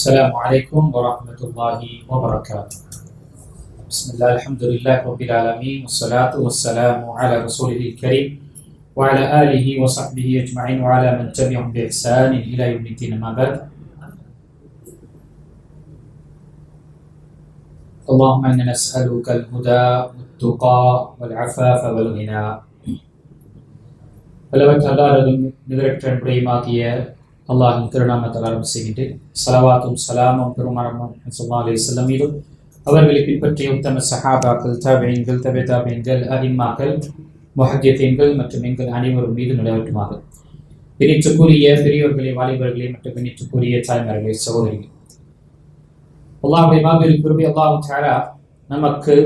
السلام عليكم ورحمة الله وبركاته. بسم الله الحمد لله رب العالمين والصلاة والسلام على رسوله الكريم وعلى آله وصحبه أجمعين وعلى من تبعهم بإحسان إلى يوم الدين. أما بعد، اللهم إنا نسألك الهدى والتقى والعفاف والغنى. பலவற்ற அல்லாஹ்வின் நிகரற்ற அன்புடையமாகிய அல்லாஹ்வின் திருநாமத்தால் ஆரம்பம் செய்கின்றேன். ஸலவாத்தும் ஸலாமும் பெருமானார் ஸல்லல்லாஹு அலைஹி வஸல்லம் மீதும் அவர்களை பின்பற்றிய உத்தம சஹாபாக்கள், தாபிஈன்கள், தபே தாபிஈன்கள், அஇம்மாக்கள், முஹத்திதீன்கள் மற்றும் எங்கள் அனைவரும் மீது நிலவட்டுமாக. பிணிச்சுக்குரிய பெரியோர்களே, வாலிபர்களே மற்றும் பிணிச்சுக்குரிய தாய்மார்களே, சகோதரிகள், அல்லாஹ்வுடைய மாபெரும் கிருபை அல்லாஹ் தஆலா நமக்கு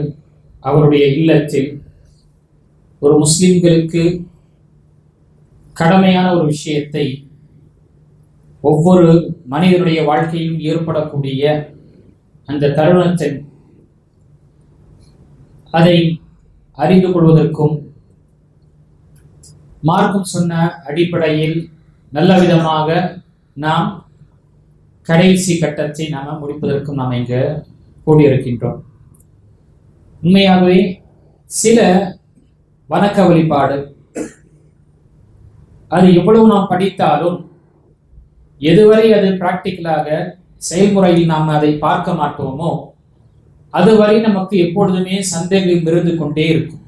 அவருடைய இல்லத்தில் ஒரு முஸ்லிம்களுக்கு கடமையான ஒரு விஷயத்தை ஒவ்வொரு மனிதனுடைய வாழ்க்கையிலும் ஏற்படக்கூடிய அந்த தருணத்தை அதை அறிந்து கொள்வதற்கும் மார்க்கம் சொன்ன அடிப்படையில் நல்ல விதமாக நாம் கடைசி கட்டத்தை நாம் முடிப்பதற்கும் நாம் இங்கு கூடியிருக்கின்றோம். உண்மையாகவே சில வணக்க வழிபாடு அது எவ்வளவு நாம் படித்தாலும் எதுவரை அது பிராக்டிக்கலாக செயல்முறையில் நாம் அதை பார்க்க மாட்டோமோ அதுவரை நமக்கு எப்பொழுதுமே சந்தேகம் இருந்து கொண்டே இருக்கும்.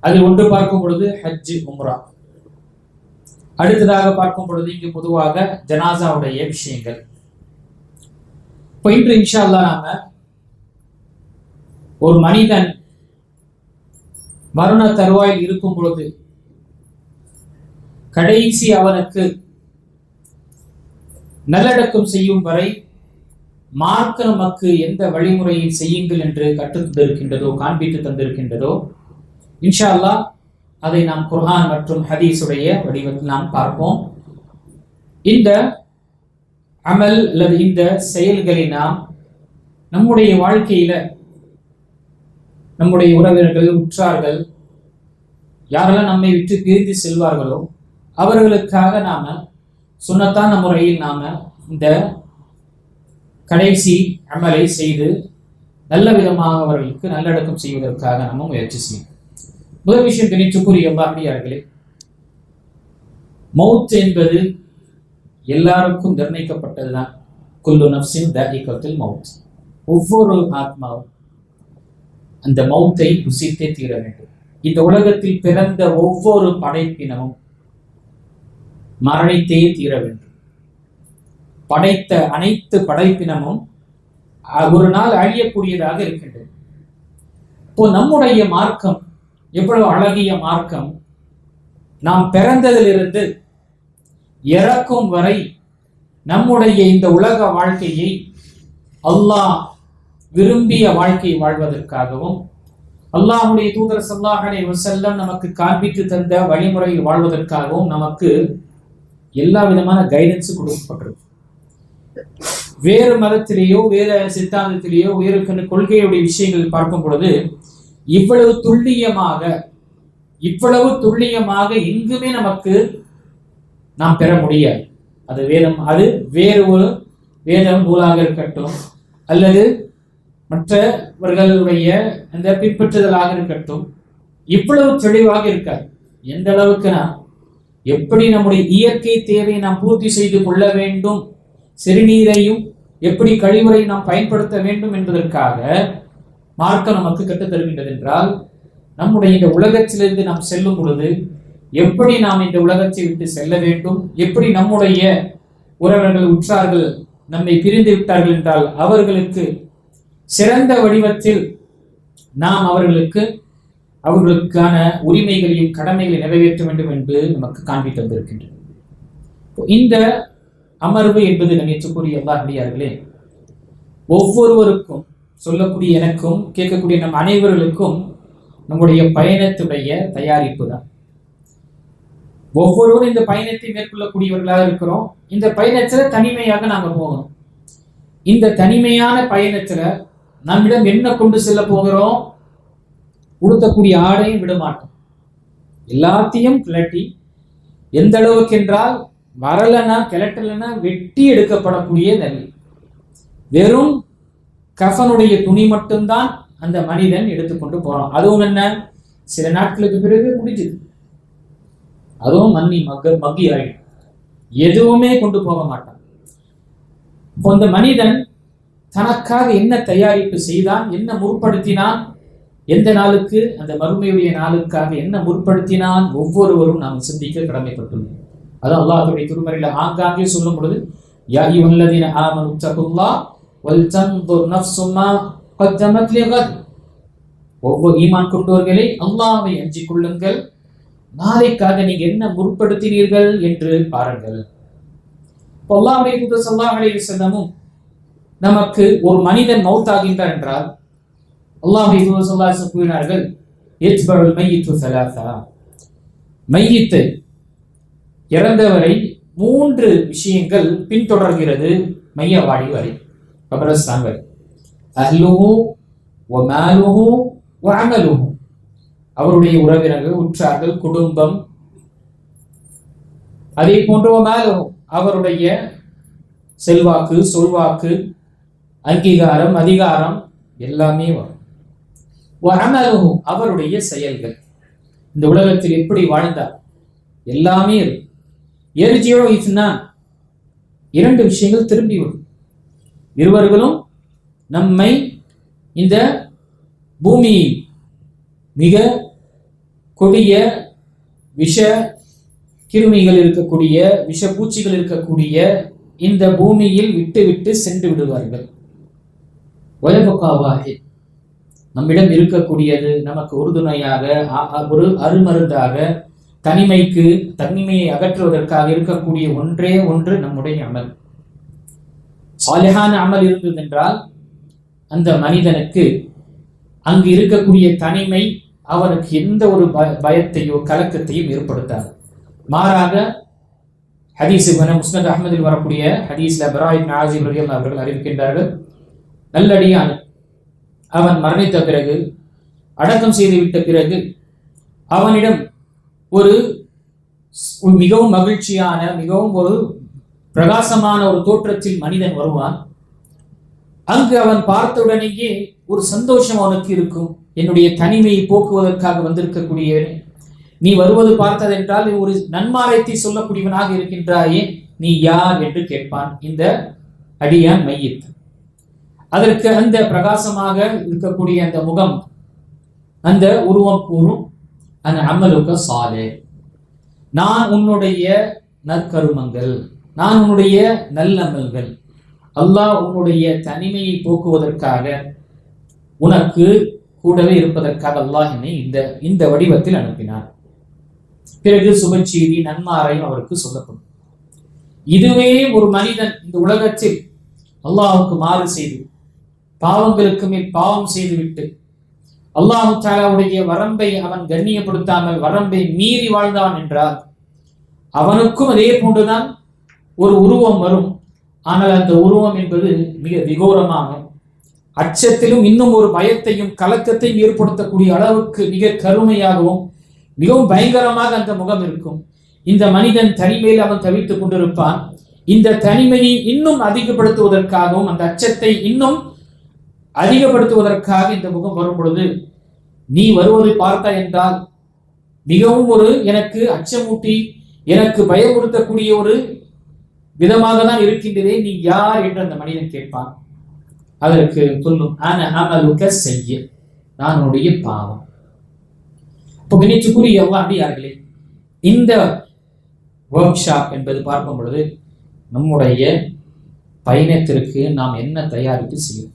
அது ஒன்று பார்க்கும் பொழுது ஹஜ், உம்ரா, அடுத்ததாக பார்க்கும் பொழுது இங்கு பொதுவாக ஜனாசாவுடைய விஷயங்கள். இப்போ இன்று இன்ஷா அல்லாஹ் நாம ஒரு மனிதன் மரண தருவாயில் இருக்கும் பொழுது கடைசி அவனுக்கு நல்லடக்கம் செய்யும் வரை மார்க்க நமக்கு எந்த வழிமுறையை செய்யுங்கள் என்று கற்றுத் தந்திருக்கின்றதோ, காண்பித்து தந்திருக்கின்றதோ, இன்ஷா அல்லாஹ் அதை நாம் குர்ஆன் மற்றும் ஹதீஸுடைய வடிவத்தில் நாம் பார்ப்போம். இந்த அமல் அல்லது இந்த செயல்களை நாம் நம்முடைய வாழ்க்கையில நம்முடைய உறவினர்கள், உற்றார்கள் யாரெல்லாம் நம்மை விட்டு பிரிந்து செல்வார்களோ அவர்களுக்காக நாம சுன்னத்தான முறையில் நாம இந்த கடைசி அமலை செய்து நல்ல விதமாக அவர்களுக்கு நல்லடக்கம் செய்வதற்காக நம்ம முயற்சி செய்யும். முதல் விஷயம் திணிச்சுக்குரிய அல்லாஹ்வியார்களே, மௌத் என்பது எல்லாருக்கும் நிர்ணயிக்கப்பட்டதுதான். குல்லு நஃப்ஸின் தாயிகத்துல் மௌத். ஒவ்வொரு ஆத்மாவும் அந்த மௌத்தை ருசித்தே தீர வேண்டும். இந்த உலகத்தில் பிறந்த ஒவ்வொரு படைப்பினமும் மரணித்தே தீர வேண்டும். படைத்த அனைத்து படைப்பினமும் ஒரு நாள் அழியக்கூடியதாக இருக்கின்றது. இப்போ நம்முடைய மார்க்கம் எவ்வளவு அழகிய மார்க்கம்! நாம் பிறந்ததிலிருந்து இறக்கும் வரை நம்முடைய இந்த உலக வாழ்க்கையை அல்லாஹ் விரும்பிய வாழ்க்கை வாழ்வதற்காகவும் அல்லாஹ்வுடைய தூதர் ஸல்லல்லாஹு அலைஹி வஸல்லம் நமக்கு காண்பித்து தந்த வழிமுறையில் வாழ்வதற்காகவும் நமக்கு எல்லா விதமான கைடன்ஸும் கொடுக்கப்பட்டிருக்கு. வேறு மதத்திலேயோ வேறு சித்தாந்தத்திலேயோ வேறு கொள்கையுடைய விஷயங்கள் பார்க்கும் பொழுது இவ்வளவு துல்லியமாக எங்குமே நமக்கு நாம் பெற முடியாது. அது வேதம், அது வேறு ஒரு வேதம் நூலாக இருக்கட்டும் அல்லது மற்றவர்களுடைய அந்த பின்பற்றுதலாக இருக்கட்டும், இவ்வளவு தெளிவாக இருக்காது. எந்த அளவுக்குனா, எப்படி நம்முடைய இயற்கை தேவையை நாம் பூர்த்தி செய்து கொள்ள வேண்டும், சிறுநீரையும் எப்படி கழிவுறை நாம் பயன்படுத்த வேண்டும் என்பதற்காக மார்க்கம் நமக்கு கற்றுத் தருகின்றது என்றால், நம்முடைய இந்த உலகத்திலிருந்து நாம் செல்லும் பொழுது எப்படி நாம் இந்த உலகத்தை விட்டு செல்ல வேண்டும், எப்படி நம்முடைய உறவர்கள், உற்றார்கள் நம்மை பிரிந்து விட்டார்கள் என்றால் அவர்களுக்கு சிறந்த வடிவத்தில் நாம் அவர்களுக்கான உரிமைகளையும் கடமைகளை நிறைவேற்ற வேண்டும் என்று நமக்கு காண்பித்து வந்திருக்கின்றது. இந்த அமர்வு என்பது நினைச்சக்கூடிய அல்லாஹ்வியார்களே, ஒவ்வொருவருக்கும் சொல்லக்கூடிய, எனக்கும் கேட்கக்கூடிய நம் அனைவர்களுக்கும் நம்முடைய பயணத்துடைய தயாரிப்பு தான். ஒவ்வொருவரும் இந்த பயணத்தை மேற்கொள்ளக்கூடியவர்களாக இருக்கிறோம். இந்த பயணத்துல தனிமையாக நாங்க போகணும். இந்த தனிமையான பயணத்துல நம்மிடம் என்ன கொண்டு செல்ல போகிறோம்? உடுத்தக்கூடிய ஆடையும் விட மாட்டோம். எல்லாத்தையும் கிளட்டி, எந்த அளவுக்கு என்றால் வரலன்னா கிளட்டலன்னா வெட்டி எடுக்கப்படக்கூடிய நெல். வெறும் கஃனுடைய துணி மட்டும்தான் அந்த மனிதன் எடுத்துக்கொண்டு போறான். அதுவும் என்ன, சில நாட்களுக்கு பிறகு முடிஞ்சது, அதுவும் மக்கி ஆயிடும், எதுவுமே கொண்டு போக மாட்டான். இப்போ அந்த மனிதன் தனக்காக என்ன தயாரிப்பு செய்தான், என்ன முற்படுத்தினான், எந்த நாளுக்கு, அந்த மறுமையுடைய நாளுக்காக என்ன முற்படுத்தினான், ஒவ்வொருவரும் நாம் சிந்திக்க கடமைப்பட்டுள்ளோம். அதான் அல்லாஹ்வுடைய திருமறையில ஆங்காங்கே சொல்லும் பொழுது, யா அய்யுஹல்லதீன ஆமனு தகுல்லாஹ் வல் தன்துர் நஃப்ஸும் மா கத்தமத் லிகத், ஒவ்வொரு ஈமான் கொண்டவர்களே அல்லாஹ்வை அஞ்சிக் கொள்ளுங்கள், நாளைக்காக நீங்க என்ன முற்படுத்தினீர்கள் என்று பாருங்கள். அல்லாஹ்வுடைய தூதர் ஸல்லல்லாஹு அலைஹி வஸல்லமும் நமக்கு ஒரு மனிதன் மௌத்தாகின்றார் என்றால் அல்லாஹ்வுடைய தூதர் ஸல்லல்லாஹு அலைஹி வஸல்லம் கூறினார்கள், இத்புல் மய்யித்து ஸலாஸா, மையித்தை இறந்தவரை 3 விஷயங்கள் பின்தொடர்கிறது மையவாடி வரை, கபரஸ்தான் வரை. அஹ்லுஹு வ மாலுஹு வ அமலுஹு, அவருடைய உறவினர்கள், உற்றார்கள், குடும்பம், அதே போன்று மாலுஹு, அவருடைய செல்வாக்கு, சொல்வாக்கு, அங்கீகாரம், அதிகாரம் எல்லாமே வரும். வ அமலுஹு, அவருடைய செயல்கள், இந்த உலகத்தில் எப்படி வாழ்ந்தார் எல்லாமே இருக்கும். எர்ஜிஉ இத்னான், 2 விஷயங்கள் திரும்பி வரும். இருவர்களும் நம்மை இந்த பூமியை மிக கொடிய விஷ கிருமிகள் இருக்கக்கூடிய, விஷ பூச்சிகள் இருக்கக்கூடிய இந்த பூமியில் விட்டு சென்று விடுவார்கள். வயபகாவாஹி, நம்மிடம் இருக்கக்கூடியது, நமக்கு உறுதுணையாக, ஒரு அருமருந்தாக, தனிமையை அகற்றுவதற்காக இருக்கக்கூடிய ஒன்றே ஒன்று நம்முடைய அமல். சாலிஹான அமல் இருந்தது என்றால் அந்த மனிதனுக்கு அங்கு இருக்கக்கூடிய தனிமை அவனுக்கு எந்த ஒரு பயத்தையோ கலக்கத்தையும் ஏற்படுத்தாது. மாறாக ஹதீஸ் முஸ்னத் அஹ்மதில் வரக்கூடிய ஹதீஸ்ல பரா இப்னு ஆஸிப் ரலியல்லாஹு அவர்கள் அறிவிக்கின்றார்கள், நல்லடியான் அவன் மரணித்த பிறகு, அடக்கம் செய்துவிட்ட பிறகு அவனிடம் ஒரு மிகவும் மகிழ்ச்சியான, மிகவும் ஒரு பிரகாசமான ஒரு தோற்றத்தில் மனிதன் வருவான். அங்கு அவன் பார்த்தவுடனேயே ஒரு சந்தோஷம் அவனுக்கு இருக்கும். என்னுடைய தனிமையை போக்குவதற்காக வந்திருக்கக்கூடிய நீ வருவது பார்த்ததென்றால் ஒரு நன்மாராயத்தை சொல்லக்கூடியவனாக இருக்கின்றாயே, நீ யார் என்று கேட்பான் இந்த அடியான் மையித். அதற்கு அந்த பிரகாசமாக இருக்கக்கூடிய அந்த முகம், அந்த உருவம் கூறும், அந்த அமலுக்க சாலே, நான் உன்னுடைய நற்கருமங்கள், நான் உன்னுடைய நல்லமல்கள், அல்லாஹ் உன்னுடைய தனிமையை போக்குவதற்காக உனக்கு கூடவே இருப்பதற்காக அல்லாஹ் என்னை இந்த வடிவத்தில் அனுப்பினார். பிறகு சுபச்செய்தி, நன்மாரையும் அவருக்கு சொல்லப்படும். இதுவே ஒரு மனிதன் இந்த உலகத்தில் அல்லாஹுக்கு மாறு செய்து, பாவங்களுக்கு மேல் பாவம் செய்துவிட்டு, அல்லாஹு தஆலாவுடைய வரம்பை அவன் கண்ணியப்படுத்தாமல் வரம்பை மீறி வாழ்ந்தான் என்றால் அவனுக்கும் அதே போன்றுதான் ஒரு உருவம் வரும். ஆனால் அந்த உருவம் என்பது மிக விகோரமாக, அச்சத்திலும் இன்னும் ஒரு பயத்தையும் கலக்கத்தையும் ஏற்படுத்தக்கூடிய அளவுக்கு மிக கருமையாகவும் மிகவும் பயங்கரமாக அந்த முகம் இருக்கும். இந்த மனிதன் தனிமையில் அவன் தவித்துக் கொண்டிருப்பான். இந்த தனிமையை இன்னும் அதிகப்படுத்துவதற்காகவும் அந்த அச்சத்தை இன்னும் அதிகப்படுத்துவதற்காக இந்த முகம் வரும் பொழுது, நீ வருவதை பார்த்தாய் என்றால் மிகவும் ஒரு எனக்கு அச்சமூட்டி எனக்கு பயமுறுத்தக்கூடிய ஒரு விதமாக தான் இருக்கின்றதே, நீ யார் என்று அந்த மனிதன் கேட்பான். அதற்கு சொல்லும், செய்ய, நான் உன்னுடைய பாவம். இப்போ கணிச்சுக்குரிய அடியார்களே, இந்த ஒர்க் ஷாப் என்பது பார்க்கும் பொழுது நம்முடைய பயணத்திற்கு நாம் என்ன தயாரிப்பு செய்யும்,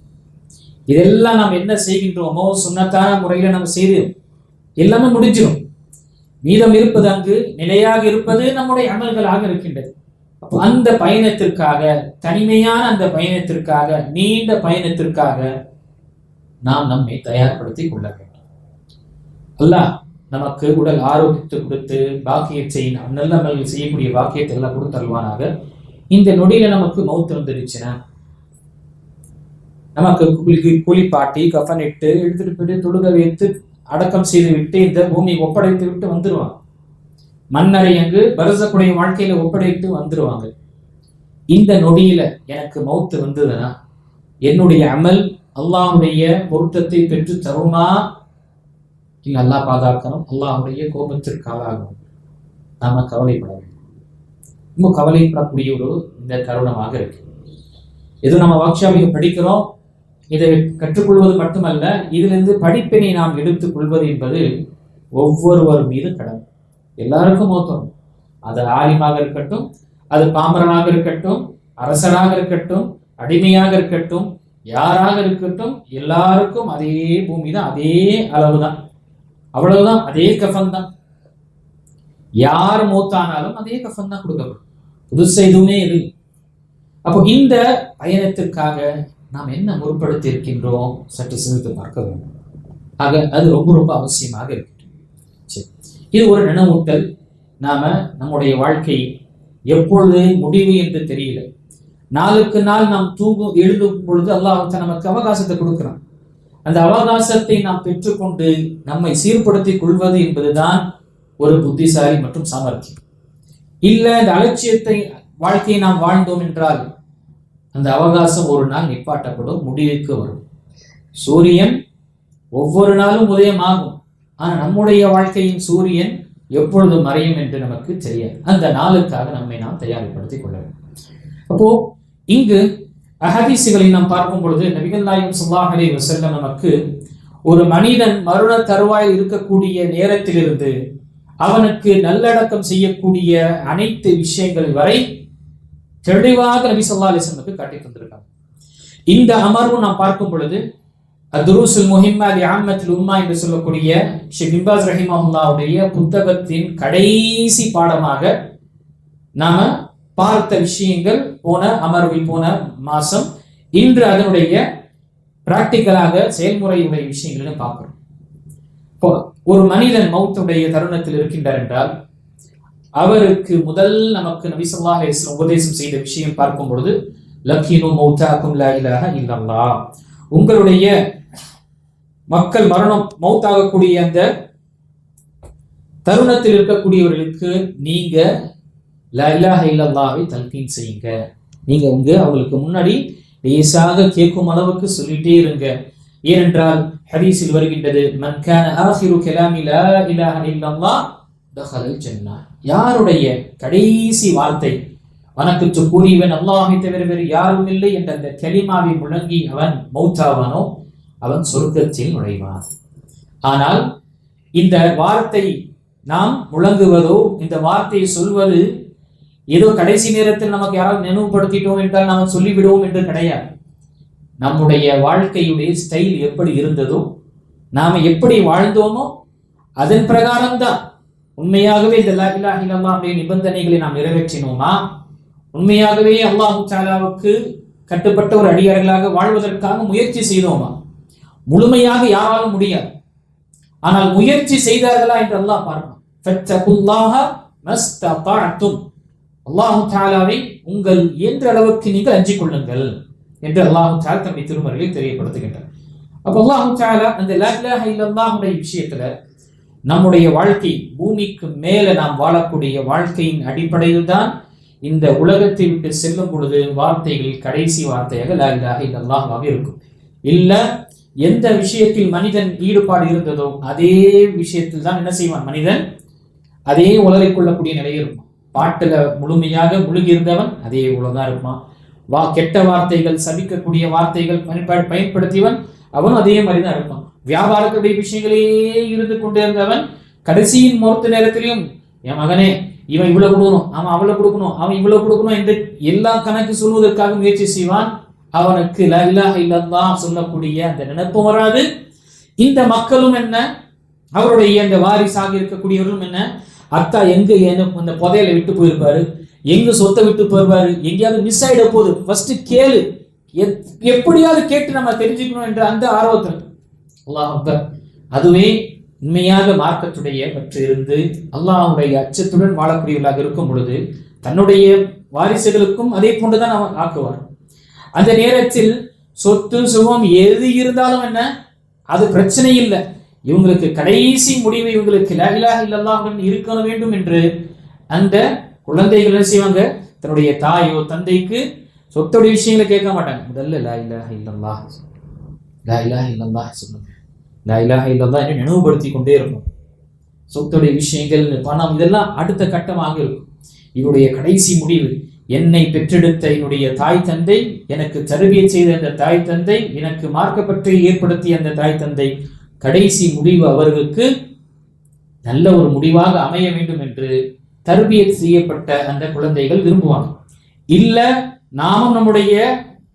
இதெல்லாம் நாம் என்ன செய்கின்றோமோ சுன்னத்தான முறையில் நம்ம செய்து எல்லாமே முடிஞ்சிடும். மீதம் இருப்பது, அங்கு நிலையாக இருப்பது நம்முடைய அமல்களாக இருக்கின்றது. அப்போ அந்த பயணத்திற்காக, தனிமையான அந்த பயணத்திற்காக, நீண்ட பயணத்திற்காக நாம் நம்மை தயார்படுத்தி கொள்ள வேண்டும். அல்லாஹ் நமக்கு உடல் ஆரோக்கியத்தை கொடுத்து பாக்கியத்தை, நல்ல அமல்கள் செய்யக்கூடிய பாக்கியத்தை எல்லாம் கொடுத்தல்வானாக. இந்த நொடியில நமக்கு மௌத்து வந்துருச்சுன்னா நமக்கு குளிப்பாட்டி கஃனிட்டு எடுத்துட்டு போயிட்டு தொழுக வைத்து அடக்கம் செய்து விட்டு இந்த பூமியை ஒப்படைத்து விட்டு வந்துருவாங்க. மண்ணறை அங்கு பரசக்குடைய வாழ்க்கையில ஒப்படைத்து வந்துருவாங்க. இந்த நொடியில எனக்கு மௌத்து வந்ததுன்னா என்னுடைய அமல் அல்லாஹ்வுடைய பொருத்தத்தை பெற்று தருமா, இல்லை அல்லாஹ் பாதுகாக்கணும், அல்லாஹ்வுடைய கோபத்திற்கு ஆளாகும். நாம கவலைப்பட வேண்டும். ரொம்ப கவலைப்படக்கூடிய ஒரு இந்த தருணமாக இருக்கு. எது நம்ம வாக்ஷாபிக படிக்கிறோம், இதை கற்றுக்கொள்வது மட்டுமல்ல, இதிலிருந்து படிப்பினை நாம் எடுத்துக் கொள்வது என்பது ஒவ்வொருவர் மீது கடமை. எல்லாருக்கும் மோத்தம். அது ஆலிமாக இருக்கட்டும், அது பாமரனாக இருக்கட்டும், அரசராக இருக்கட்டும், அடிமையாக இருக்கட்டும், யாராக இருக்கட்டும், எல்லாருக்கும் அதே பூமி தான், அதே அளவு தான், அவ்வளவுதான், அதே கஃபன் தான். யார் மூத்தானாலும் அதே கஃபன் தான் கொடுக்கப்படும். புதுசு எதுவுமே இது. அப்போ இந்த பயணத்திற்காக நாம் என்ன முற்படுத்தி இருக்கின்றோம் சற்று சிந்தித்து பார்க்க வேண்டும். ஆக அது ரொம்ப ரொம்ப அவசியமாக இருக்கட்டும். சரி, இது ஒரு நினைவூட்டல். நாம நம்முடைய வாழ்க்கை எப்பொழுது முடிவு என்று தெரியல. நாளுக்கு நாள் நாம் எழுதும் பொழுது அல்லாஹ் நமக்கு அவகாசத்தை கொடுக்கிறான். அந்த அவகாசத்தை நாம் பெற்றுக்கொண்டு நம்மை சீர்படுத்திக் கொள்வது என்பதுதான் ஒரு புத்திசாலி மற்றும் சாமர்த்தியம். இல்ல இந்த அலட்சியத்தை வாழ்க்கையை நாம் வாழ்ந்தோம் என்றால் அந்த அவகாசம் ஒரு நாள் நிப்பாட்டப்படும், முடிவுக்கு வரும். சூரியன் ஒவ்வொரு நாளும் உதயமாகும், ஆனால் நம்முடைய வாழ்க்கையின் சூரியன் எப்பொழுது மறையும் என்று நமக்கு தெரியாது. அந்த நாளுக்காக நம்மை நாம் தயாரிப்படுத்திக் கொள்ள வேண்டும். அப்போ இங்கு அஹதீசுகளை நாம் பார்க்கும் பொழுது நபிகள் நாயகம் ஸல்லல்லாஹு அலைஹி வஸல்லம் நமக்கு ஒரு மனிதன் மரண தருவாயில் இருக்கக்கூடிய நேரத்திலிருந்து அவனுக்கு நல்லடக்கம் செய்யக்கூடிய அனைத்து விஷயங்கள் வரை தெளிவாக நபி ஸல்லல்லாஹு அலைஹி வஸல்லம் காட்டி தந்திருக்காங்க. இந்த அமர்வு நாம் பார்க்கும் பொழுது அத்ருஸுல் முஹிம்மா லிஅம்மத்தில் உம்மா என்று சொல்லக்கூடிய ஷேக் பின் பாஸ் ரஹிமஹுல்லாஹுடைய புத்தகத்தின் கடைசி பாடமாக நாம பார்த்த விஷயங்கள் போன அமர்வில், போன மாசம், இன்று அதனுடைய பிராக்டிக்கலாக செயல்முறையுடைய விஷயங்களை பார்க்கிறோம். ஒரு மனிதன் மௌத்துடைய தருணத்தில் இருக்கின்றார் என்றால் அவருக்கு முதல் நமக்கு நபி ஸல்லல்லாஹு அலைஹி வஸல்லம் உபதேசம் செய்த விஷயம் பார்க்கும் பொழுது லக்கீனு மௌதாக்கும் லா இலாஹ இல்லல்லாஹ், உங்களுடைய மக்கள் மரணம் மௌத்தாகக்கூடிய அந்த தருணத்தில் இருக்கக்கூடியவர்களுக்கு நீங்க லா இலாஹ இல்லல்லாஹ்வை தல்கீன் செய்யுங்க. நீங்க அவங்களுக்கு முன்னாடி லேசாக கேட்கும் அளவுக்கு சொல்லிட்டே இருங்க. ஏனென்றால் ஹதீஸில் வருகின்றது, மன் கான ஆகிரு கலாமி லா இலாஹ இல்லல்லாஹ் தஹலல் ஜன்னah, யாருடைய கடைசி வார்த்தை வணக்கத்து கூறியவன் அல்லாஹை தவிர வேறு யாரும் இல்லை என்ற அந்த கலிமாவை முழங்கி அவன் மௌத்தாவானோ அவன் சொர்க்கத்தில் நுழைவான். ஆனால் இந்த வார்த்தை நாம் முழங்குவதோ, இந்த வார்த்தையை சொல்வது ஏதோ கடைசி நேரத்தில் நமக்கு யாராவது நினைவுபடுத்திட்டோம் என்றால் நாம் சொல்லிவிடுவோம் என்று கிடையாது. நம்முடைய வாழ்க்கையுடைய ஸ்டைல் எப்படி இருந்ததோ, நாம எப்படி வாழ்ந்தோமோ அதன் பிரகாரம் தான். உண்மையாகவே இந்த லா இலாஹ இல்லல்லாஹ்வுடைய நிபந்தனைகளை நாம் நிறைவேற்றினோமா, உண்மையாகவே அல்லாஹ் தஆலாவுக்கு கட்டுப்பட்ட ஒரு அடியார்களாக வாழ்வதற்காக முயற்சி செய்தோமா? முழுமையாக யாராலும் முடியாது, ஆனால் முயற்சி செய்தார்களா என்று அல்லாஹ் பார்ப்பான். ஃபத்தகுல்லாஹ மஸ்ததஅதும், அல்லாஹ் தஆலாவை உங்கள் இயன்ற அளவுக்கு நீங்கள் அஞ்சிக் கொள்ளுங்கள் என்று அல்லாஹ் தஆலா தம்முடைய திருமறையில் தெரியப்படுத்துகின்றார். அப்ப அல்லாஹ் தஆலா அந்த லா இலாஹ இல்லல்லாஹ்வுடைய விஷயத்துல நம்முடைய வாழ்க்கை பூமிக்கு மேல நாம் வாழக்கூடிய வாழ்க்கையின் அடிப்படையில் தான் இந்த உலகத்தை விட்டு செல்லும் பொழுது வார்த்தைகள் கடைசி வார்த்தையாக லா இலாஹ இல்லல்லாஹ்வாக இருக்கும். இல்ல எந்த விஷயத்தில் மனிதன் ஈடுபாடு இருந்ததோ அதே விஷயத்தில் தான் என்ன செய்வான் மனிதன், அதே உலகை கொள்ளக்கூடிய நிலை இருக்கும். பாட்டுல முழுமையாக முழுகி இருந்தவன் அதே உலகதான் இருப்பான். கெட்ட வார்த்தைகள், சபிக்கக்கூடிய வார்த்தைகள் பயன்படுத்தியவன் அவனும் அதே மாதிரிதான் இருப்பான். வியாபாரத்துடைய விஷயங்களே இருந்து கொண்டே இருந்தவன் கடைசியின் முகூர்த்த நேரத்திலையும் என் மகனே இவன் இவ்வளவு கொடுக்கணும், அவன் அவ்வளவு கொடுக்கணும், அவன் இவ்வளவு கொடுக்கணும் என்று எல்லா கணக்கு சொல்வதற்காக முயற்சி செய்வான். அவனுக்கு லா இலாஹ இல்லல்லாஹ் சொல்லக்கூடிய அந்த நினைப்பு வராது. இந்த மக்களும் என்ன, அவருடைய அந்த வாரிசாக இருக்கக்கூடியவர்களும் என்ன, அத்தா எங்க அந்த புதையலை விட்டு போயிருப்பாரு, எங்க சொத்தை விட்டு போயிருப்பாரு, எங்கேயாவது மிஸ் ஆயிட போகுது, ஃபர்ஸ்ட் கேளு, எப்படியாவது கேட்டு நம்ம தெரிஞ்சுக்கணும் என்ற அந்த ஆர்வத்தில் அல்லாஹ் அக்பர். அதுவே உண்மையாக மார்க்கத்துடைய பற்று இருந்து அல்லாஹ்வுடைய அச்சத்துடன் வாழக்கூடியவர்களாக இருக்கும் பொழுது தன்னுடைய வாரிசுகளுக்கும் அதே போன்றுதான் அவன் ஆக்குவார். அந்த நேரத்தில் சொத்து சுகம் எது இருந்தாலும் என்ன, அது பிரச்சனை இல்லை. இவங்களுக்கு கடைசி முடிவு, இவங்களுக்கு லா இலாஹ இல்லல்லாஹ் இருக்க வேண்டும் என்று அந்த குழந்தைகள் என்ன செய்வாங்க, தன்னுடைய தாயோ தந்தைக்கு சொத்துடைய விஷயங்களை கேட்க மாட்டாங்க. முதல்ல லா இலாஹ இல்லல்லாஹ், லா இலாஹ இல்லல்லாஹ் சொல்லுங்க, லா இலாஹ இல்லல்லாஹ் என்று நினைவுபடுத்தி கொண்டே இருக்கும். சொத்துடைய விஷயங்கள், பணம், இதெல்லாம் அடுத்த கட்டமாக இருக்கும். இவருடைய கடைசி முடிவு, என்னை பெற்றெடுத்த என்னுடைய தாய் தந்தை, எனக்கு தருவியத் செய்த அந்த தாய் தந்தை, எனக்கு மார்க்கப்பற்றை ஏற்படுத்திய அந்த தாய் தந்தை, கடைசி முடிவு அவர்களுக்கு நல்ல ஒரு முடிவாக அமைய வேண்டும் என்று தர்பியத் செய்யப்பட்ட அந்த குழந்தைகள் விரும்புவாங்க. இல்ல நாமும் நம்முடைய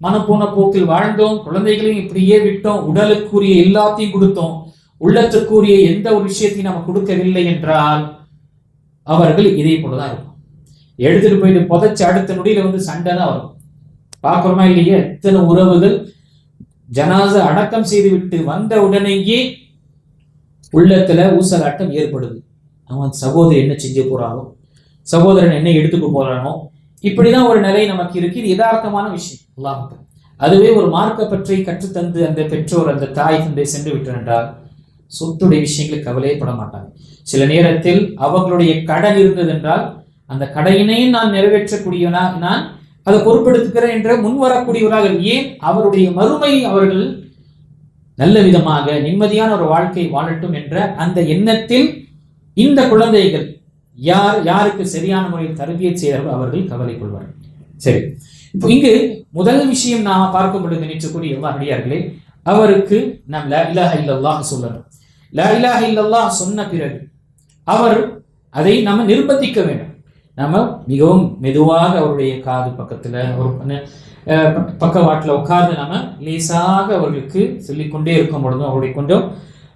மனப்போன போக்கில் வாழ்ந்தோம், குழந்தைகளையும் இப்படியே விட்டோம், உடலுக்குரிய எல்லாத்தையும் கொடுத்தோம், உள்ளத்துக்குரிய எந்த ஒரு விஷயத்தையும் நம்ம கொடுக்கவில்லை என்றால் அவர்கள் இதே போலதான் இருக்கும். எடுத்துட்டு போயிட்டு புதைச்சு அடுத்த நொடியில வந்து சண்டை தான் வரும். பார்க்கிறோமா இல்லையே, எத்தனை உறவுகள் ஜனாச அடக்கம் செய்து விட்டு வந்த உடனேயே உள்ளத்துல ஊசலாட்டம் ஏற்படுது. அவன் சகோதரன் என்ன செஞ்சு போறானோ, சகோதரன் என்ன எடுத்துட்டு போறானோ, இப்படிதான் ஒரு நிலை நமக்கு இருக்கு. இது யதார்த்தமான விஷயம். அல்லாஹ் அதுவே ஒரு மார்க்க பற்றி கற்றுத்தந்து அந்த பெற்றோர் அந்த தாய் தந்தை சென்று விட்டார் என்றால் சொத்துடைய விஷயங்களுக்கு கவலைப்பட மாட்டாங்க. சில நேரத்தில் அவர்களுடைய கடன் இருந்தது என்றால் அந்த கடையினையும் நான் நிறைவேற்றக்கூடியவனா, நான் அதை பொறுப்பெடுத்துக்கிறேன் என்ற முன் வரக்கூடியவராக, ஏன் அவருடைய மறுமை அவர்கள் நல்ல விதமாக நிம்மதியான ஒரு வாழ்க்கை வாழட்டும் என்ற அந்த எண்ணத்தில் இந்த குழந்தைகள் யாருக்கு சரியான முறையில் தர்பியத் செய்தார்கள் அவர்கள் கவலை கொள்வார்கள். சரி, இப்போ இங்கு முதல் விஷயம் நாம் பார்க்கும் பொழுது நினைச்சக்கூடிய அடியார்களே, அவருக்கு நாம் லா இலாஹ இல்லல்லாஹ் சொல்லணும். லா இலாஹ இல்லல்லாஹ் சொன்ன பிறகு அவர் அதை நம்ம நிர்பந்திக்க வேண்டும். நம்ம மிகவும் மெதுவாக அவருடைய காது பக்கத்துல ஒரு பக்கவாட்டில் உட்கார்ந்து நம்ம லேசாக அவர்களுக்கு சொல்லிக்கொண்டே இருக்கும் பொழுது, அவருடைய கொஞ்சம்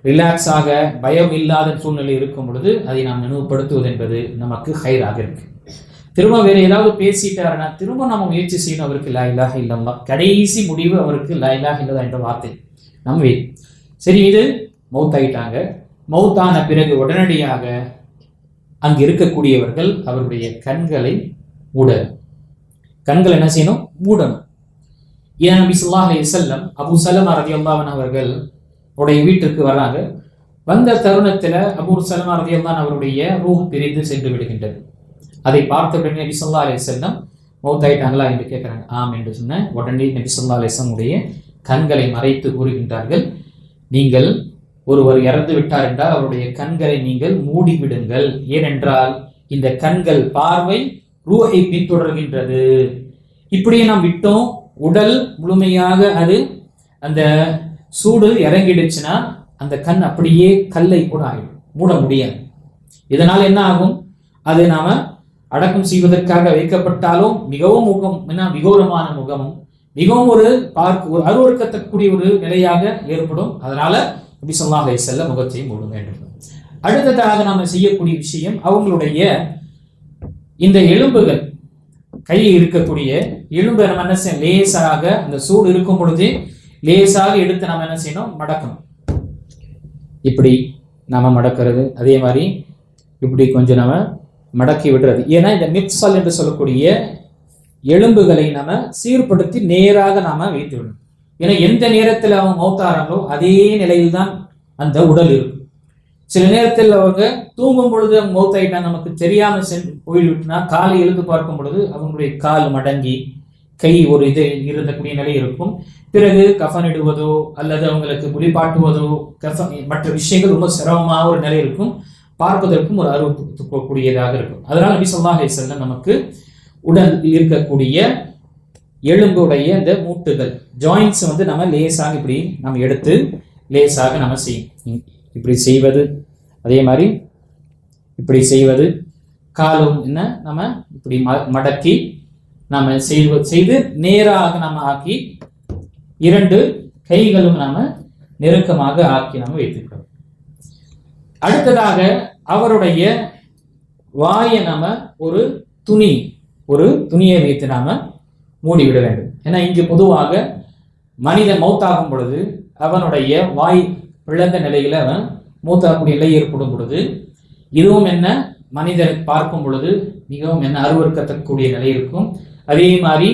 ரிலாக்ஸாக பயம் இல்லாத சூழ்நிலை இருக்கும் பொழுது அதை நாம் நினைவுபடுத்துவது என்பது நமக்கு ஹைராக இருக்கு. திரும்ப வேற ஏதாவது பேசிட்டாருன்னா திரும்ப நம்ம முயற்சி செய்யணும். அவருக்கு லா இலாஹ இல்லல்லாஹ் கடைசி முடிவு, அவருக்கு லா இலாஹ இல்லல்லாஹ் என்ற வார்த்தை நம்ம சரி. இது மௌத்தாயிட்டாங்க. மௌத்தான பிறகு உடனடியாக அங்கு இருக்கக்கூடியவர்கள் அவருடைய கண்களை மூடணும். கண்கள் என்ன செய்யணும்? மூடணும். ஏன் நபி ஸல்லல்லாஹு அலைஹி வஸல்லம் அபூ சலமா ரலியல்லாஹு அன்ஹு அவர்கள் உடைய வீட்டிற்கு வராங்க. வந்த தருணத்துல அபூ சலமா ரலியல்லாஹு அன்ஹு அவருடைய ரூஹ் பிரிந்து சென்று விடுகின்றது. அதை பார்த்த உடனே நபி ஸல்லல்லாஹு அலைஹி வஸல்லம் மௌத்தாயிட்டாங்களா என்று கேட்கிறாங்க. ஆம் என்று சொன்ன உடனே நபி ஸல்லல்லாஹு அலைஹி வஸல்லம் உடைய கண்களை மறைத்து கூறுகின்றார்கள், நீங்கள் ஒருவர் இறந்து விட்டார் என்றால் அவருடைய கண்களை நீங்கள் மூடிவிடுங்கள். ஏனென்றால் இந்த கண்கள் பார்வை ரூஹை பின்தொடர்கின்றது. இப்படியே நாம் விட்டோம், உடல் முழுமையாக அது அந்த சூடு இறங்கிடுச்சுன்னா அந்த கண் அப்படியே கல்லை கூட ஆகிடும், மூட முடியாது. இதனால் என்ன ஆகும்? அது நாம அடக்கம் செய்வதற்காக வைக்கப்பட்டாலும் மிகவும் விகோரமான முகமும் மிகவும் ஒரு அருவருக்கத்தக்கூடிய ஒரு நிலையாக ஏற்படும். அதனால நபி ஸல்லல்லாஹு அலைஹி வஸல்லம் முகத்தை மூட வேண்டும். அடுத்ததாக நாம செய்யக்கூடிய விஷயம், அவங்களுடைய இந்த எலும்புகள், கையில் இருக்கக்கூடிய எலும்பை நம்ம என்ன செய்யணும்? லேசாக அந்த சூடு இருக்கும் பொழுது லேசாக எடுத்து நம்ம என்ன செய்யணும்? மடக்கணும். இப்படி நாம மடக்கிறது, அதே மாதிரி இப்படி கொஞ்சம் நம்ம மடக்கி விடுறது. ஏன்னா இந்த மிப்சல் என்று சொல்லக்கூடிய எலும்புகளை நாம சீர்படுத்தி நேராக நாம வைத்து விடணும். ஏன்னா எந்த நேரத்தில் அவங்க மௌத்தாராங்களோ அதே நிலையில் தான் அந்த உடல் இருக்கும். சில நேரத்தில் அவங்க தூங்கும் பொழுது அவங்க மௌத்தாயிட்டா நமக்கு தெரியாம போய்விட்டுனா காலை எழுந்து பார்க்கும் பொழுது அவங்களுடைய கால் மடங்கி கை ஒரு இது இருந்தக்கூடிய நிலை இருக்கும். பிறகு கஃனிடுவதோ அல்லது அவங்களுக்கு குளிப்பாட்டுவதோ மற்ற விஷயங்கள் ரொம்ப சிரமமாக ஒரு நிலை இருக்கும். பார்ப்பதற்கும் ஒரு அருவக்கூடியதாக இருக்கும். அதனால நபி ஸல்லல்லாஹு அலைஹி வஸல்லம் நமக்கு உடல் இருக்கக்கூடிய எலும்புடைய இந்த மூட்டுகள் ஜாயின்ட்ஸ் வந்து நம்ம லேசாக இப்படி நம்ம எடுத்து லேசாக நம்ம செய்யும். இப்படி செய்வது, அதே மாதிரி இப்படி செய்வது, காலும் என்ன நம்ம இப்படி மடக்கி நம்ம செய்து நேராக நம்ம ஆக்கி இரண்டு கைகளும் நாம நெருக்கமாக ஆக்கி நம்ம வைத்துக்கிறோம். அடுத்ததாக அவருடைய வாயை நாம ஒரு துணியை வைத்து நாம மூடிவிட வேண்டும். ஏன்னா இங்கு பொதுவாக மனிதன் மௌத்தாகும் பொழுது அவனுடைய வாய் பிளந்த நிலையில அவன் மூத்தாக்கூடிய நிலை ஏற்படும் பொழுது இதுவும் என்ன மனிதரை பார்க்கும் பொழுது மிகவும் என்ன அருவருக்கத்தக்கூடிய நிலை இருக்கும். அதே மாதிரி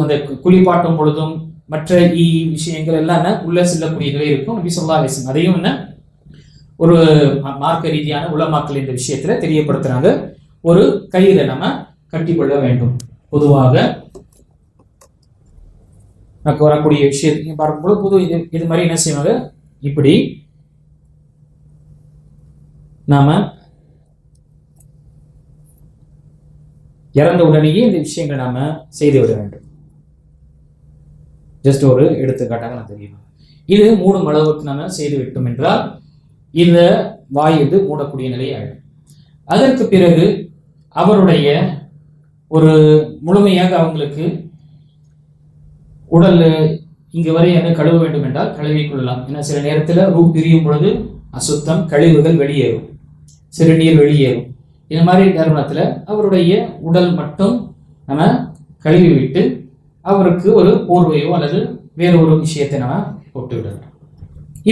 அந்த குளிப்பாட்டும் பொழுதும் மற்ற விஷயங்கள் எல்லாம் உள்ள செல்லக்கூடிய நிலை இருக்கும். நபி ஸல்லல்லாஹு அலைஹி வஸல்லம் அதையும் என்ன ஒரு மார்க்க ரீதியான உலமாக்கள் இந்த விஷயத்துல தெரியப்படுத்துறாங்க. ஒரு கயிறை நம்ம கட்டிக்கொள்ள வேண்டும். பொதுவாக நமக்கு வரக்கூடிய விஷயத்தையும் பார்க்கும்போது புது இது மாதிரி என்ன செய்வாங்க, இப்படி நாம இறந்த உடனேயே இந்த விஷயங்களை நாம செய்து விட வேண்டும். ஜஸ்ட் ஒரு எடுத்துக்காட்டாக நான் தெரியும். இது மூடும் அளவுக்கு நாம செய்து விட்டோம் என்றால் இந்த வாய் இது மூடக்கூடிய நிலை ஆயிடும். அதற்கு பிறகு அவருடைய ஒரு முழுமையாக அவங்களுக்கு உடல் இங்கு வரை என்ன கழுவ வேண்டும் என்றால் கழுவி கொள்ளலாம். ஏன்னா சில நேரத்தில் ரூ பிரியும் பொழுது அசுத்தம் கழிவுகள் வெளியேறும், சிறுநீர் வெளியேறும். இந்த மாதிரி தருணத்தில் அவருடைய உடல் மட்டும் நம்ம கழுவி விட்டு அவருக்கு ஒரு போர்வையோ அல்லது வேற ஒரு விஷயத்தை நம்ம போட்டு விடலாம்.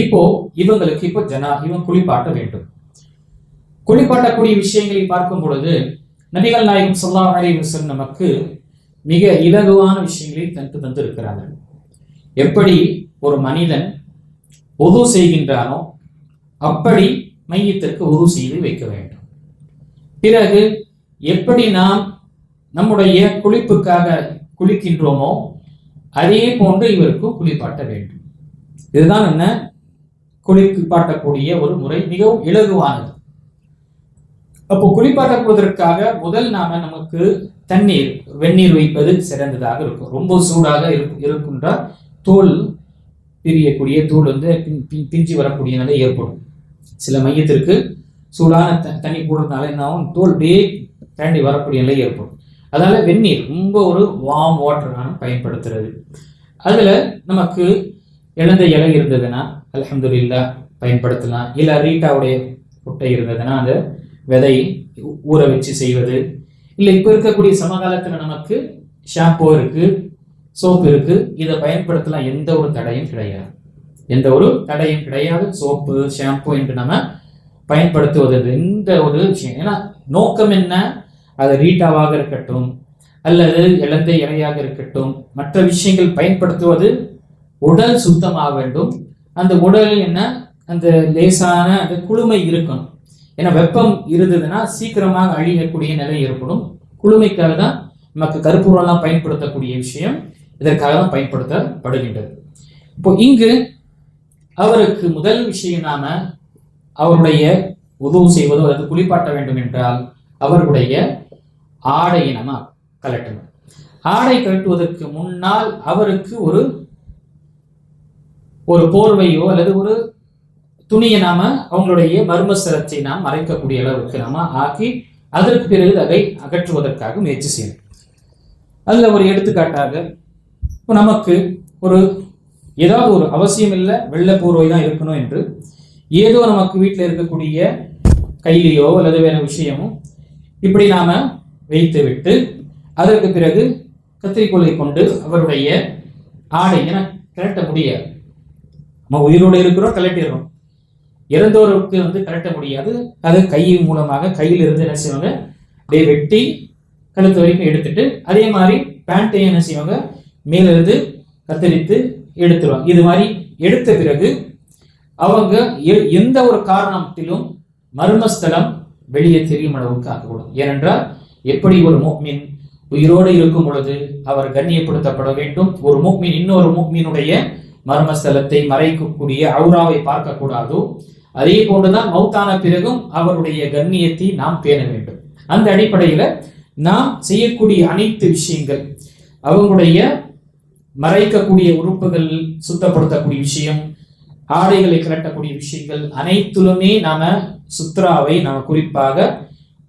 இப்போ இவங்களுக்கு இப்போ இவன் குளிப்பாட்ட வேண்டும். குளிப்பாட்டக்கூடிய விஷயங்களை பார்க்கும் பொழுது நபிகள் நாயகம் ஸல்லல்லாஹு அலைஹி வஸல்லம் நமக்கு மிக இலகுவான விஷயங்களை தந்து இருக்கிறார்கள். எப்படி ஒரு மனிதன் உது செய்கின்றானோ அப்படி மையத்திற்கு உது செய்து வைக்க வேண்டும். பிறகு எப்படி நாம் நம்முடைய குளிப்புக்காக குளிக்கின்றோமோ அதே போன்று இவருக்கு குளிப்பாட்ட வேண்டும். இதுதான் என்ன குளிப்பாட்டக்கூடிய ஒரு முறை, மிகவும் இலகுவானது. அப்போ குளிப்பாட்டப்படுவதற்காக முதல் நமக்கு தண்ணீர் வெந்நீர் வைப்பது சிறந்ததாக இருக்கும். ரொம்ப சூடாக இருக்கின்ற தோல் பிரியக்கூடிய தோல் பிஞ்சு வரக்கூடிய நிலை ஏற்படும். சில மையத்திற்கு சூடான தண்ணி போடுறதுனால என்ன தோல் அப்படியே தாண்டி வரக்கூடிய நிலை ஏற்படும். அதனால வெந்நீர் ரொம்ப ஒரு வார்ம் வாட்டர் நான் பயன்படுத்துறது. அதுல நமக்கு இழந்த இலை இருந்ததுன்னா அல்ஹம்துலில்லாஹ் பயன்படுத்தலாம். இல்லை ரீட்டாவுடைய குட்டை இருந்ததுன்னா அந்த விதை ஊற வச்சு செய்வது. இல்லை இப்போ இருக்கக்கூடிய சமகாலத்தில் நமக்கு ஷாம்போ இருக்கு, சோப்பு இருக்கு, இதை பயன்படுத்தலாம். எந்த ஒரு தடையும் கிடையாது, எந்த ஒரு தடையும் கிடையாது. சோப்பு ஷாம்பு என்று நம்ம பயன்படுத்துவது எந்த ஒரு விஷயம். ஏன்னா நோக்கம் என்ன, அது ரீட்டாவாக இருக்கட்டும் அல்லது இழந்த இலையாக இருக்கட்டும், மற்ற விஷயங்கள் பயன்படுத்துவது உடல் சுத்தமாக வேண்டும். அந்த உடல் என்ன அந்த லேசான அந்த குளுமை இருக்கணும். ஏன்னா வெப்பம் இருந்ததுன்னா சீக்கிரமாக அழியக்கூடிய நிலை ஏற்படும். குளுமைக்காக தான் நமக்கு கற்பூரம்லாம் பயன்படுத்தக்கூடிய விஷயம் இதற்காக தான் பயன்படுத்தப்படுகின்றது. இப்போ இங்கு அவருக்கு முதல் விஷயம் நாம அவருடைய உதவு செய்வதோ அல்லது குளிப்பாட்ட வேண்டும் என்றால் அவர்களுடைய ஆடையை நம்ம கலட்டணும். ஆடை கலட்டுவதற்கு முன்னால் அவருக்கு ஒரு போர்வையோ அல்லது ஒரு துணியை நாம அவங்களுடைய மர்மஸ்தலத்தை நாம் மறைக்கக்கூடிய அளவுக்கு நாம ஆக்கி அதற்கு பிறகு அதை அகற்றுவதற்காக முயற்சி செய்யணும். அதுல ஒரு எடுத்துக்காட்டாக இப்போ நமக்கு ஒரு ஏதாவது ஒரு அவசியம் இல்லை வெள்ளை போர்வை தான் இருக்கணும் என்று ஏதோ நமக்கு வீட்டில் இருக்கக்கூடிய கைலியோ அல்லது வேற விஷயமோ இப்படி நாம வைத்து விட்டு அதற்கு பிறகு கத்திரிக்கோளை கொண்டு அவருடைய ஆடை என கலட்ட முடியாது. நம்ம உயிரோடு இருக்கிறோம், கலட்டிடுறோம். இறந்தோருக்கு கலட்ட முடியாது. அது கை மூலமாக கையில் இருந்து என்ன செய்வாங்க அப்படியே வெட்டி கழுத்து வரைக்கும் எடுத்துட்டு அதே மாதிரி பேண்ட்டையும் என்ன செய்வாங்க மேலிருந்து கத்தரித்து எடுத்துருவாங்க. இது மாதிரி எடுத்த பிறகு அவங்க எந்த ஒரு காரணத்திலும் மர்மஸ்தலம் வெளியே தெரியும் அளவுக்கு ஆக்கக்கூடாது. ஏனென்றால் எப்படி ஒரு முஃமின் உயிரோடு இருக்கும் பொழுது அவர் கண்ணியப்படுத்தப்பட வேண்டும். ஒரு முஃமின் இன்னொரு முஃமினுடைய மர்மஸ்தலத்தை மறைக்கக்கூடிய அவுராவை பார்க்கக்கூடாதோ அதே போன்றுதான் மௌத்தான பிறகும் அவருடைய கண்ணியத்தை நாம் பேண வேண்டும். அந்த அடிப்படையில் நாம் செய்யக்கூடிய அனைத்து விஷயங்கள் அவங்களுடைய மறைக்கக்கூடிய உறுப்புகள் சுத்தப்படுத்தக்கூடிய விஷயம் ஆடைகளை கலட்டக்கூடிய விஷயங்கள் அனைத்திலுமே நாம சுத்ராவை நாம குறிப்பாக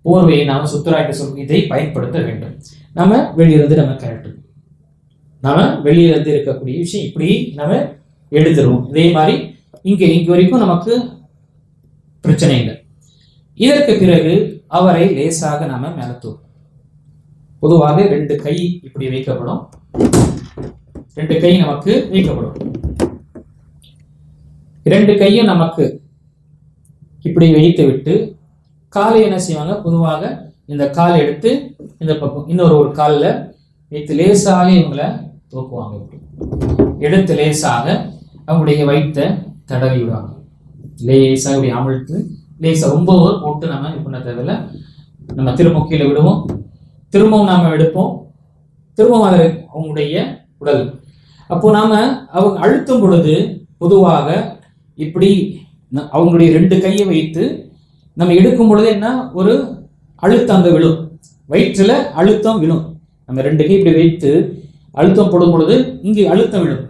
போர்வையை நாம சுத்ரா என்று சொல்லி இதை பயன்படுத்த வேண்டும். நாம வெளியிலிருந்து நம்ம கலட்டும், நாம வெளியிலிருந்து இருக்கக்கூடிய விஷயம் இப்படி நாம எடுத்துருவோம். இதே மாதிரி இங்க வரைக்கும் நமக்கு பிரச்சனை இல்லை. இதற்கு பிறகு அவரை லேசாக நாம மேலத்தூர் பொதுவாக 2 கை இப்படி வைக்கப்படும். 2 கை நமக்கு வைக்கப்படும். 2 கையும் நமக்கு இப்படி வைத்து விட்டு காலை என்ன செய்வாங்க, பொதுவாக இந்த கால் எடுத்து இந்த பக்கம் இன்னொரு ஒரு காலில் வைத்து லேசாக இவங்களை தூக்குவாங்க. எடுத்து லேசாக அவங்களுடைய வயிற்றை தடவி விடுவாங்க. லேசாக இப்படி அமிழ்த்து லேசாக ரொம்ப போட்டு நம்ம இது பண்ண தேவையில்லை. நம்ம திரும்ப கீழே விடுவோம், திரும்பவும் நாம எடுப்போம், திரும்பவும் அதை அவங்களுடைய உடல் அப்போ நாம அவங்க அழுத்தும் பொழுது பொதுவாக இப்படி அவங்களுடைய 2 கையை வைத்து நம்ம எடுக்கும் பொழுது என்ன ஒரு அழுத்தம் அங்கே விழும், வயிற்றில் அழுத்தம் விழும். நம்ம 2 கை இப்படி வைத்து அழுத்தம் போடும் பொழுது இங்கே அழுத்தம் விழும்.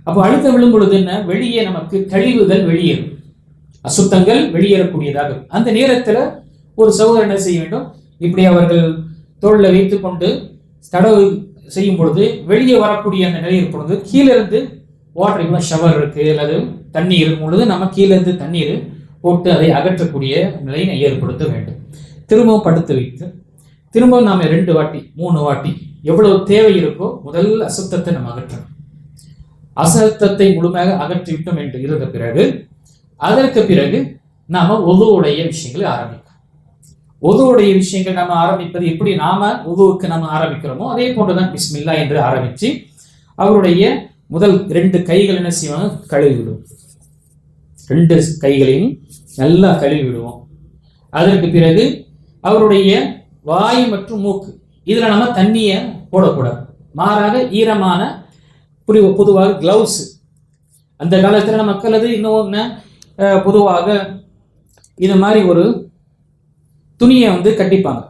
அப்போ அழுத்தம் விழும் பொழுது என்ன, வெளியே நமக்கு கழிவுகள் வெளியேறும், அசுத்தங்கள் வெளியேறக்கூடியதாக. அந்த நேரத்தில் ஒரு சகோதரர் என்ன செய்ய வேண்டும், இப்படி அவர்கள் தோளில் வைத்து கொண்டு தடவு செய்யும் பொழுது வெளியே வரக்கூடிய அந்த நிலை பொழுது கீழே இருந்து வாட்டர், இப்போ ஷவர் இருக்கு அல்லது தண்ணீர் இருக்கும் பொழுது நம்ம கீழே இருந்து தண்ணீர் போட்டு அதை அகற்றக்கூடிய நிலையை ஏற்படுத்த வேண்டும். திரும்பவும் படுத்து வைத்து திரும்பவும் நாம் 2 வாட்டி 3 வாட்டி எவ்வளவு தேவை இருக்கோ முதல் அசுத்தத்தை நம்ம அகற்றணும். அசுத்தத்தை முழுமையாக அகற்றிவிட்டோம் என்று இருந்த பிறகு அதற்கு பிறகு நாம உதுவுடைய விஷயங்களை ஆரம்பிக்கும். உதுவுடைய விஷயங்கள் நாம ஆரம்பிப்பது எப்படி, நாம உதுவுக்கு நாம ஆரம்பிக்கிறோமோ அதே போன்றுதான் பிஸ்மில்லா என்று ஆரம்பிச்சு அவருடைய முதல் 2 கைகள் என்ன செய்வாங்க, கழுவி விடுவோம். 2 கைகளையும் நல்லா கழுவி விடுவோம். அதற்கு பிறகு அவருடைய வாய் மற்றும் மூக்கு இதுல நம்ம தண்ணியை போடக்கூடாது, மாறாக ஈரமான பொதுவாக கிளவுஸ், அந்த காலத்துல மக்கள் அது இன்னொன்று பொதுவாக இது மாதிரி ஒரு துணியை வந்து கட்டிப்பாங்க.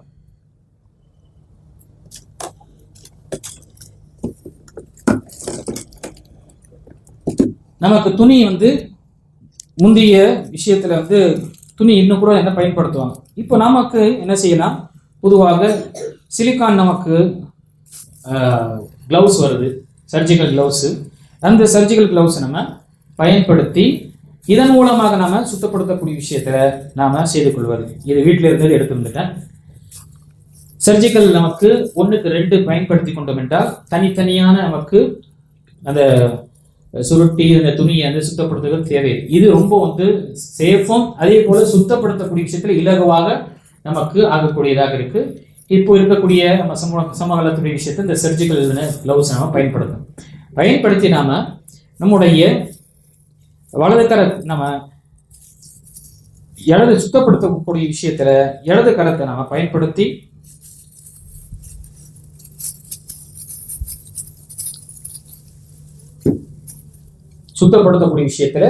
நமக்கு துணி வந்து முந்தைய விஷயத்துல வந்து துணி இன்னும் கூட என்ன பயன்படுத்துவாங்க. இப்போ நமக்கு என்ன செய்யலாம், பொதுவாக சிலிக்கான் நமக்கு கிளவுஸ் வருது, சர்ஜிக்கல் கிளவுஸு. அந்த சர்ஜிக்கல் கிளவுஸை நம்ம பயன்படுத்தி இதன் மூலமாக நாம சுத்தப்படுத்தக்கூடிய விஷயத்துல நாம செய்து கொள்வது. இது வீட்டில இருந்தது எடுத்து வந்துட்டேன். சர்ஜிக்கல் நமக்கு 1க்கு 2 பயன்படுத்தி கொண்டோம் என்றால் தனித்தனியான நமக்கு அந்த சுருட்டி அந்த துணியை வந்து சுத்தப்படுத்துவது தேவை. இது ரொம்ப வந்து சேஃபும் அதே போல சுத்தப்படுத்தக்கூடிய விஷயத்துல இலகுவாக நமக்கு ஆகக்கூடியதாக இருக்கு. இப்போ இருக்கக்கூடிய நம்ம சமகாலத்துடைய விஷயத்தை இந்த சர்ஜிக்கல் கிளவுஸ் நாம பயன்படுத்தி நாம நம்முடைய வலது கர நம்ம இடது சுத்தப்படுத்தக்கூடிய விஷயத்துல இடது கரத்தை நாம பயன்படுத்தி சுத்தப்படுத்தக்கூடிய விஷயத்துல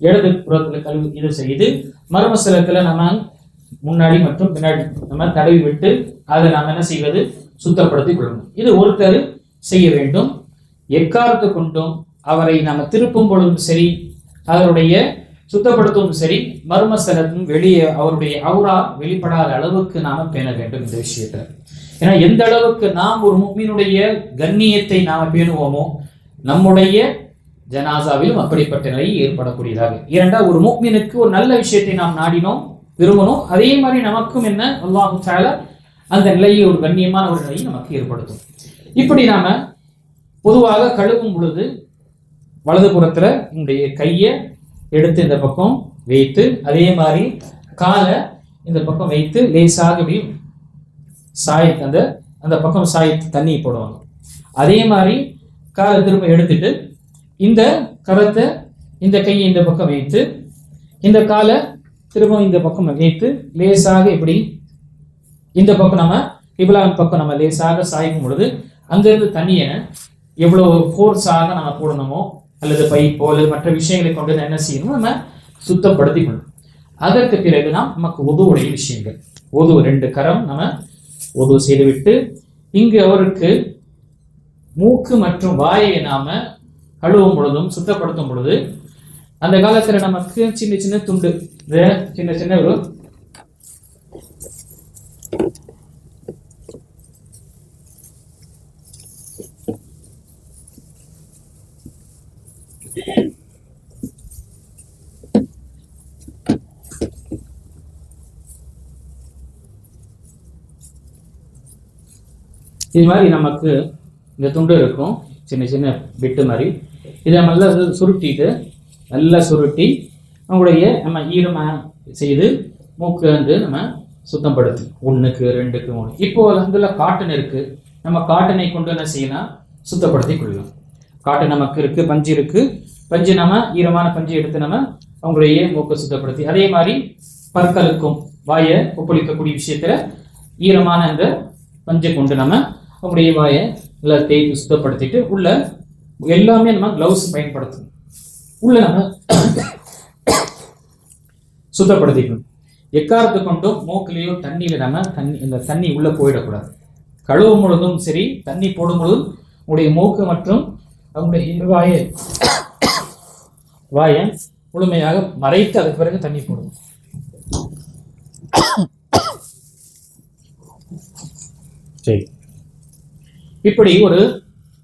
இடது புறத்துல கழுவி இது செய்து மர்மஸ்தலத்துல நம்ம முன்னாடி மற்றும் பின்னாடி நம்ம தடவி விட்டு அதை நாம் என்ன செய்வது, சுத்தப்படுத்திக் கொள்ளணும். இது ஒருத்தர் செய்ய வேண்டும். எக்காரத்து கொண்டும் அவரை நாம திருப்பும் பொழுதும் சரி, அவருடைய சுத்தப்படுத்தவும் சரி, மர்மஸ்தலத்தும் வெளியே அவருடைய அவுரா வெளிப்படாத அளவுக்கு நாம பேண வேண்டும் இந்த விஷயத்துல. ஏன்னா எந்த அளவுக்கு நாம் ஒரு முஃமினுடைய கண்ணியத்தை நாம பேணுவோமோ நம்முடைய ஜனாசாவிலும் அப்படிப்பட்ட நிலை ஏற்படக்கூடியதாக. இரண்டா ஒரு முஃமினுக்கு ஒரு நல்ல விஷயத்தை நாம் நாடினோம் விரும்பணும், அதே மாதிரி நமக்கும் என்ன அல்லாஹு தஆலா அந்த நிலையை ஒரு கண்ணியமான ஒரு நிலையை நமக்கு ஏற்படுத்தும். இப்படி நாம பொதுவாக கழுவும் பொழுது வலது புறத்துல என்னுடைய கையை எடுத்து இந்த பக்கம் வைத்து அதே மாதிரி காலை இந்த பக்கம் வைத்து லேசாக சாய்த்து அந்த பக்கம் சாய்த்து தண்ணி போடுவாங்க. அதே மாதிரி காலை திரும்ப எடுத்துட்டு இந்த கரத்தை இந்த கையை இந்த பக்கம் வைத்து இந்த காலை திரும்ப இந்த பக்கம் வைத்து லேசாக இப்படி இந்த பக்கம் நம்ம கிப்லாவின் பக்கம் நம்ம லேசாக சாய்க்கும் பொழுது அங்கிருந்து தண்ணியை எவ்வளவு ஃபோர்ஸாக நம்ம போடணுமோ அல்லது பைப்போ அல்லது மற்ற விஷயங்களை கொண்டு என்ன செய்யணுமோ நம்ம சுத்தப்படுத்திக்கணும். அதற்கு பிறகு நமக்கு உதவுடைய விஷயங்கள் உதவு 2 கரம் நம்ம உதவு செய்துவிட்டு இங்கு அவருக்கு மூக்கு மற்றும் வாயை நாம கழுவும் பொழுதும் சுத்தப்படுத்தும் பொழுது அந்த காலத்துல நமக்கு சின்ன சின்ன துண்டு சின்ன சின்ன ஒரு இது மாதிரி நமக்கு இந்த துண்டு இருக்கும், சின்ன சின்ன பிட்டு மாதிரி. இதை நல்லா சுருட்டிட்டு நல்லா சுருட்டி அவங்களுடைய நம்ம ஈரமாக செய்து மூக்கு வந்து நம்ம சுத்தப்படுத்து 1க்கு 2க்கு 3. இப்போ அதுல காட்டன் இருக்கு, நம்ம காட்டனை கொண்டு என்ன செய்யலாம், சுத்தப்படுத்தி கொள்ளலாம். காட்டன் நமக்கு இருக்கு, பஞ்சு இருக்கு, பஞ்சு நம்ம ஈரமான பஞ்சு எடுத்து நம்ம அவங்களுடைய மூக்கை சுத்தப்படுத்தி அதே மாதிரி பற்களுக்கும் வாயை ஒப்பளிக்கக்கூடிய விஷயத்துல ஈரமான அந்த பஞ்சை கொண்டு நம்ம அவங்களுடைய வாயை நல்லா தேய்த்து சுத்தப்படுத்திட்டு உள்ள எல்லாமே நம்ம கிளவுஸ் பயன்படுத்தணும். உள்ள நம்ம சுத்தப்படுத்திக்கணும். எக்காரத்தை கொண்டும் மூக்கிலேயோ தண்ணியில நம்ம இந்த தண்ணி உள்ள போயிடக்கூடாது. கழுவும் பொழுதும் சரி, தண்ணி போடும் பொழுதும் உங்களுடைய மூக்கு மற்றும் அவங்களுடைய வாயை முழுமையாக மறைத்து அதுக்கு பிறகு தண்ணி போடும். சரி, இப்படி ஒரு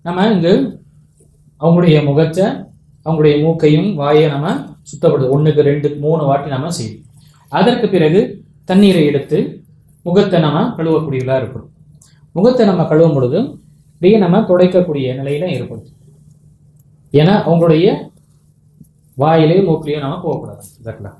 நம்ம இங்கு அவங்களுடைய முகத்தை அவங்களுடைய மூக்கையும் வாயை நம்ம சுத்தப்படுது 1க்கு 2 3 வாட்டி நம்ம செய்யும். அதற்கு பிறகு தண்ணீரை எடுத்து முகத்தை நம்ம கழுவக்கூடியவர்களாக இருக்கணும். முகத்தை நம்ம கழுவும் பொழுது இப்படியே நம்ம துடைக்கக்கூடிய நிலையில ஏற்படும். ஏன்னா அவங்களுடைய வாயிலே மூக்கிலேயோ நம்ம போகக்கூடாது. இதற்கெல்லாம்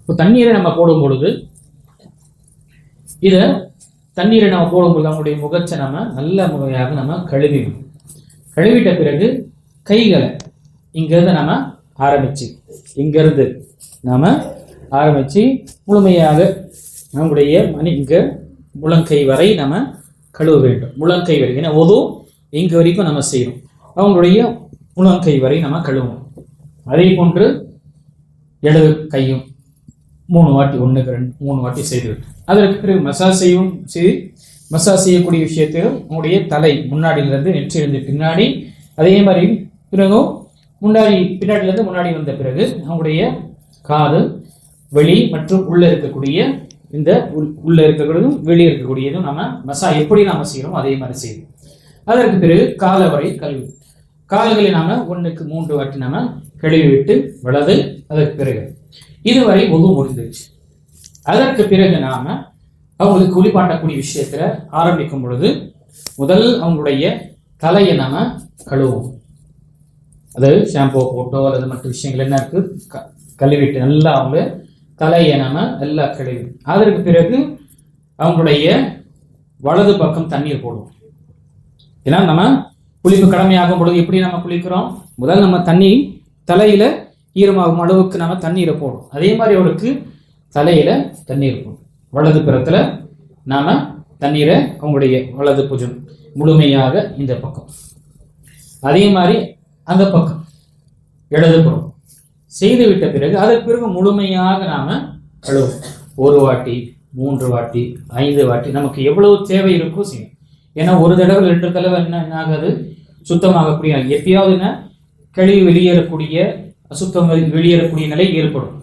இப்போ தண்ணீரை நம்ம போடும் பொழுது தண்ணீரை நம்ம போடும்போது அவங்களுடைய முகத்தை நம்ம நல்ல முறையாக நம்ம கழுவிடும். கழுவிட்ட பிறகு கைகளை இங்கிருந்து நம்ம இங்கிருந்து நாம ஆரம்பிச்சு முழுமையாக நம்முடைய இங்க முழங்கை வரை நம்ம கழுவ வேண்டும். முழங்கை வரை, ஏன்னா இங்க வரைக்கும் நம்ம செய்யணும். அவங்களுடைய முழங்கை வரை நம்ம கழுவணும். அதே போன்று இடது கையும் 3 வாட்டி 1க்கு 2 3 வாட்டி செய்துவிட்டு அதற்கு பிறகு மசாஜ் செய்யக்கூடிய விஷயத்தையும் உங்களுடைய தலை முன்னாடியிலிருந்து நெற்றிலிருந்து பின்னாடி, அதே மாதிரி பிறகும் பின்னாடியிலிருந்து முன்னாடி வந்த பிறகு அவங்களுடைய காது வெளி மற்றும் உள்ள இருக்கக்கூடிய உள்ள இருக்கக்கூடியதும் வெளியே இருக்கக்கூடியதும் நம்ம எப்படி நாம செய்யறோம் அதே மாதிரி செய்யணும். அதற்கு பிறகு காலை வரை கழுவி கால்களை நாம 1க்கு 3 வாட்டி நாம கழுவி விட்டு வலது. அதற்கு பிறகு இதுவரை முடிந்துச்சு. அதற்கு பிறகு நாம அவங்களுக்கு குளிப்பாட்டக்கூடிய விஷயத்துல ஆரம்பிக்கும் பொழுது முதல் அவங்களுடைய தலையை நாம கழுவோம். அதாவது ஷாம்போ போட்டோ அல்லது மற்ற விஷயங்கள் என்ன இருக்கு கழுவிட்டு நல்லா அவங்க தலையை நாம நல்லா கழுவி அதற்கு பிறகு அவங்களுடைய வலது பக்கம் தண்ணீர் போடுவோம். ஏன்னா நம்ம குளிப்பு கடமையாகும் பொழுது எப்படி நம்ம குளிக்கிறோம், முதல் நம்ம தண்ணி தலையில ஈரமாகும் அளவுக்கு நம்ம தண்ணீரை போடும். அதே மாதிரி அவளுக்கு தலையில தண்ணீர் போடும். வலது புறத்துல நாம தண்ணீரை அவங்களுடைய வலது புஜம் முழுமையாக இந்த பக்கம், அதே மாதிரி அந்த பக்கம் இடது புறம் செய்து விட்ட பிறகு அதற்கு பிறகு முழுமையாக நாம கழுவும். 1 வாட்டி 3 வாட்டி 5 வாட்டி நமக்கு எவ்வளவு தேவை இருக்கோ செய்யும். ஏன்னா ஒரு தடவை 2 தடவை என்ன ஆகாது, சுத்தமாகக்கூடிய எப்பயாவது கழிவு வெளியேறக்கூடிய அசுத்தம் வெளியேறக்கூடிய நிலை ஏற்படும்.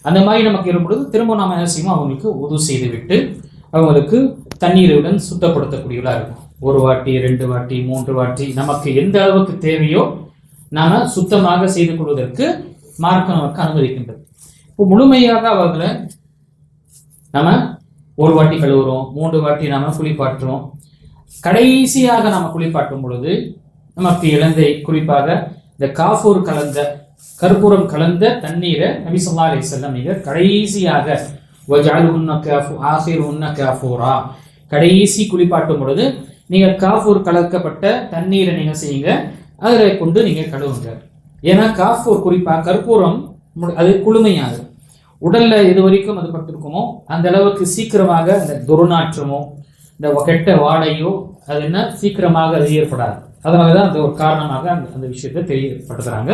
அந்த மாதிரி நமக்கு ஏற்படுது. திரும்ப நாம என்ன செய்வோம், அவங்களுக்கு உது செய்து விட்டு அவங்களுக்கு தண்ணீருடன் சுத்தப்படுத்தக்கூடியவர்களா இருக்கும். 1 வாட்டி 2 வாட்டி 3 வாட்டி நமக்கு எந்த அளவுக்கு தேவையோ நாம சுத்தமாக செய்து கொள்வதற்கு மார்க்கம் நமக்கு அனுமதிக்கின்றது. இப்போ முழுமையாக அவர்களை நம்ம 1 வாட்டி கழுவுறோம், 3 வாட்டி நாம குளிப்பாட்டுறோம். கடைசியாக நாம குளிப்பாட்டும் பொழுது நமக்கு இழந்தை குறிப்பாக இந்த கற்பூரம் கலந்த தண்ணீரை நபி ஸல்லல்லாஹு அலைஹி வஸல்லம் நீங்க கடைசியாக கடைசி குளிப்பாட்டும் பொழுது நீங்க காஃபூர் கலக்கப்பட்ட தண்ணீரை நீங்க செய்யுங்க, அதில் கொண்டு நீங்க கழுவுங்க. ஏன்னா காஃபூர் குறிப்பாக கற்பூரம் அது குளுமையாது, உடல்ல எது வரைக்கும் அது பட்டிருக்குமோ அந்த அளவுக்கு சீக்கிரமாக அந்த துர்நாற்றமோ இந்த கெட்ட வாடையோ அது என்ன சீக்கிரமாக அது ஏற்படாது. அதனாலதான் அந்த ஒரு காரணமாக அந்த விஷயத்தை தெரியப்படுத்துறாங்க.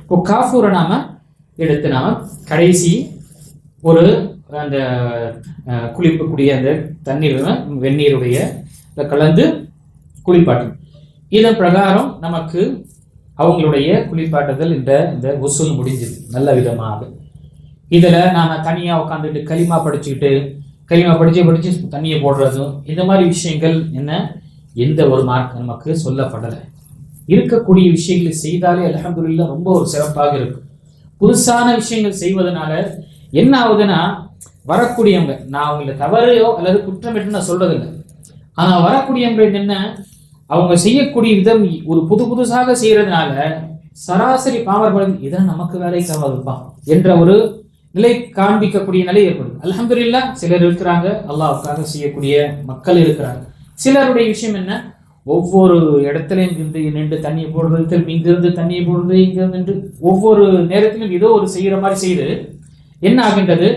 இப்போ காஃபூரை நாம எடுத்து நாம கடைசி ஒரு அந்த குளிக்கக்கூடிய அந்த தண்ணீர் வெந்நீருடைய கலந்து குளிப்பாட்டு. இதன் பிரகாரம் நமக்கு அவங்களுடைய குளிப்பாட்டுதல் இந்த உசூல் முடிஞ்சது நல்ல விதமாக. இதுல நாம தனியா உட்காந்துட்டு களிமா படிச்சு தண்ணியை போடுறதும் இந்த மாதிரி விஷயங்கள் என்ன எந்த ஒரு மார்க்கம் நமக்கு சொல்லப்படலை. இருக்கக்கூடிய விஷயங்களை செய்தாலே அல்ஹம்துலில்லாஹ் ரொம்ப ஒரு சிறப்பாக இருக்கும். புதுசான விஷயங்கள் செய்வதனால என்ன ஆகுதுன்னா வரக்கூடியவங்க, நான் அவங்கள தவறையோ அல்லது குற்றமிட்டு நான் சொல்றதில்லை, ஆனா வரக்கூடியவங்க என்ன அவங்க செய்யக்கூடிய விதம் ஒரு புதுசாக செய்யறதுனால சராசரி பாமரன் இதான் நமக்கு வேலைக்காக இருப்பான் என்ற ஒரு நிலை காண்பிக்கக்கூடிய நிலை ஏற்படும். அல்ஹம்துலில்லாஹ் சிலர் இருக்கிறாங்க, அல்லாஹ்வுக்காக செய்யக்கூடிய மக்கள் இருக்கிறாங்க. சிலருடைய விஷயம் என்ன, ஒவ்வொரு இடத்துலையும் நின்று தண்ணியை போடுறது, திரும்பி இங்கிருந்து தண்ணியை போடுறது, இங்கிருந்து நின்று ஒவ்வொரு நேரத்திலும் ஏதோ ஒரு செய்கிற மாதிரி செய்து என்ன ஆகின்றது,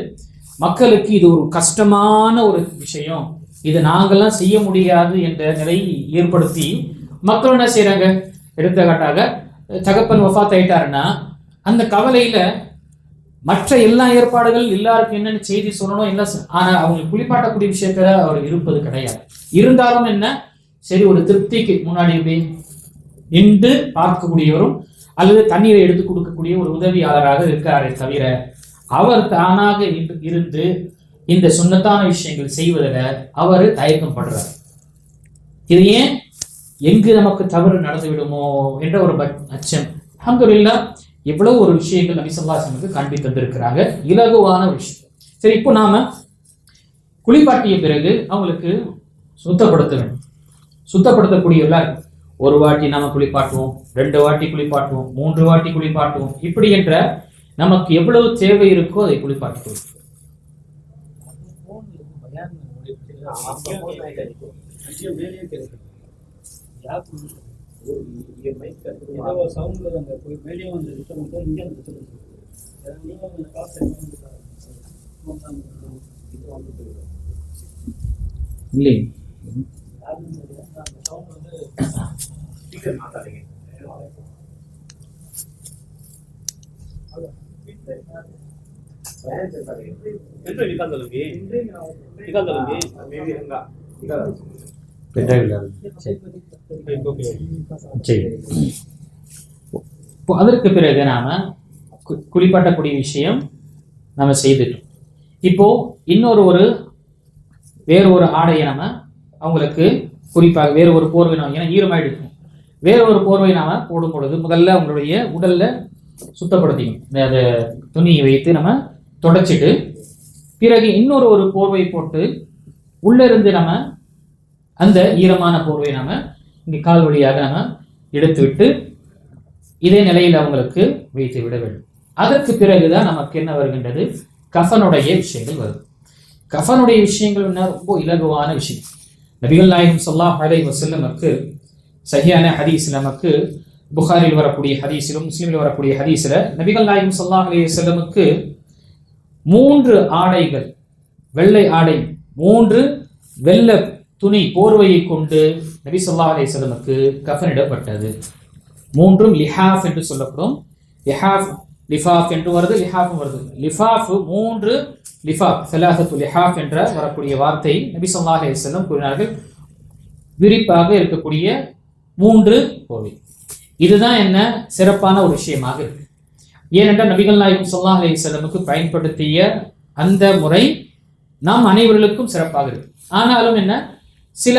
மக்களுக்கு இது ஒரு கஷ்டமான ஒரு விஷயம், இதை நாங்கள்லாம் செய்ய முடியாது என்ற நிலை ஏற்படுத்தி மக்கள் என்ன செய்கிறாங்க. எடுத்துக்காட்டாக தகப்பன் வஃபாத் ஆயிட்டாருன்னா அந்த கவலையில் மற்ற எல்லா ஏற்பாடுகள் எல்லாருக்கும் என்னென்ன செய்தி சொல்லணும் எல்லாம், ஆனால் அவங்களுக்கு குளிப்பாட்டக்கூடிய விஷயத்துல அவர் இருப்பது கிடையாது. இருந்தாலும் என்ன, சரி ஒரு திருப்திக்கு முன்னாடி நின்று பார்க்கக்கூடியவரும் அல்லது தண்ணீரை எடுத்து கொடுக்கக்கூடிய ஒரு உதவியாளராக இருக்கிறாரே தவிர அவர் தானாக இருந்து இந்த சுன்னத்தான விஷயங்கள் செய்வதில் அவர் தயக்கம் படுறார். இது ஏன், எங்கு நமக்கு தவறு நடந்து விடுமோ என்ற ஒரு அச்சம். அல்ஹம்துலில்லாஹ் எவ்வளவு ஒரு விஷயங்கள் நபி ஸல்லல்லாஹு அலைஹி வஸல்லம் காண்பி தந்திருக்கிறாங்க, இலகுவான விஷயம். சரி, இப்போ நாம குளிப்பாட்டிய பிறகு அவங்களுக்கு சுத்தப்படுத்த வேண்டும். சுத்தப்படுத்தக்கூடியவர்களா ஒரு வாட்டி நாம குளிப்பாட்டுவோம், 2 வாட்டி குளிப்பாட்டுவோம், 3 வாட்டி குளிப்பாட்டுவோம், இப்படி என்ற நமக்கு எவ்வளவு தேவை இருக்கோ அதை குளிப்பாட்டுவோம். இல்லை அதற்கு பிறகு நாம குளிப்பாட்டக்கூடிய விஷயம் நாம செய்துட்டோம். இப்போ இன்னொரு வேறு ஒரு ஆடையை நாம அவங்களுக்கு குறிப்பாக வேறு ஒரு போர்வை நாம, ஏன்னா ஈரமாயிடுக்கும், வேற ஒரு போர்வை நாம போடும் பொழுது முதல்ல உங்களுடைய உடல்ல சுத்தப்படுத்திக்கணும். அந்த துணியை வைத்து நம்ம தொடச்சிட்டு பிறகு இன்னொரு போர்வை போட்டு உள்ள இருந்து நம்ம அந்த ஈரமான போர்வை நாம இங்கே கால் வழியாக நம்ம எடுத்து விட்டு இதே நிலையில் அவங்களுக்கு வைத்து விட வேண்டும். அதற்கு பிறகுதான் நமக்கு என்ன வருகின்றது, கஃபனுடைய விஷயங்கள் வருது. கஃபனுடைய விஷயங்கள் என்ன, ரொம்ப இலகுவான விஷயம். நபிகள் நாயகம் ஸல்லல்லாஹு அலைஹி வஸல்லமுக்கு சஹீஹான ஹதீஸ், நமக்கு புகாரில் வரக்கூடிய ஹதீஸிலும் முஸ்லிமில் வரக்கூடிய ஹதீஸில் நபிகள் நாயகம் ஸல்லல்லாஹு அலைஹி வஸல்லமுக்கு 3 ஆடைகள், வெள்ளை ஆடை, 3 வெள்ளை துணி போர்வையை கொண்டு நபி ஸல்லல்லாஹு அலைஹி வஸல்லமுக்கு கஃனிடப்பட்டது. 3ம் லிஹாஃப் என்று சொல்லப்படும். லிஃபாஃப் என்று வருது, லிஹாஃபும் வருது. லிஃபாஃப் 3 லிஃபாஃப், ஸலாஸத்து லிஹாஃப் என்ற வரக்கூடிய வார்த்தை நபி ஸல்லல்லாஹு அலைஹி வஸல்லம் கூறினார்கள். விரிப்பாக இருக்கக்கூடிய 3 போர்வை. இதுதான் என்ன சிறப்பான ஒரு விஷயமாக இருக்கு. ஏனென்றால் நபிகள் நாயகம் ஸல்லல்லாஹு அலைஹி வஸல்லமுக்கு பயன்படுத்திய அந்த முறை நாம் அனைவர்களுக்கும் சிறப்பாக இருக்கு. ஆனாலும் என்ன, சில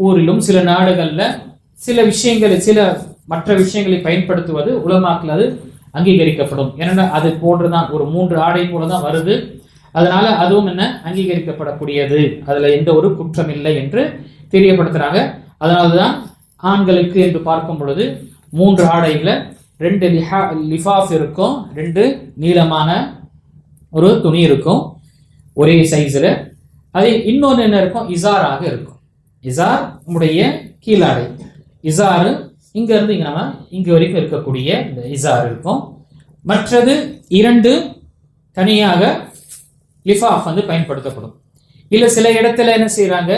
ஊரிலும் சில நாடுகள்ல சில விஷயங்களை, சில மற்ற விஷயங்களை பயன்படுத்துவது உலமாக்கள் அது அங்கீகரிக்கப்படும். ஏனென்றால் அது போன்றுதான் ஒரு 3 ஆடை போல தான் வருது. அதனால அதுவும் என்ன அங்கீகரிக்கப்படக்கூடியது, அதுல எந்த ஒரு குற்றம் இல்லை என்று தெரியப்படுத்துறாங்க. அதனால்தான் ஆண்களுக்கு என்று பார்க்கும் பொழுது 3 ஆடைகளை 2 லிஃபாஃப் இருக்கும், 2 நீளமான ஒரு துணி இருக்கும் ஒரே சைஸில். அது இன்னொன்று என்ன இருக்கும், இசாராக இருக்கும். இசார் நம்முடைய கீழாடை. இசாரு இங்க இருந்து இங்க வரைக்கும் இருக்கக்கூடிய இந்த இசார் இருக்கும். மற்றது 2 தனியாக லிஃபாஃப் பயன்படுத்தப்படும். இல்லை சில இடத்துல என்ன செய்யறாங்க,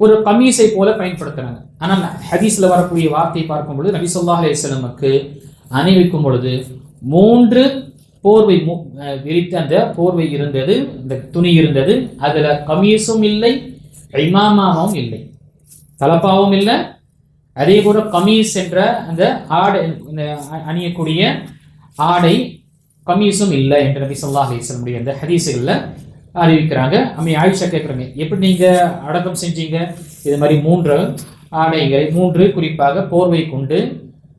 ஒரு கமீஸை போல பயன்படுத்துறாங்க. ஆனால் ஹதீஸ்ல வரக்கூடிய வார்த்தை பார்க்கும் பொழுது நபி ஸல்லல்லாஹு அலைஹி வஸல்லமுக்கு அணிவிக்கும் பொழுது 3 போர்வை விரித்த அந்த போர்வை இருந்தது, இந்த துணி இருந்தது. அதுல கமீஸும் இல்லை, இமாமாவும் இல்லை, தலப்பாவும் இல்லை. அதே போல கமீஸ் என்ற அந்த ஆடை, அணியக்கூடிய ஆடை கமீஸும் இல்லை என்று நபி ஸல்லல்லாஹு அலைஹி வஸல்லம் அந்த ஹதீஸுகளில் அறிவிக்கிறாங்க. அம்மை ஆயிஷா கேட்குறாங்க, எப்படி நீங்க அடக்கம் செஞ்சீங்க? இது மாதிரி 3 ஆடைகளை, 3 குறிப்பாக போர்வை கொண்டு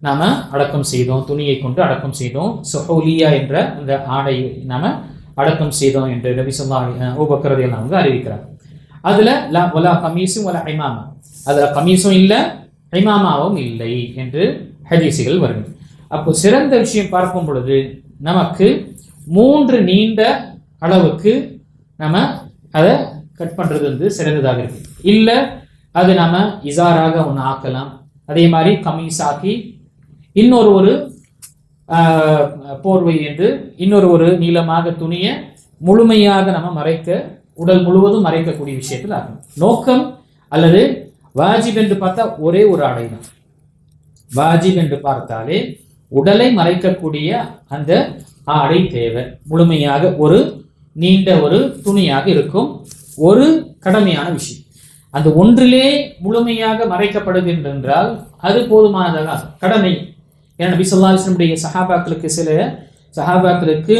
நாம அடக்கம் செய்தோம், துணியை கொண்டு அடக்கம் செய்தோம். சுஹூலியா என்ற அந்த ஆடையை நாம அடக்கம் செய்தோம் என்று நபி ஸல்லல்லாஹு அலைஹி வஸல்லம் அபூபக்கர் ரலியல்லாஹு அன்ஹு அறிவிக்கிறாங்க. அதுல வலா கமீஸும் வலா இமாமா, அதுல கமீஸும் இல்லை, இமாமாவும் இல்லை என்று ஹதீஸுகள் வருது. அப்போ சிறந்த விஷயம் பார்க்கும் பொழுது நமக்கு 3 நீண்ட அளவுக்கு நம்ம அதை கட் பண்றது சிறந்ததாக இருக்கு. இல்லை அது நாம இசாராக ஒன்று ஆக்கலாம். அதே மாதிரி கமீஸாக்கி இன்னொரு போர்வை என்று இன்னொரு நீளமாக துணியை முழுமையாக நம்ம மறைக்க, உடல் முழுவதும் மறைக்கக்கூடிய விஷயத்தில் ஆகும். நோக்கம் அல்லது வாஜிப் என்று பார்த்தா ஒரே ஒரு ஆடை தான். வாஜிப் என்று பார்த்தாலே உடலை மறைக்கக்கூடிய அந்த ஆடை தேவை. முழுமையாக நீண்ட துணியாக இருக்கும். ஒரு கடமையான விஷயம் அந்த ஒன்றிலே முழுமையாக மறைக்கப்படுகின்றால் அது போதுமானதாக கடமை. ஏன்னா நபி ஸல்லல்லாஹு அலைஹி வஸல்லம் சஹாபாக்களுக்கு சில சஹாபாக்களுக்கு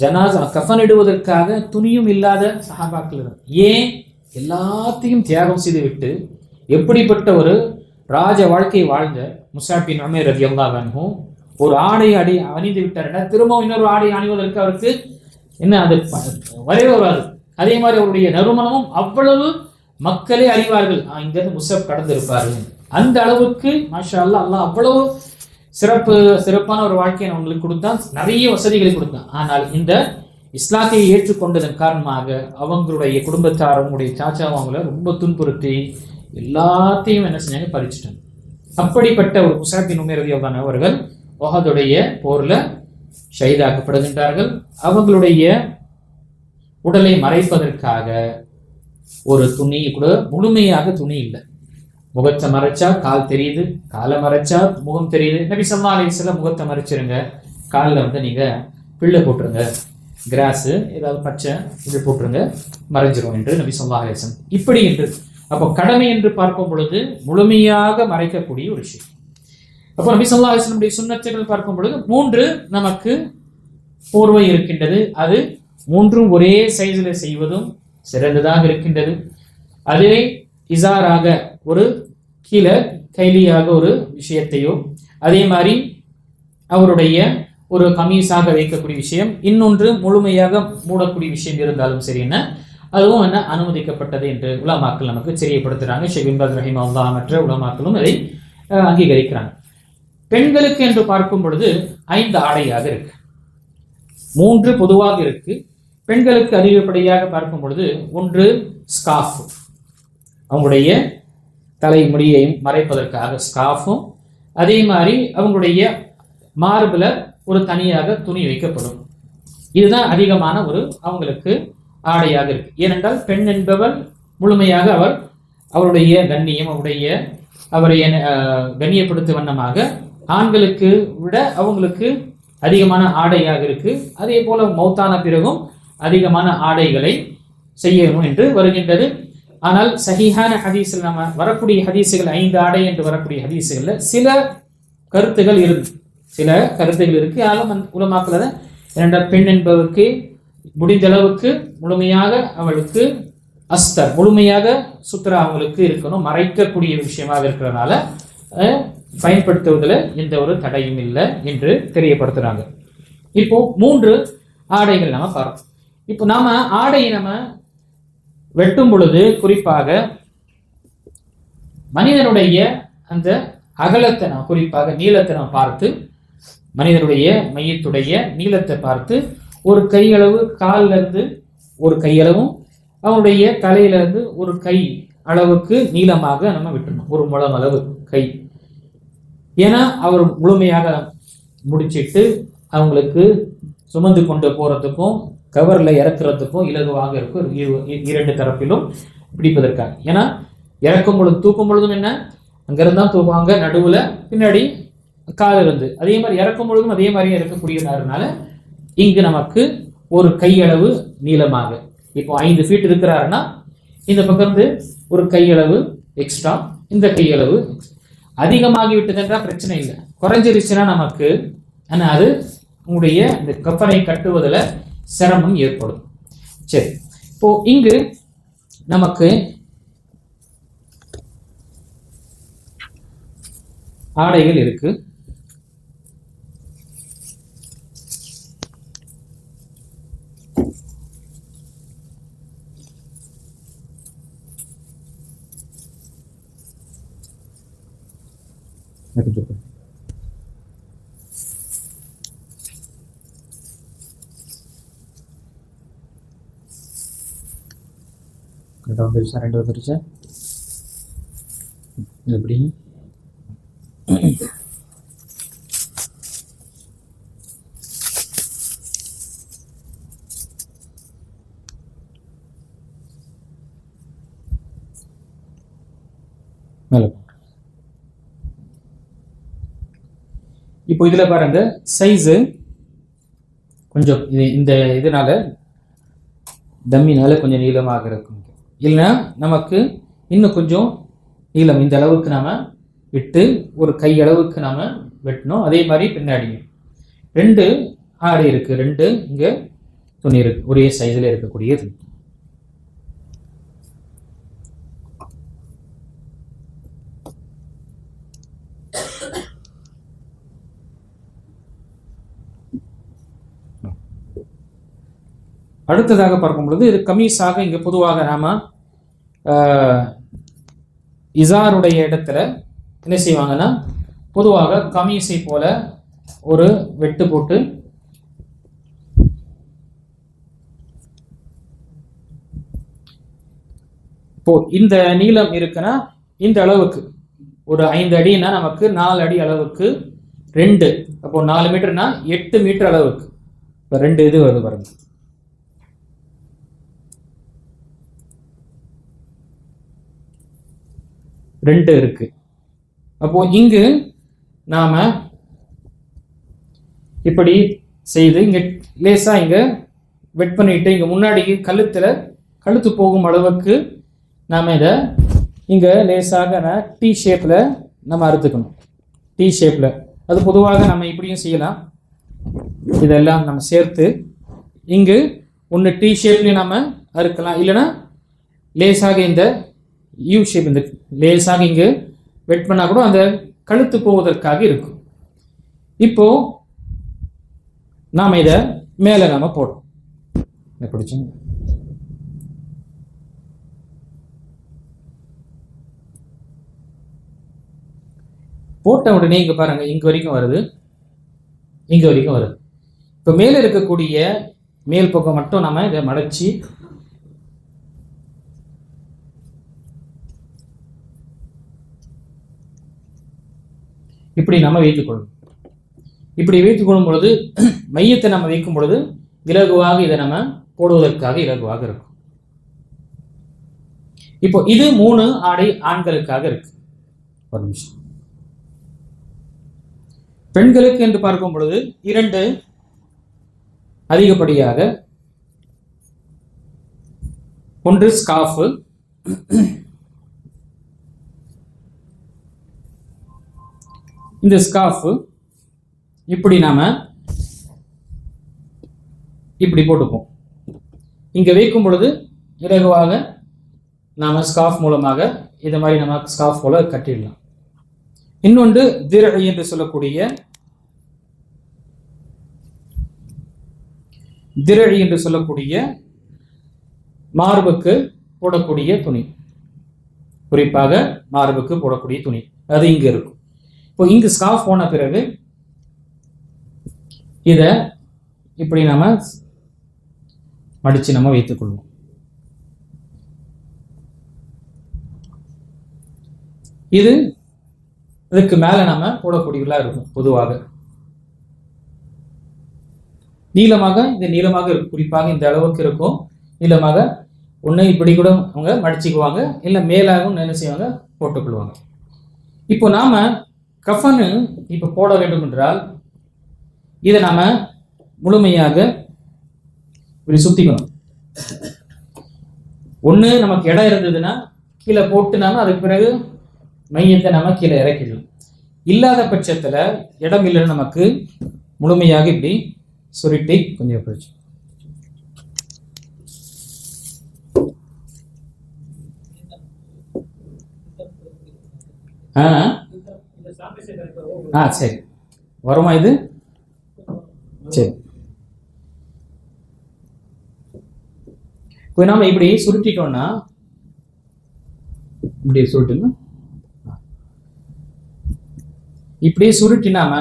ஜனாஸா கஃனிடுவதற்காக துணியும் இல்லாத சஹாபாக்கள். ஏன்? எல்லாத்தையும் தியாகம் செய்துவிட்டு எப்படிப்பட்ட ஒரு ராஜ வாழ்க்கை வாழ்ந்த முஸஅப் பின் உமைர் ரலியல்லாஹு அன்ஹு ஒரு ஆடை அணிந்து விட்டார். திரும்ப இன்னொரு ஆடை அணிவதற்கு அவருக்கு என்ன அது வரவே வராது. அதே மாதிரி அவருடைய நறுமணமும் அவ்வளவு மக்களே அறிவார்கள், இங்கிருந்து முஸஅப் கடந்திருப்பார்கள். அந்த அளவுக்கு மாஷா அல்லாஹ் அல்லாஹ் அவ்வளவு சிறப்பான ஒரு வாழ்க்கையை அவங்களுக்கு கொடுத்தான், நிறைய வசதிகளை கொடுத்தான். ஆனால் இந்த இஸ்லாத்தை ஏற்றுக்கொண்டதன் காரணமாக அவங்களுடைய குடும்பத்தார், அவங்களுடைய சாச்சா அவங்கள ரொம்ப துன்புறுத்தி எல்லாத்தையும் என்ன செஞ்சாங்க, பறிச்சுட்டாங்க. அப்படிப்பட்ட ஒரு முஸஅப் பின் உமைர் ரலியல்லாஹு அன்ஹு அவர்கள் உஹதுடைய போர்ல ஷஹீதாக்கப்படுகின்றார்கள். அவங்களுடைய உடலை மறைப்பதற்காக ஒரு துணி கூட முழுமையாக துணி இல்லை. முகத்தை மறைச்சா கால் தெரியுது, காலை மறைச்சா முகம் தெரியுது. நபி ஸல்லல்லாஹு அலைஹி வஸல்லம் முகத்தை மறைச்சிருங்க, காலில் நீங்க பிள்ளை போட்டுருங்க, கிராஸு ஏதாவது பச்சை இது போட்டுருங்க, மறைஞ்சிரும் என்று நபி ஸல்லல்லாஹு அலைஹி வஸல்லம். இப்படி என்று அப்போ கடமை என்று பார்க்கும் பொழுது முழுமையாக மறைக்கக்கூடிய ஒரு விஷயம். அப்போ நபி ஸல்லல்லாஹு அலைஹி வஸல்லம் சுன்னத்துகள் பார்க்கும் பொழுது 3 நமக்கு போர்வை இருக்கின்றது. அது 3ம் ஒரே சைஸில் செய்வதும் சிறந்ததாக இருக்கின்றது. அதுவே இசாராக ஒரு கீழே கைலியாக ஒரு விஷயத்தையோ, அதே மாதிரி அவருடைய ஒரு கமீஸாக வைக்கக்கூடிய விஷயம், இன்னொன்று முழுமையாக மூடக்கூடிய விஷயம் இருந்தாலும் சரி என்ன அதுவும் என்ன அனுமதிக்கப்பட்டது என்று உலமாக்கள் நமக்கு தெரியப்படுத்துறாங்க. ஷேக் பின் பாஸ் ரஹிமஹுல்லாஹ் மற்ற உலமாக்களும் அதை அங்கீகரிக்கிறாங்க. பெண்களுக்கு என்று பார்க்கும் பொழுது 5 ஆடையாக இருக்கு, 3 பொதுவாக இருக்கு. பெண்களுக்கு அதிகப்படியாக பார்க்கும் பொழுது 1 ஸ்கார்ஃப், அவங்களுடைய தலைமுடியையும் மறைப்பதற்காக ஸ்கார்ஃபும், அதே மாதிரி அவங்களுடைய மார்பில் ஒரு தனியாக துணி வைக்கப்படும். இதுதான் அதிகமான அவங்களுக்கு ஆடையாக இருக்கு. ஏனென்றால் பெண் என்பவள் முழுமையாக அவருடைய கண்ணியம், அவரை கண்ணியப்படுத்தும் வண்ணமாக ஆண்களுக்கு விட அவங்களுக்கு அதிகமான ஆடையாக இருக்கு. அதே போல மௌத்தான பிறகும் அதிகமான ஆடைகளை செய்யணும் என்று வருகின்றது. ஆனால் சஹீஹான ஹதீஸில் நம்ம வரக்கூடிய ஹதீஸுகள் 5 ஆடை என்று வரக்கூடிய ஹதீஸுகளில் சில கருத்துகள் இருக்கு. ஆனாலும் உலமாக்கள் அதை இரண்டாம் பெண் என்பவருக்கு முடிந்த அளவுக்கு முழுமையாக அவளுக்கு அஸ்தர், முழுமையாக சுத்ரா அவங்களுக்கு இருக்கணும், மறைக்கக்கூடிய விஷயமாக இருக்கிறதுனால பயன்படுத்துவதில் எந்த ஒரு தடையும் இல்லை என்று தெரியப்படுத்துறாங்க. இப்போ 3 ஆடைகள் நம்ம பார்ப்போம். இப்போ நாம ஆடையை நம்ம வெட்டும் பொழுது குறிப்பாக மனிதனுடைய அந்த அகலத்தை நாம் குறிப்பாக நீளத்தை நாம் பார்த்து, மனிதனுடைய மையத்துடைய நீளத்தை பார்த்து ஒரு கையளவு காலில் இருந்து ஒரு கையளவும் அவனுடைய தலையிலிருந்து ஒரு கை அளவுக்கு நீளமாக நம்ம விட்டுணும், ஒரு முழம் அளவு கை. ஏன்னா அவர் முழுமையாக முடிச்சிட்டு அவங்களுக்கு சுமந்து கொண்டு போறதுக்கும் கவரில் இறக்குறதுக்கும் இலகுவாக இருக்கும் 2 தரப்பிலும் பிடிப்பதற்காக. ஏன்னா இறக்கும் பொழுது தூக்கும் பொழுதும் என்ன அங்கிருந்தான் தூக்குவாங்க, நடுவில் பின்னாடி கால் இருந்து, அதே மாதிரி இறக்கும் பொழுதும் அதே மாதிரியே இருக்கக்கூடியதுனால இங்கு நமக்கு ஒரு கையளவு நீளமாக, இப்போ 5 ஃபீட் இருக்கிறாருன்னா இந்த பக்கம் இருந்து ஒரு கையளவு எக்ஸ்ட்ரா, இந்த கையளவு அதிகமாகி விட்டதுன்றா பிரச்சனை இல்லை, குறைஞ்சிருச்சுன்னா நமக்கு ஆனால் அது உங்களுடைய இந்த கஃபனை கட்டுவதில் சிரமம் ஏற்படும். சரி, இப்போ இங்கு நமக்கு ஆடைகள் இருக்கு. வந்துருச்சா 2 வந்துருச்சா? எப்படி மேலே இப்போ இதுல பாருங்க சைஸு கொஞ்சம் இந்த இதனால டம்மினால கொஞ்சம் நீளமாக இருக்கும். இல்லைன்னா நமக்கு இன்னும் கொஞ்சம் நீளம் இந்த அளவுக்கு நாம விட்டு ஒரு கை அளவுக்கு நாம வெட்டணும். அதே மாதிரி பின்னாடியும் 2 ஆடை இருக்கு, 2 இங்க துணி இருக்கு, ஒரே சைஸ்ல இருக்கக்கூடியது. அடுத்ததாக பார்க்கும் பொழுது இது கமீஸாக இங்கே பொதுவாக நாம இசாருடைய இடத்துல என்ன செய்வாங்கன்னா பொதுவாக கமீஸை போல ஒரு வெட்டு போட்டு இப்போ இந்த நீளம் இருக்குன்னா இந்த அளவுக்கு ஒரு 5 அடினா நமக்கு 4 அடி அளவுக்கு 2, அப்போ 4 மீட்டர்னா 8 மீட்டர் அளவுக்கு இப்போ 2 இது வருது பாருங்க. ரெண்டு இருக்கு. அப்போ இங்கு நாம இப்படி செய்து இங்க லேசா இங்க வெட் பண்ணிட்டு இங்க முன்னாடி கழுத்து போகும் அளவுக்கு நாம இதை இங்க லேசாக டி ஷேப்ல நம்ம அறுத்துக்கணும். டி ஷேப்ல அது பொதுவாக நம்ம இப்படியும் செய்யலாம். இதெல்லாம் நம்ம சேர்த்து இங்கு ஒன்று டி ஷேப்லயும் நாம அறுக்கலாம், இல்லைன்னா லேசாக இந்த யூ ஷேப் இந்த லேசாக இங்கு வெட் பண்ணா கூட அந்த கழுத்து போவதற்காக இருக்கும். இப்போ நாம இதை மேல நாம போடுறோம். பிடிச்சு போட்ட உடனே இங்க பாருங்க, இங்க வரைக்கும் வருது, இங்க வரைக்கும் வருது. இப்போ மேல இருக்கக்கூடிய மேல் பக்கம் மட்டும் நாம இதை மடச்சி இப்படி நம்ம வைத்துக் கொள்ளணும். இப்படி வைத்துக் கொள்ளும் பொழுது மையத்தை நம்ம வைக்கும் பொழுது இலகுவாக இதை நம்ம போடுவதற்காக இலகுவாக இருக்கும். இப்போ இது 3 ஆடை ஆண்களுக்காக இருக்கு. ஒரு நிமிஷம். பெண்களுக்கு என்று பார்க்கும் பொழுது 2 அதிகப்படியாக, ஒன்று ஸ்கார்ஃப், இந்த ஸ்கார்ஃப் இப்படி நாம இப்படி போட்டுப்போம். இங்க வைக்கும் பொழுது இலகுவாக நாம ஸ்கார்ஃப் மூலமாக இந்த மாதிரி நம்ம ஸ்கார்ஃப் போல கட்டிடலாம். இன்னொன்று திர் என்று சொல்லக்கூடிய மார்புக்கு போடக்கூடிய துணி, குறிப்பாக மார்புக்கு போடக்கூடிய துணி, அது இங்க இருக்கும். இப்போ இங்கு ஸ்கார்ஃப் போன பிறகு இதை இப்படி நாம மடிச்சு நம்ம வைத்துக் கொள்வோம். இது இதுக்கு மேல நாம போடக்கூடியவர்களா இருக்கும். பொதுவாக நீளமாக, இது நீளமாக இருக்கும், குறிப்பாக இந்த அளவுக்கு இருக்கும் நீளமாக. ஒன்று இப்படி கூட அவங்க மடிச்சுக்குவாங்க, இல்லை மேலாகவும் என்ன செய்வாங்க போட்டுக்கொள்வாங்க. இப்போ நாம கஃபனு இப்போ போட வேண்டும் என்றால் இதை நாம முழுமையாக இப்படி சுத்திக்கணும். ஒன்று நமக்கு இடம் இருந்ததுன்னா கீழே போட்டு நாம அதுக்கு பிறகு மையத்தை நாம கீழே இறக்கிடலாம். இல்லாத பட்சத்தில் இடம் இல்லைன்னு நமக்கு முழுமையாக இப்படி சுருட்டி கொஞ்சம் பிடிச்சு சரி வருமா இது? சரி, இப்போ நாம இப்படி சுருட்டிட்டோம்னா இப்படி சுருட்டுங்க. இப்படி சுருட்டி நாம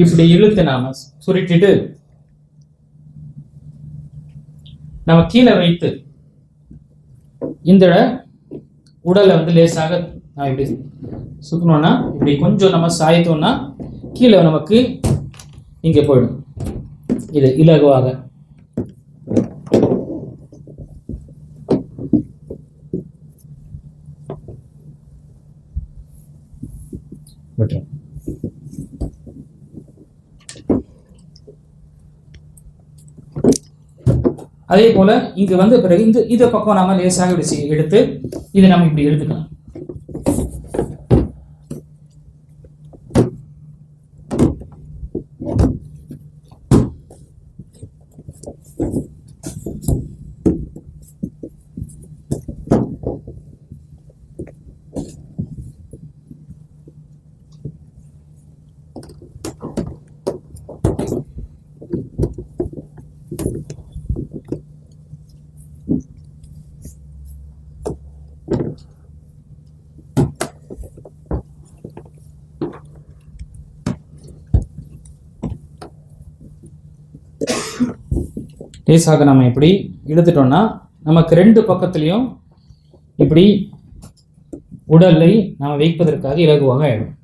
இப்படி இழுத்து நாம சுருட்டிட்டு நம்ம கீழே வைத்து இந்த உடலை வந்து லேசாக இப்படி சுற்றணும்னா, இப்படி கொஞ்சம் நம்ம சாய்த்தோம்னா கீழே நமக்கு இங்கே போயிடும். இது இலகுவாக விட்டுரும். அதே போல இங்க வந்து பிறகு இந்த பக்கம் நாம லேசாக எடுத்து இதை நம்ம இப்படி எடுத்துக்கலாம். லேசாக நம்ம இப்படி இழுத்துட்டோம்னா நமக்கு ரெண்டு பக்கத்துலையும் இப்படி உடலை நாம் வைப்பதற்காக இலகுவாக ஆயிடும்.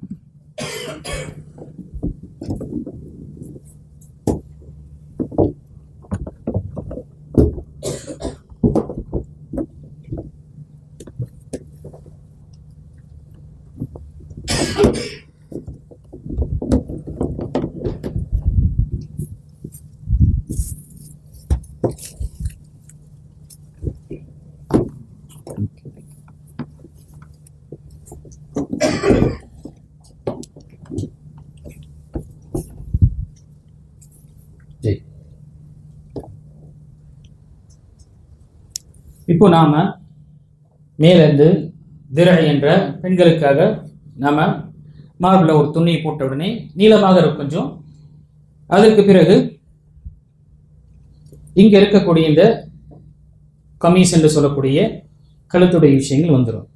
இப்போ நாம மேலிருந்து திரை என்ற பெண்களுக்காக நாம மார்பில் ஒரு துணியை போட்ட உடனே நீளமாக இருக்கும் கொஞ்சம். அதற்கு பிறகு இங்க இருக்கக்கூடிய இந்த கமீஸ் என்று சொல்லக்கூடிய கழுத்துடைய விஷயங்கள் வந்துடும்.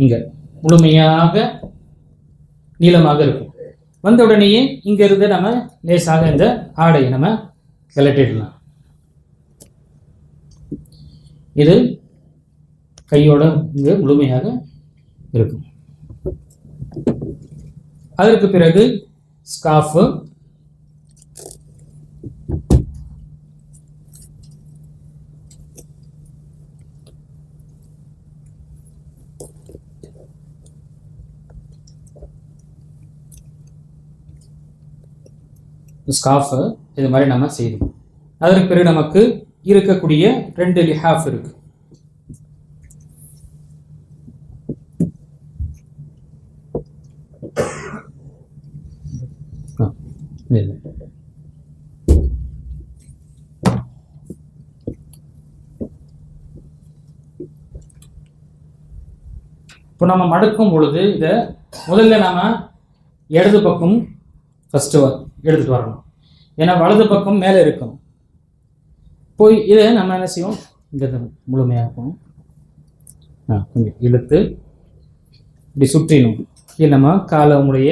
இங்க முழுமையாக நீளமாக இருக்கும். வந்த உடனேயே இங்க இருந்து நம்ம லேசாக இந்த ஆடையை நம்ம கிளட்டிடலாம். இது கையோட இங்கு முழுமையாக இருக்கும். அதற்கு பிறகு ஸ்கார்ஃப், இது மாதிரி நம்ம செய்யணும். அதற்கு பிறகு நமக்கு இருக்கக்கூடிய 2 லிஹாஃப் இருக்கு. இப்போ நம்ம மடக்கும் பொழுது இதை முதல்ல நாம இடது பக்கம் ஃபர்ஸ்ட் எடுத்துட்டு வரணும். ஏன்னா வலது பக்கம் மேலே இருக்கணும். போய் இதை நம்ம என்ன செய்வோம், இந்த முழுமையாக இருக்கும். கொஞ்சம் இழுத்து இப்படி சுற்றிடணும். கீழே நம்ம காலுடைய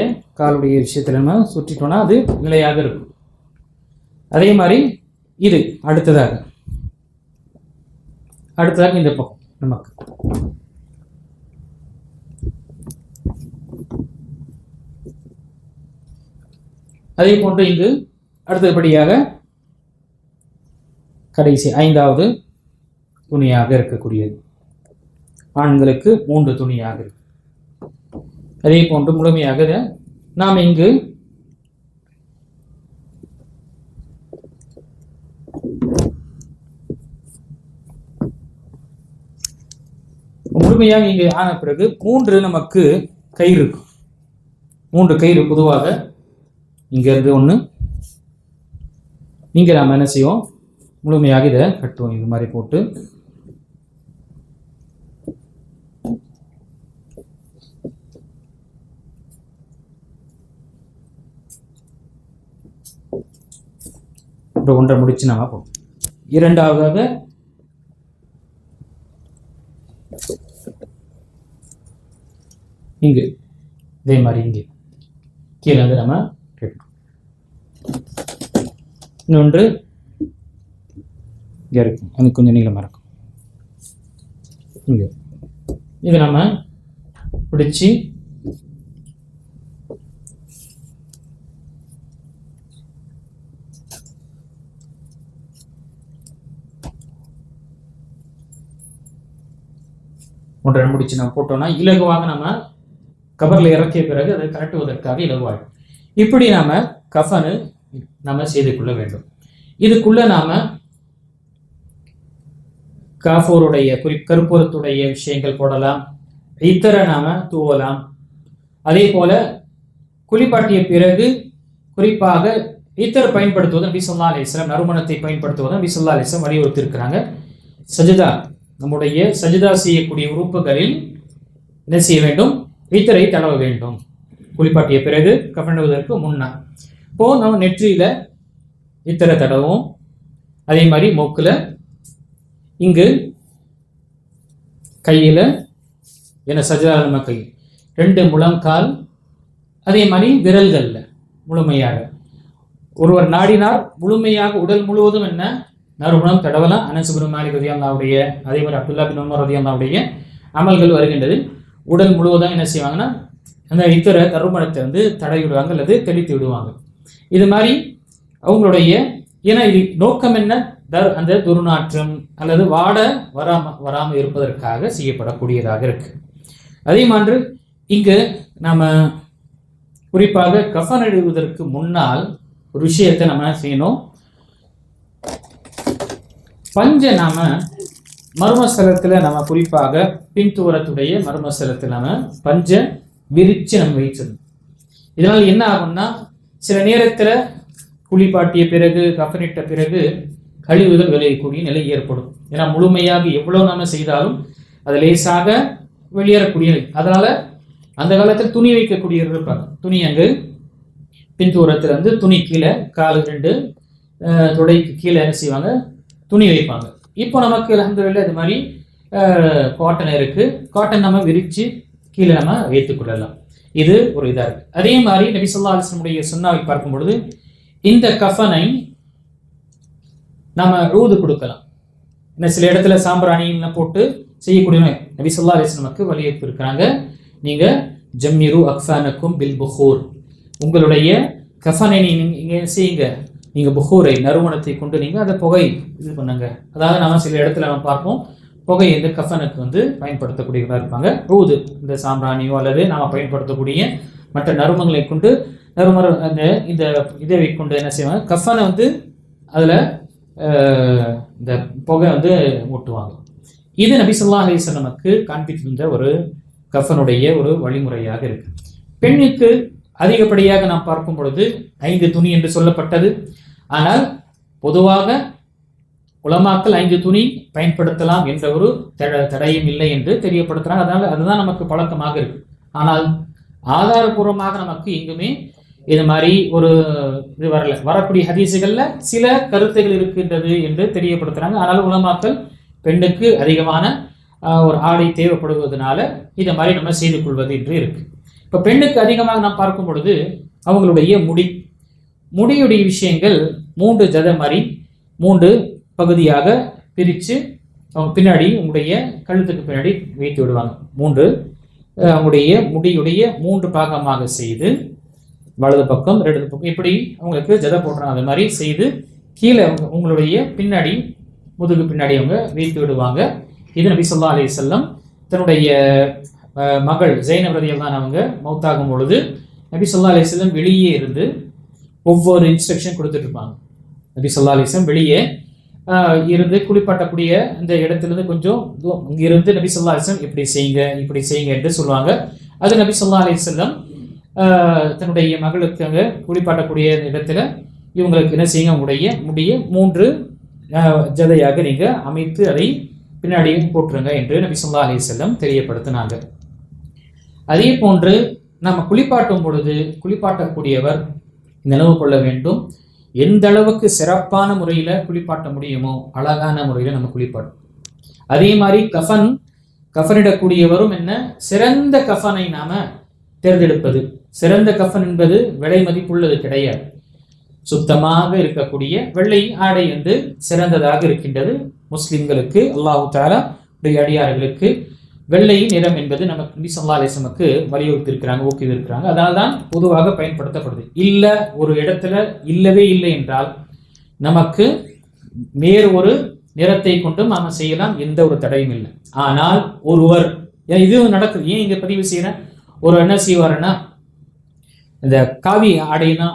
விஷயத்தில் நம்ம சுற்றிட்டோம்னா அது நிலையாக இருக்கும். அதே மாதிரி இது அடுத்ததாக இந்த பக்கம் நமக்கு அதே போன்று இங்கு அடுத்தபடியாக கடைசி 5வது துணியாக இருக்கக்கூடியது. ஆண்களுக்கு 3 துணியாக இருக்கு. அதே போன்று முழுமையாக நாம் இங்கு முழுமையாக இங்கு ஆன பிறகு 3 நமக்கு கயிறு இருக்கும். 3 கயிறு பொதுவாக இங்க இருந்து 1 இங்க நாம் என்ன செய்வோம், முழுமையாக இதை கட்டுவோம். இது மாதிரி போட்டு ஒன்றை முடிச்சு நாம போவோம். 2வது இங்கு இதே மாதிரி இங்கே கீழே வந்து நம்ம கேட்கணும். இன்னொன்று இங்கே இருக்கும், அது கொஞ்சம் நீளமாக இருக்கும். இங்கே இது நம்ம பிடிச்சி ஒன்றரை முடிச்சு நம்ம போட்டோம்னா இலகுவாக நம்ம கபரில் இறக்கிய பிறகு அதை கரட்டுவதற்காக இலகுவாகும். இப்படி நாம கஃபனு நம்ம செய்து கொள்ள வேண்டும். இதுக்குள்ள நாம காஃபூருடைய கருப்பூரத்துடைய விஷயங்கள் போடலாம், இத்தரை நாம தூவலாம். அதே போல குளிப்பாட்டிய பிறகு குறிப்பாக இத்தர் பயன்படுத்துவதும் நபி ஸல்லல்லாஹு அலைஹி வஸல்லம், நறுமணத்தை பயன்படுத்துவதும் நபி ஸல்லல்லாஹு அலைஹி வஸல்லம் வலியுறுத்தி இருக்கிறாங்க. சஜிதா, நம்முடைய சஜிதா செய்யக்கூடிய உறுப்புகளில் என்ன செய்ய வேண்டும்? இத்தரை தடவ வேண்டும் குளிப்பாட்டிய பிறகு, கஃபனுவதற்கு முன்னா. இப்போ நம்ம நெற்றியில இத்தரை தடவும், அதே மாதிரி மூக்குல, இங்கு கையில, என்ன சஜிதா நம்ம கை 2 முழங்கால், அதே மாதிரி விரல்கள்ல முழுமையாக. ஒருவர் நாடினார் முழுமையாக உடல் முழுவதும் என்ன நறுமணம் தடவலாம். அனஸ் இப்னு மாலிக் ரலியல்லாஹுடைய, அதே மாதிரி அப்துல்லா பின் உமர் ரலியல்லாஹுடைய அமல்கள் வருகின்றது. உடல் முழுவதும் என்ன செய்வாங்கன்னா அந்த இத்தர நறுமணத்தை தடவி விடுவாங்க அல்லது தெளித்து விடுவாங்க. இது மாதிரி அவங்களுடைய, ஏன்னா இது நோக்கம் என்ன? அந்த துர்நாற்றம் அல்லது வாட வராமல் இருப்பதற்காக செய்யப்படக்கூடியதாக இருக்கு. அதே மாதிரி இங்கு நாம குறிப்பாக கஃபன் எழுதுவதற்கு முன்னால் ஒரு விஷயத்தை நம்ம செய்யணும். பஞ்ச நாம மர்மஸ்தலத்துல நம்ம குறிப்பாக பின்தூரத்துடைய மர்மஸ்தலத்தில் நாம பஞ்ச விரிச்சு நம்ம வைச்சிடணும். இதனால் என்ன ஆகும்னா, சில நேரத்துல குளிப்பாட்டிய பிறகு கஃனிட்ட பிறகு கழிவுகள் விளையக்கூடிய நிலை ஏற்படும். ஏன்னா முழுமையாக எவ்வளவு நாம செய்தாலும் அது லேசாக வெளியேறக்கூடிய நிலை. அதனால அந்த காலத்தில் துணி வைக்கக்கூடியவர்கள் இருப்பாங்க. துணி அங்கு பின்தூரத்துல துணி கீழே, கால் 2 தொடைக்கு கீழே என்ன செய்வாங்க? துணி வைப்பாங்க. இப்போ நமக்கு அல்ஹம்துலில்லாஹ் இது மாதிரி காட்டன் இருக்கு. காட்டன் நம்ம விரிச்சு கீழே நம்ம வைத்துக் கொள்ளலாம். இது ஒரு இதா இருக்கு. அதே மாதிரி நபி ஸல்லல்லாஹு அலைஹி வஸல்லம் சுன்னாவை பார்க்கும் பொழுது இந்த கஃபனை நாம ஊது கொடுக்கலாம். சில இடத்துல சாம்பிராணின்னு போட்டு செய்யக்கூடிய நபி ஸல்லல்லாஹு அலைஹி வஸல்லம் வலியுறுத்தி இருக்கிறாங்க. நீங்க ஜம்மிரு அக்ஃபானக்கும் பில் புகூர், உங்களுடைய கஃபனை நீங்க செய்யுங்க, நீங்க புகூரை நறுமணத்தை கொண்டு நீங்க அதை புகை இது பண்ணுங்க. அதாவது நம்ம சில இடத்துல நம்ம பார்ப்போம், புகை இந்த கஃபனுக்கு பயன்படுத்தக்கூடியவர்களாக இருப்பாங்க. ஊது இந்த சாம்பிராணியோ அல்லது நாம் பயன்படுத்தக்கூடிய மற்ற நறுமங்களை கொண்டு அந்த இந்த இதை கொண்டு என்ன செய்வாங்க? கஃபனை அதில் இந்த புகை ஊட்டுவாங்க. இது நபி ஸல்லல்லாஹு அலைஹி வஸல்லமுக்கு காண்பித்திருந்த ஒரு கஃபனுடைய ஒரு வழிமுறையாக இருக்கு. பெண்ணுக்கு அதிகப்படியாக நாம் பார்க்கும் பொழுது 5 துணி என்று சொல்லப்பட்டது. ஆனால் பொதுவாக உலமாக்கள் 5 துணி பயன்படுத்தலாம் என்ற ஒரு தடையும் இல்லை என்று தெரியப்படுத்துறாங்க. அதனால அதுதான் நமக்கு பழக்கமாக இருக்கு. ஆனால் ஆதாரபூர்வமாக நமக்கு எங்குமே இது மாதிரி ஒரு இது வரக்கூடிய ஹதீசுகள்ல சில கருத்துகள் இருக்கின்றது என்று தெரியப்படுத்துறாங்க. ஆனால் உலமாக்கள் பெண்ணுக்கு அதிகமான ஒரு ஆடை தேவைப்படுவதனால இதை மாதிரி நம்ம செய்து கொள்வது என்று இருக்கு. இப்போ பெண்ணுக்கு அதிகமாக நாம் பார்க்கும் பொழுது அவங்களுடைய முடியுடைய விஷயங்கள் 3 ஜத மாதிரி 3 பகுதியாக பிரித்து அவங்க பின்னாடி உங்களுடைய கழுத்துக்கு பின்னாடி வைத்து விடுவாங்க. 3 அவங்களுடைய முடியுடைய 3 பாகமாக செய்து வலது பக்கம் இடது பக்கம் இப்படி அவங்களுக்கு ஜதை போடுறாங்க. அது மாதிரி செய்து கீழே உங்களுடைய பின்னாடி முதுகு பின்னாடி அவங்க வைத்து விடுவாங்க. இது நபி ஸல்லல்லாஹு அலைஹி வஸல்லம் தன்னுடைய மகள் ஜைனப் ரலியல்லாஹு அவங்க மௌத்தாகும் பொழுது நபி ஸல்லல்லாஹு அலைஹி வஸல்லம் வெளியே இருந்து ஒவ்வொரு இன்ஸ்ட்ரக்ஷன் கொடுத்துட்டு இருப்பாங்க. நபி ஸல்லல்லாஹு அலைஹி வஸல்லம் வெளியே இருந்து குளிப்பாட்டக்கூடிய அந்த இடத்துலேருந்து கொஞ்சம் இங்கிருந்து நபி ஸல்லல்லாஹு அலைஹி வஸல்லம் இப்படி செய்யுங்க என்று சொல்லுவாங்க. அது நபி ஸல்லல்லாஹு அலைஹி வஸல்லம் தன்னுடைய மகளுக்கு அங்கே குளிப்பாட்டக்கூடிய இடத்துல இவங்களுக்கு என்ன செய்யுங்க? உங்களுடைய முடிய 3 ஜதையாக நீங்க அமைத்து அதை பின்னாடியும் போட்டுருங்க என்று நபி ஸல்லல்லாஹு அலைஹி வஸல்லம் தெரியப்படுத்தினாங்க. அதே போன்று நம்ம குளிப்பாட்டும் பொழுது குளிப்பாட்டக்கூடியவர் நினைவு கொள்ள வேண்டும், எந்த அளவுக்கு சிறப்பான முறையில் குளிப்பாட்ட முடியுமோ அழகான முறையில் நம்ம குளிப்பாட்டும். அதே மாதிரி கஃனிடக்கூடியவரும் என்ன சிறந்த கஃனை நாம தேர்ந்தெடுப்பது. சிறந்த கஃன் என்பது விலை மதிப்புள்ளது கிடையாது. சுத்தமாக இருக்கக்கூடிய வெள்ளை ஆடை வந்து சிறந்ததாக இருக்கின்றது. முஸ்லிம்களுக்கு அல்லாஹ் தஆலா உடைய அடியார்களுக்கு வெள்ளை நிறம் என்பது நமக்கு நபி ஸல்லல்லாஹு அலைஹி வஸல்லமுக்கு வலியுறுத்தியிருக்கிறாங்க, ஊக்குவித்திருக்கிறாங்க. அதனால தான் பொதுவாக பயன்படுத்தப்படுது. இல்ல ஒரு இடத்துல இல்லவே இல்லை என்றால் நமக்கு வேறு ஒரு நிறத்தை கொண்டும் நாம செய்யலாம், எந்த ஒரு தடையும் இல்லை. ஆனால் ஒருவர் இது நடக்குது, ஏன் இங்க பதிவு செய்யறேன், ஒரு என்ன செய்வாருன்னா இந்த காவி ஆடைனா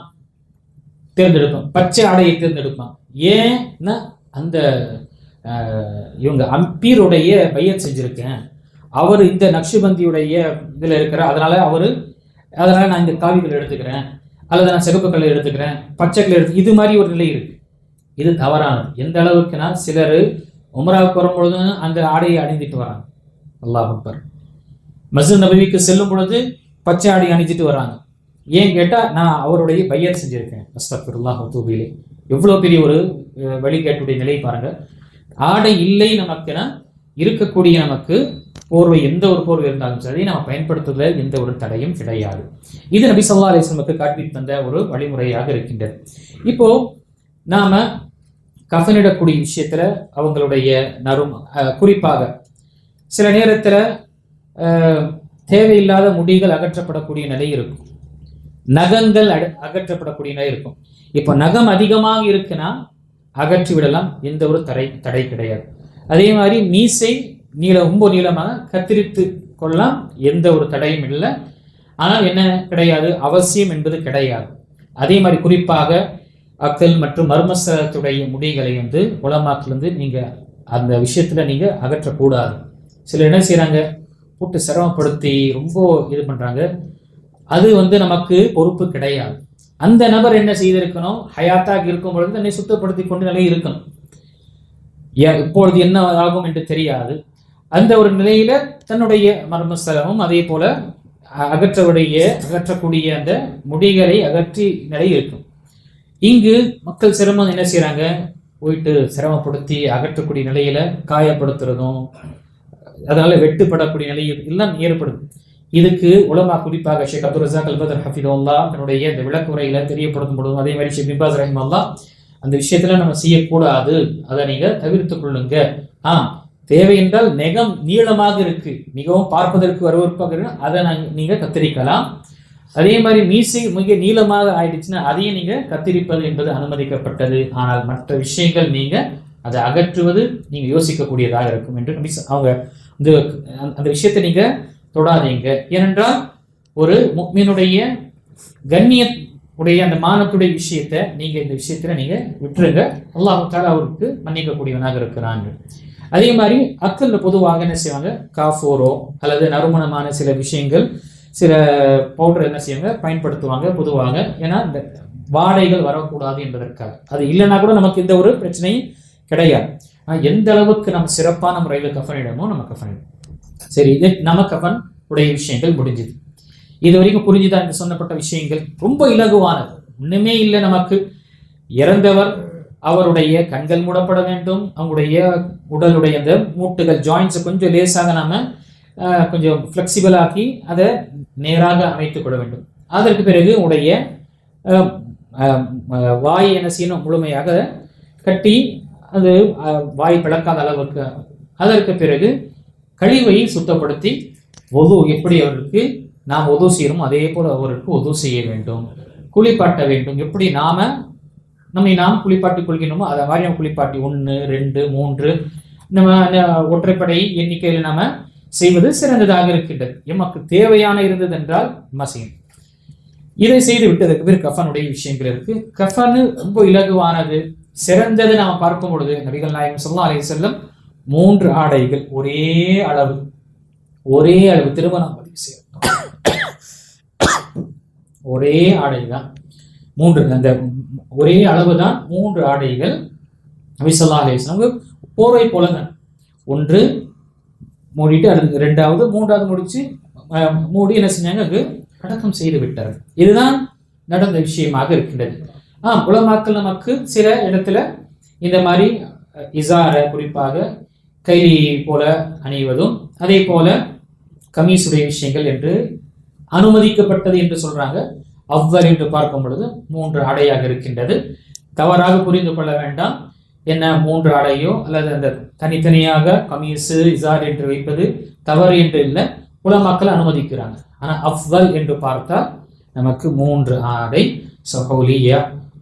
தேர்ந்தெடுப்பான், பச்சை ஆடையை தேர்ந்தெடுப்பான். ஏன்னா அந்த இவங்க அம்பீருடைய பையத் செஞ்சிருக்கேன், அவர் இந்த நக்ஷபந்தியுடைய இதில் இருக்கிற, அதனால நான் இந்த காவிகள் எடுத்துக்கிறேன், அல்லது நான் சிகப்பு கல்லை எடுத்துக்கிறேன், பச்சை கல்லை எடுத்து, இது மாதிரி ஒரு நிலை இருக்கு. இது தவறானது. எந்த அளவுக்குனா சிலர் உம்ராவுக்கு வரும்பொழுது அந்த ஆடையை அணிந்துட்டு வராங்க. அல்லாஹ் அக்பர். மஸ்ஜித் நபவிக்கு செல்லும் பொழுது பச்சை ஆடை அணிஞ்சிட்டு வராங்க. ஏன் கேட்டால் நான் அவருடைய பையத் செஞ்சிருக்கேன். அஸ்தக்ஃபிருல்லாஹ் வதூபு இலைஹ். எவ்வளோ பெரிய ஒரு வழிகேட்டுடைய நிலை பாருங்க. ஆடை இல்லை நமக்குன்னா இருக்கக்கூடிய நமக்கு போர்வை, எந்த ஒரு போர்வை இருந்தாலும் சரி நம்ம பயன்படுத்துவதில் எந்த ஒரு தடையும் கிடையாது. இது நபி ஸல்லல்லாஹு அலைஹி வஸல்லம் காட்டி தந்த ஒரு வழிமுறையாக இருக்கின்றது. இப்போ நாம கஃனிடக்கூடிய விஷயத்துல அவங்களுடைய குறிப்பாக சில நேரத்துல தேவையில்லாத முடிகள் அகற்றப்படக்கூடிய நிலை இருக்கும், நகங்கள் அகற்றப்படக்கூடிய நிலை இருக்கும். இப்போ நகம் அதிகமாக இருக்குன்னா அகற்றி விடலாம், எந்த ஒரு தடை கிடையாது. அதே மாதிரி மீசை ரொம்ப நீளமாக கத்திரித்து கொள்ளலாம், எந்த ஒரு தடையும் இல்லை. ஆனால் என்ன கிடையாது, அவசியம் என்பது கிடையாது. அதே மாதிரி குறிப்பாக அக்கல் மற்றும் மர்மஸ்தலத்துடைய முடிகளை வந்து உலமாக்கிலிருந்து நீங்கள் அந்த விஷயத்தில் நீங்கள் அகற்றக்கூடாது. சிலர் என்ன செய்கிறாங்க, போட்டு சிரமப்படுத்தி ரொம்ப இது பண்ணுறாங்க. அது வந்து நமக்கு பொறுப்பு கிடையாது. அந்த நபர் என்ன செய்திருக்கணும், ஹயாத்தாக இருக்கும் பொழுது தன்னை சுத்தப்படுத்தி கொண்டு நிலை இருக்கணும். இப்பொழுது என்ன ஆகும் என்று தெரியாது. அந்த ஒரு நிலையில தன்னுடைய மர்மஸ்தலமும் அதே போல அகற்றக்கூடிய அந்த முடிகளை அகற்றி நிலை இருக்கும். இங்கு மக்கள் சிரமம் என்ன செய்யறாங்க, போயிட்டு சிரமப்படுத்தி அகற்றக்கூடிய நிலையில காயப்படுத்துறதும் அதனால வெட்டுப்படக்கூடிய நிலை எல்லாம் ஏற்படுது. இதுக்கு உலமா குறிப்பாக ஷேக் அப்துல் ரஸாக் அல் பத்ர் ஹஃபிதுல்லாஹ் தன்னுடைய இந்த விளக்குரையில தெரியப்படுத்தும் பொழுதும், அதே மாதிரி ஷேக் பின் பாஸ் ரஹிமஹுல்லாஹ் அந்த விஷயத்துல நம்ம செய்யக்கூடாது, அதை நீங்க தவிர்த்துக் கொள்ளுங்க. தேவை என்றால் நெகம் நீளமாக இருக்கு, மிகவும் பார்ப்பதற்கு வரவேற்பாக இருக்கு, அதை நீங்க கத்தரிக்கலாம். அதே மாதிரி மீசை மிக நீளமாக ஆயிடுச்சுன்னா அதையும் நீங்க கத்திரிப்பது என்பது அனுமதிக்கப்பட்டது. ஆனால் மற்ற விஷயங்கள் நீங்க அதை அகற்றுவது நீங்க யோசிக்கக்கூடியதாக இருக்கும் என்று அவங்க அந்த விஷயத்தை நீங்க தொடாதீங்க. ஏனென்றால் ஒரு முஃமினுடைய கண்ணிய உடைய அந்த மானத்துடைய விஷயத்தை நீங்க இந்த விஷயத்துல நீங்க விட்டுருங்க. அல்லாஹ் தஆலா அவருக்கு மன்னிக்கக்கூடியவனாக இருக்கிறாங்க. அதே மாதிரி அக்கல்ல பொதுவாக என்ன செய்வாங்க, காஃபோரோ அல்லது நறுமணமான சில விஷயங்கள், சில பவுடர் என்ன செய்வாங்க பயன்படுத்துவாங்க பொதுவாக. ஏன்னா இந்த வாடைகள் வரக்கூடாது என்பதற்காக. அது இல்லைன்னா கூட நமக்கு எந்த ஒரு பிரச்சனையும் கிடையாது. எந்த அளவுக்கு நம்ம சிறப்பான முறையில் கஃனிடமோ நம்ம கஃனிடும். சரி, இது நம்ம கஃன் உடைய விஷயங்கள் முடிஞ்சுது. இது வரைக்கும் புரிஞ்சுதான் இந்த சொன்னப்பட்ட விஷயங்கள் ரொம்ப இலகுவானது, ஒண்ணுமே இல்லை. நமக்கு இறந்தவர் அவருடைய கண்கள் மூடப்பட வேண்டும், அவங்களுடைய உடலுடைய அந்த மூட்டுகள் ஜாயின்ஸை கொஞ்சம் லேசாக நாம கொஞ்சம் ஃப்ளெக்சிபிள் ஆக்கி அதை நேராக அமைத்துக் கொள்ள வேண்டும். அதற்கு பிறகு உடைய வாய் என்ன செய்யணும், முழுமையாக கட்டி அது வாய் பிளக்காத அளவுக்கு. அதற்கு பிறகு கழிவை சுத்தப்படுத்தி ஒது எப்படி அவருக்கு நாம் ஒது செய்யணும் அதே போல் அவருக்கு ஒது செய்ய வேண்டும், குளிப்பாட்ட வேண்டும். எப்படி நம்மை நாம் குளிப்பாட்டி கொள்கிறோமோ அதை மாதிரி நம்ம குளிப்பாட்டி 1, 2, 3 நம்ம ஒற்றைப்படை எண்ணிக்கையில் நாம செய்வது சிறந்ததாக இருக்கின்றது. எமக்கு தேவையான இருந்தது என்றால் நம்ம செய்யணும். இதை செய்து விட்டதுக்கு பிறகு கஃனுடைய விஷயங்கள் இருக்கு. கஃனு ரொம்ப இலகுவானது, சிறந்தது. நாம் பார்க்கும் பொழுது நபிகள் நாயகம் ஸல்லல்லாஹு அலைஹி வஸல்லம் 3 ஆடைகள் ஒரே அளவு திருமணம் ஒரே ஆடை தான் 3, அந்த ஒரே அளவு தான் 3 ஆடைகள் நபி ஸல்லல்லாஹு அலைஹி வஸல்லம் போர்வை போலங்க. 1 மூடிட்டு அடுத்து 2வது 3வது முடிச்சு மூடி என்ன செஞ்சாங்க, அது அடக்கம் செய்து விட்டார். இதுதான் நடந்த விஷயமாக இருக்கின்றது. உலமாக்கள் நமக்கு சில இடத்துல இந்த மாதிரி இசார குறிப்பாக கைலி போல அணிவதும் அதே போல கமீசுடைய விஷயங்கள் என்று அனுமதிக்கப்பட்டது என்று சொல்றாங்க. அவ்வல் என்று பார்க்கும் பொழுது 3 ஆடையாக இருக்கின்றது. தவறாக புரிந்து கொள்ள வேண்டாம். என்ன 3 ஆடையோ அல்லது அந்த தனித்தனியாக கமீசு இசார் என்று வைப்பது தவறு என்று இல்லை, உலமாக்கள் அனுமதிக்கிறாங்க. ஆனால் அவ்வல் என்று பார்த்தால் நமக்கு 3 ஆடை சஹூலியா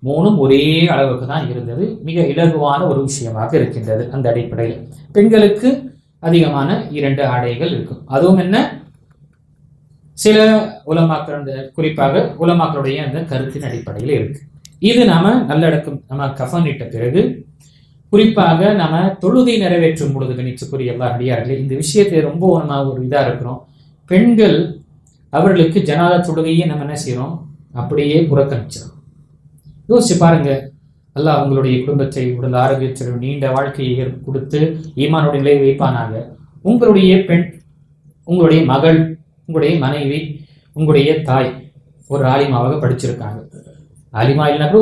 3ம் ஒரே அளவுக்கு தான் இருந்தது. மிக இலகுவான ஒரு விஷயமாக இருக்கின்றது. அந்த அடிப்படையில் பெண்களுக்கு அதிகமான 2 ஆடைகள் இருக்கும். அதுவும் என்ன, சில உலமாக்கள் குறிப்பாக உலமாக்களுடைய அந்த கருத்தின் அடிப்படையில் இருக்கு. இது நாம நல்லடக்கம் நம்ம கஃனிட்ட பிறகு குறிப்பாக நம்ம தொழுகை நிறைவேற்றும் பொழுது கணிச்சுக்குரிய எல்லா அடியார்களே இந்த விஷயத்தை ரொம்ப நம்ம ஒரு இதா இருக்கிறோம். பெண்கள் அவர்களுக்கு ஜனாதா தொழுகையை நம்ம என்ன செய்யறோம், அப்படியே புறக்கணிச்சிடும். யோசிச்சு பாருங்க, அல்லாஹ் அவங்களுடைய குடும்பத்தை உடல் ஆரோக்கியத்தில் நீண்ட வாழ்க்கையை கொடுத்து ஈமானுடைய நிலையை வைப்பானாக. உங்களுடைய பெண், உங்களுடைய மகள், உங்களுடைய மனைவி, உங்களுடைய தாய் ஒரு ஆலிமாவாக படிச்சிருக்காங்க. ஆலிமா இல்லைன்னா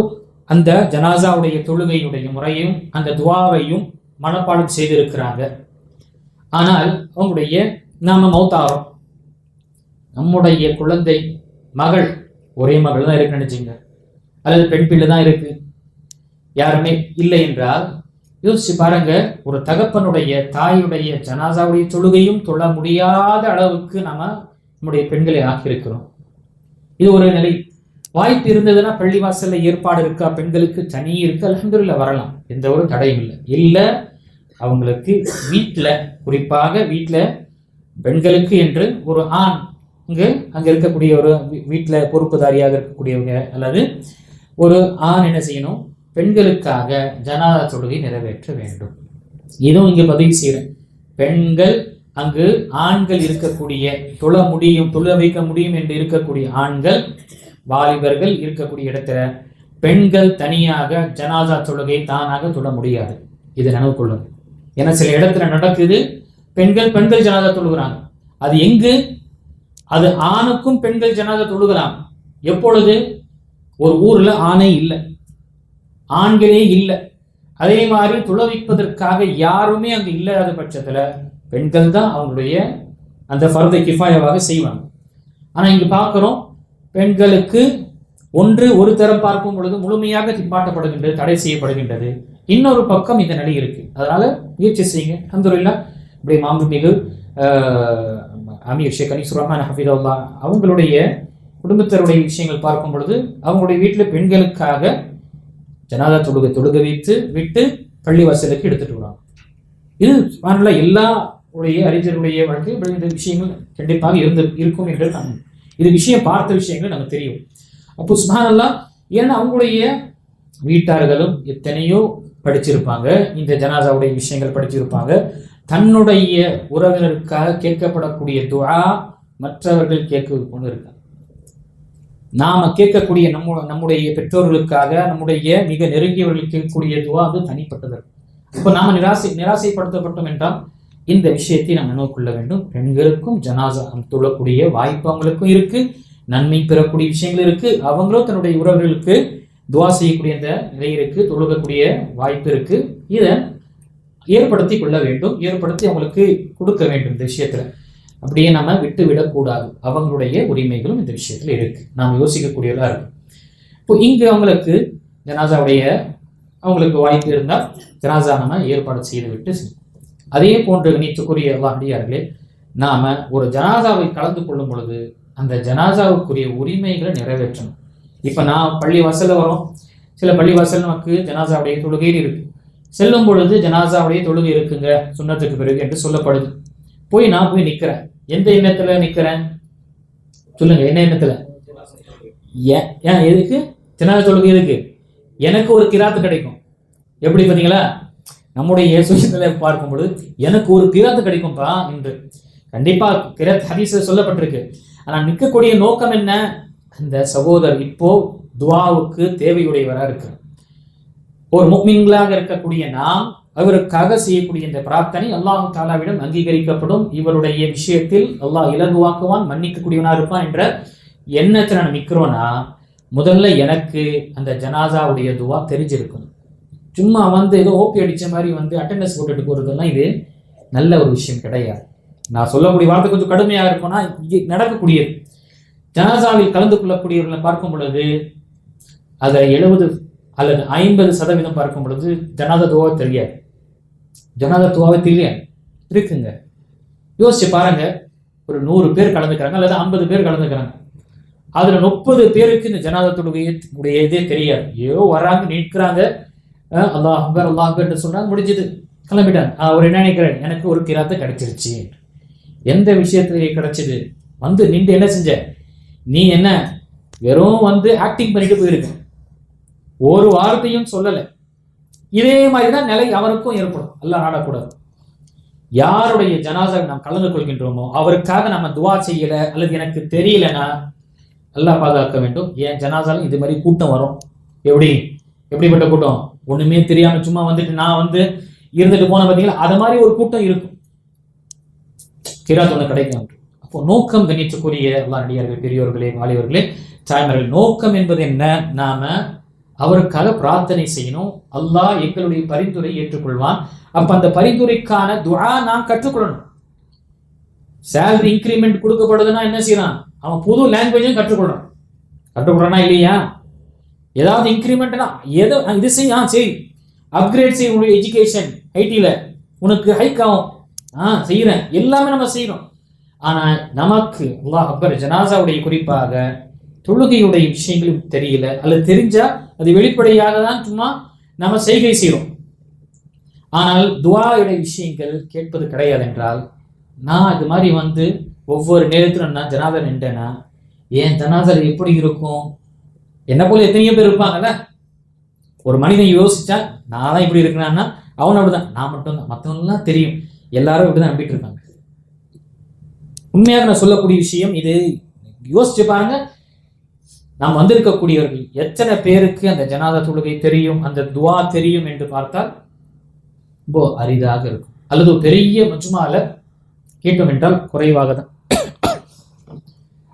அந்த ஜனாசாவுடைய தொழுகையுடைய முறையும் அந்த துவாவையும் மனப்பாடம் செய்திருக்கிறாங்க. ஆனால் அவங்களுடைய நாம மௌத்தாரோம், நம்முடைய குழந்தை மகள், ஒரே மகள் தான் இருக்குன்னு நினைச்சிங்க, அல்லது பெண் பிள்ளை தான் இருக்கு, யாருமே இல்லை என்றால் யோசிச்சு பாருங்க, ஒரு தகப்பனுடைய தாயுடைய ஜனாசாவுடைய தொழுகையும் தொழ முடியாத அளவுக்கு நம்முடைய பெண்களை ஆக்கியிருக்கிறோம். இது ஒரு நிலை. வாய்ப்பு இருந்ததுன்னா பள்ளிவாசல்ல ஏற்பாடு இருக்கா, பெண்களுக்கு தனி இருக்கு, அல்ஹம்துலில்லாஹ் வரலாம், எந்த ஒரு தடையும் இல்லை. இல்லை அவங்களுக்கு வீட்டில், குறிப்பாக வீட்டில் பெண்களுக்கு என்று ஒரு ஆண் அங்கே இருக்கக்கூடிய ஒரு வீட்டில் பொறுப்புதாரியாக இருக்கக்கூடியவங்க அல்லது ஒரு ஆண் என்ன செய்யணும், பெண்களுக்காக ஜனாதா தொழுகை நிறைவேற்ற வேண்டும். இதுவும் இங்கே பதிவு செய்கிறேன். பெண்கள் அங்கு ஆண்கள் இருக்கக்கூடிய தொழ வைக்க முடியும் என்று இருக்கக்கூடிய ஆண்கள் வாலிபர்கள் இருக்கக்கூடிய இடத்துல பெண்கள் தனியாக ஜனாதா தொழுகை தானாக தொழ முடியாது. இதை நினைவு கொள்ளும். ஏன்னா சில இடத்துல நடக்குது, பெண்கள் ஜனாதா தொழுகிறாங்க. அது எங்கு, அது ஆணுக்கும் பெண்கள் ஜனாதா தொழுகலாம். எப்பொழுது, ஒரு ஊர்ல ஆணே இல்லை, ஆண்களே இல்லை, அதே மாதிரி துளவிப்பதற்காக யாருமே அங்கு இல்லாத பட்சத்துல பெண்கள் தான் அவங்களுடைய அந்த ஃபர்தை கிஃபாயாவாக செய்வாங்க. ஆனா இங்கு பார்க்கிறோம், பெண்களுக்கு ஒரு தரம் பார்க்கும் பொழுது முழுமையாக திப்பாட்டப்படுகின்றது, தடை செய்யப்படுகின்றது. இன்னொரு பக்கம் இந்த நிலை இருக்கு. அதனால முயற்சி செய்யுங்க. அல்ஹம்துலில்லாஹ் இப்படி மாண்புமிகு அமீர் ஷேக் அனீஸ் ரஹ்மான் ஹஃபிதல்லாஹ் அவங்களுடைய குடும்பத்தருடைய விஷயங்கள் பார்க்கும் பொழுது அவங்களுடைய வீட்டில் பெண்களுக்காக ஜனாதா தொழுகை விட்டு பள்ளிவாசலுக்கு எடுத்துட்டு வராங்க. இது எல்லா அறிஞருடைய வாழ்க்கையில் இந்த விஷயங்கள் கண்டிப்பாக இருக்கும் என்று இது விஷயம் பார்த்த விஷயங்கள் நமக்கு தெரியும். அப்போ சுப்ஹானல்லாஹ், ஏன்னா அவங்களுடைய வீட்டார்களும் எத்தனையோ படிச்சிருப்பாங்க, இந்த ஜனாசாவுடைய விஷயங்கள் படிச்சிருப்பாங்க. தன்னுடைய உறவினருக்காக கேட்கப்படக்கூடிய துஆ மற்றவர்கள் கேட்க கொண்டு இருக்காங்க. நாம கேட்கக்கூடிய நம்முடைய பெற்றோர்களுக்காக, நம்முடைய மிக நெருங்கியவர்கள் கேட்கக்கூடிய துஆ அது தனிப்பட்டது. இப்போ நாம நிராசைப்படுத்தப்பட்டோம் என்றால் இந்த விஷயத்தை நாம் நினைவு கொள்ள வேண்டும். பெண்களுக்கும் ஜனாசா தொழக்கூடிய வாய்ப்பு அவங்களுக்கும் இருக்கு, நன்மை பெறக்கூடிய விஷயங்கள் இருக்கு, அவங்களும் தன்னுடைய உறவுகளுக்கு துவா செய்யக்கூடிய இந்த நிலை இருக்கு, தொழுகக்கூடிய வாய்ப்பு இருக்கு. இதை ஏற்படுத்தி கொள்ள வேண்டும், ஏற்படுத்தி அவங்களுக்கு கொடுக்க வேண்டும். இந்த விஷயத்துல அப்படியே நம்ம விட்டு விடக்கூடாது. அவங்களுடைய உரிமைகளும் இந்த விஷயத்துல இருக்கு, நாம் யோசிக்கக்கூடியதா இருக்கு. இப்போ இங்கு அவங்களுக்கு வாய்ப்பு இருந்தால் ஜனாசா நம்ம ஏற்பாடு செய்து விட்டு, அதே போன்று நீத்துக்குரிய அடியார்களே, நாம ஒரு ஜனாசாவை கலந்து கொள்ளும் பொழுது அந்த ஜனாசாவுக்குரிய உரிமைகளை நிறைவேற்றணும். இப்ப நான் பள்ளி வாசல்ல வரோம், சில பள்ளி வாசல் நமக்கு ஜனாசாவுடைய தொழுகையில் இருக்கு. செல்லும் பொழுது ஜனாசாவுடைய தொழுகை இருக்குங்க சுன்னத்துக்கு பிறகு என்று சொல்லப்படுது. நான் போய் நிக்கிறேன். எந்த எண்ணத்துல நிக்கிறேன் சொல்லுங்க, என்ன எண்ணத்துல? ஏன் எதுக்கு ஜனாசா தொழுகை? எதுக்கு? எனக்கு ஒரு கிராத்து கிடைக்கும். எப்படி பார்த்தீங்களா, நம்முடைய சுயநிலை பார்க்கும் பொழுது எனக்கு ஒரு கிராத்து கிடைக்கும்பா என்று கண்டிப்பா கிராத் ஹதீஸ்ல சொல்லப்பட்டிருக்கு. ஆனா நிற்கக்கூடிய நோக்கம் என்ன? அந்த சகோதரர் இப்போ துஆவுக்கு தேவையுடையவரா இருக்கு. ஒரு முஃமின்களாக இருக்கக்கூடிய நாம் அவருக்காக செய்யக்கூடிய இந்த பிரார்த்தனை அல்லாஹ் தஆலாவிடம் அங்கீகரிக்கப்படும். இவருடைய விஷயத்தில் அல்லாஹ் இலகுவாக்குவான், மன்னிக்கக்கூடியவனா இருப்பான் என்ற எண்ணத்தை நான் நிற்கிறோன்னா முதல்ல எனக்கு அந்த ஜனாசாவுடைய துவா தெரிஞ்சிருக்கும். சும்மா ஏதோ ஓபி அடிச்ச மாதிரி அட்டெண்டன்ஸ் போட்டுட்டு போறதெல்லாம் இது நல்ல ஒரு விஷயம் கிடையாது. நான் சொல்லக்கூடிய வார்த்தை கொஞ்சம் கடுமையாக இருக்கும்னா இது நடக்கக்கூடியது. ஜனாசாவில் கலந்து கொள்ளக்கூடியவர்களை பார்க்கும் பொழுது அதில் 70 அல்லது 50% பார்க்கும் பொழுது ஜனாதா துவா தெரியாது. ஜனாதா துவாவை தெரியாது இருக்குங்க. யோசிச்சு பாருங்க, ஒரு 100 பேர் கலந்துக்கிறாங்க அல்லது 50 பேர் கலந்துக்கிறாங்க. அதுல 30 பேருக்கு இந்த ஜனாதத்துடைய இதே தெரியாது. ஏதோ வர்றாங்க, நிற்கிறாங்க, அல்லாஹ் அக்பர் அல்லாஹ் அக்பர்னு சொல்றாங்க, முடிஞ்சது, கிளம்பிட்டாங்க. அவர் என்ன நினைக்கிறேன், எனக்கு ஒரு கிராத்தை கிடைச்சிருச்சு. எந்த விஷயத்துல கிடைச்சது? வந்து நின்று என்ன செஞ்ச? நீ என்ன வெறும் வந்து ஆக்டிங் பண்ணிட்டு போயிருக்க, ஒரு வார்த்தையும் சொல்லலை. இதே மாதிரிதான் நிலை அவருக்கும் ஏற்படும். அல்லாஹ் நாடக்கூடாது. யாருடைய ஜனாசா நாம் கலந்து கொள்கின்றோமோ அவருக்காக நம்ம துவா செய்யல அல்லது எனக்கு தெரியலன்னா அல்லாஹ் பாதுகாக்க வேண்டும். ஏன் ஜனாசாலும் இது மாதிரி கூட்டம் வரும். எப்படிப்பட்ட கூட்டம்? ஒண்ணுமே தெரியாம சும்மா வந்துட்டு நான் வந்து இருந்துட்டு போன பார்த்தீங்களா, அது மாதிரி ஒரு கூட்டம் இருக்கும். கிராத் ஒன்று கிடைக்கும். அப்போ நோக்கம் கணித்துக்குரிய அல்லாஹ் நடிகார்கள், பெரியோர்களே, வாலிபர்களே, தாய்மார்கள், நோக்கம் என்பது என்ன? நாம அவருக்காக பிரார்த்தனை செய்யணும். அல்லாஹ் எங்களுடைய பரிந்துரை ஏற்றுக்கொள்வான். அப்ப அந்த பரிந்துரைக்கான துஆ நாம் கற்றுக்கொள்ளணும். சேலரி இன்க்ரிமெண்ட் கொடுக்கப்படுதுன்னா என்ன செய்யலாம்? அவன் புது லாங்குவேஜும் கற்றுக்கொள்றானா இல்லையா? ஏதாவது இன்க்ரிமெண்ட்னா ஏதோ இது சரி, அப்கிரேட் செய்ய உங்களுடைய எஜுகேஷன், ஐடியில் உனக்கு ஹைக் ஆகும், செய்யறேன், எல்லாமே நம்ம செய்யறோம். ஆனா நமக்கு அல்லாஹ் அக்பர் ஜனாசாவுடைய குறிப்பாக தொழுகையுடைய விஷயங்களும் தெரியல, அல்லது தெரிஞ்சா அது வெளிப்படையாக தான் சும்மா நம்ம செய்கை செய்கிறோம். ஆனால் துஆவுடைய விஷயங்கள் கேட்பது கிடையாது என்றால், நான் இது மாதிரி வந்து ஒவ்வொரு நேரத்திலும் நான் ஜனாதா நின்றேன்னா என் ஜனாதா எப்படி இருக்கும்? என்ன போல எத்தனையோ பேர் இருப்பாங்கல்ல. ஒரு மனிதன் யோசிச்சா நான் தான் இப்படி இருக்கிறான்னா அவன் அப்படிதான், நான் மட்டும்தான், மற்றவங்கலாம் தெரியும், எல்லாரும் இப்படிதான் நம்பிட்டு இருக்காங்க. உண்மையாக நான் சொல்லக்கூடிய விஷயம் இது. யோசிச்சு பாருங்க, நாம் வந்திருக்கக்கூடியவர்கள் எத்தனை பேருக்கு அந்த ஜனாதா தொழுகை தெரியும், அந்த துவா தெரியும் என்று பார்த்தால் ரொம்ப அரிதாக இருக்கும். அல்லது பெரிய மஜ்மால கேட்டோம் என்றால் குறைவாக தான்.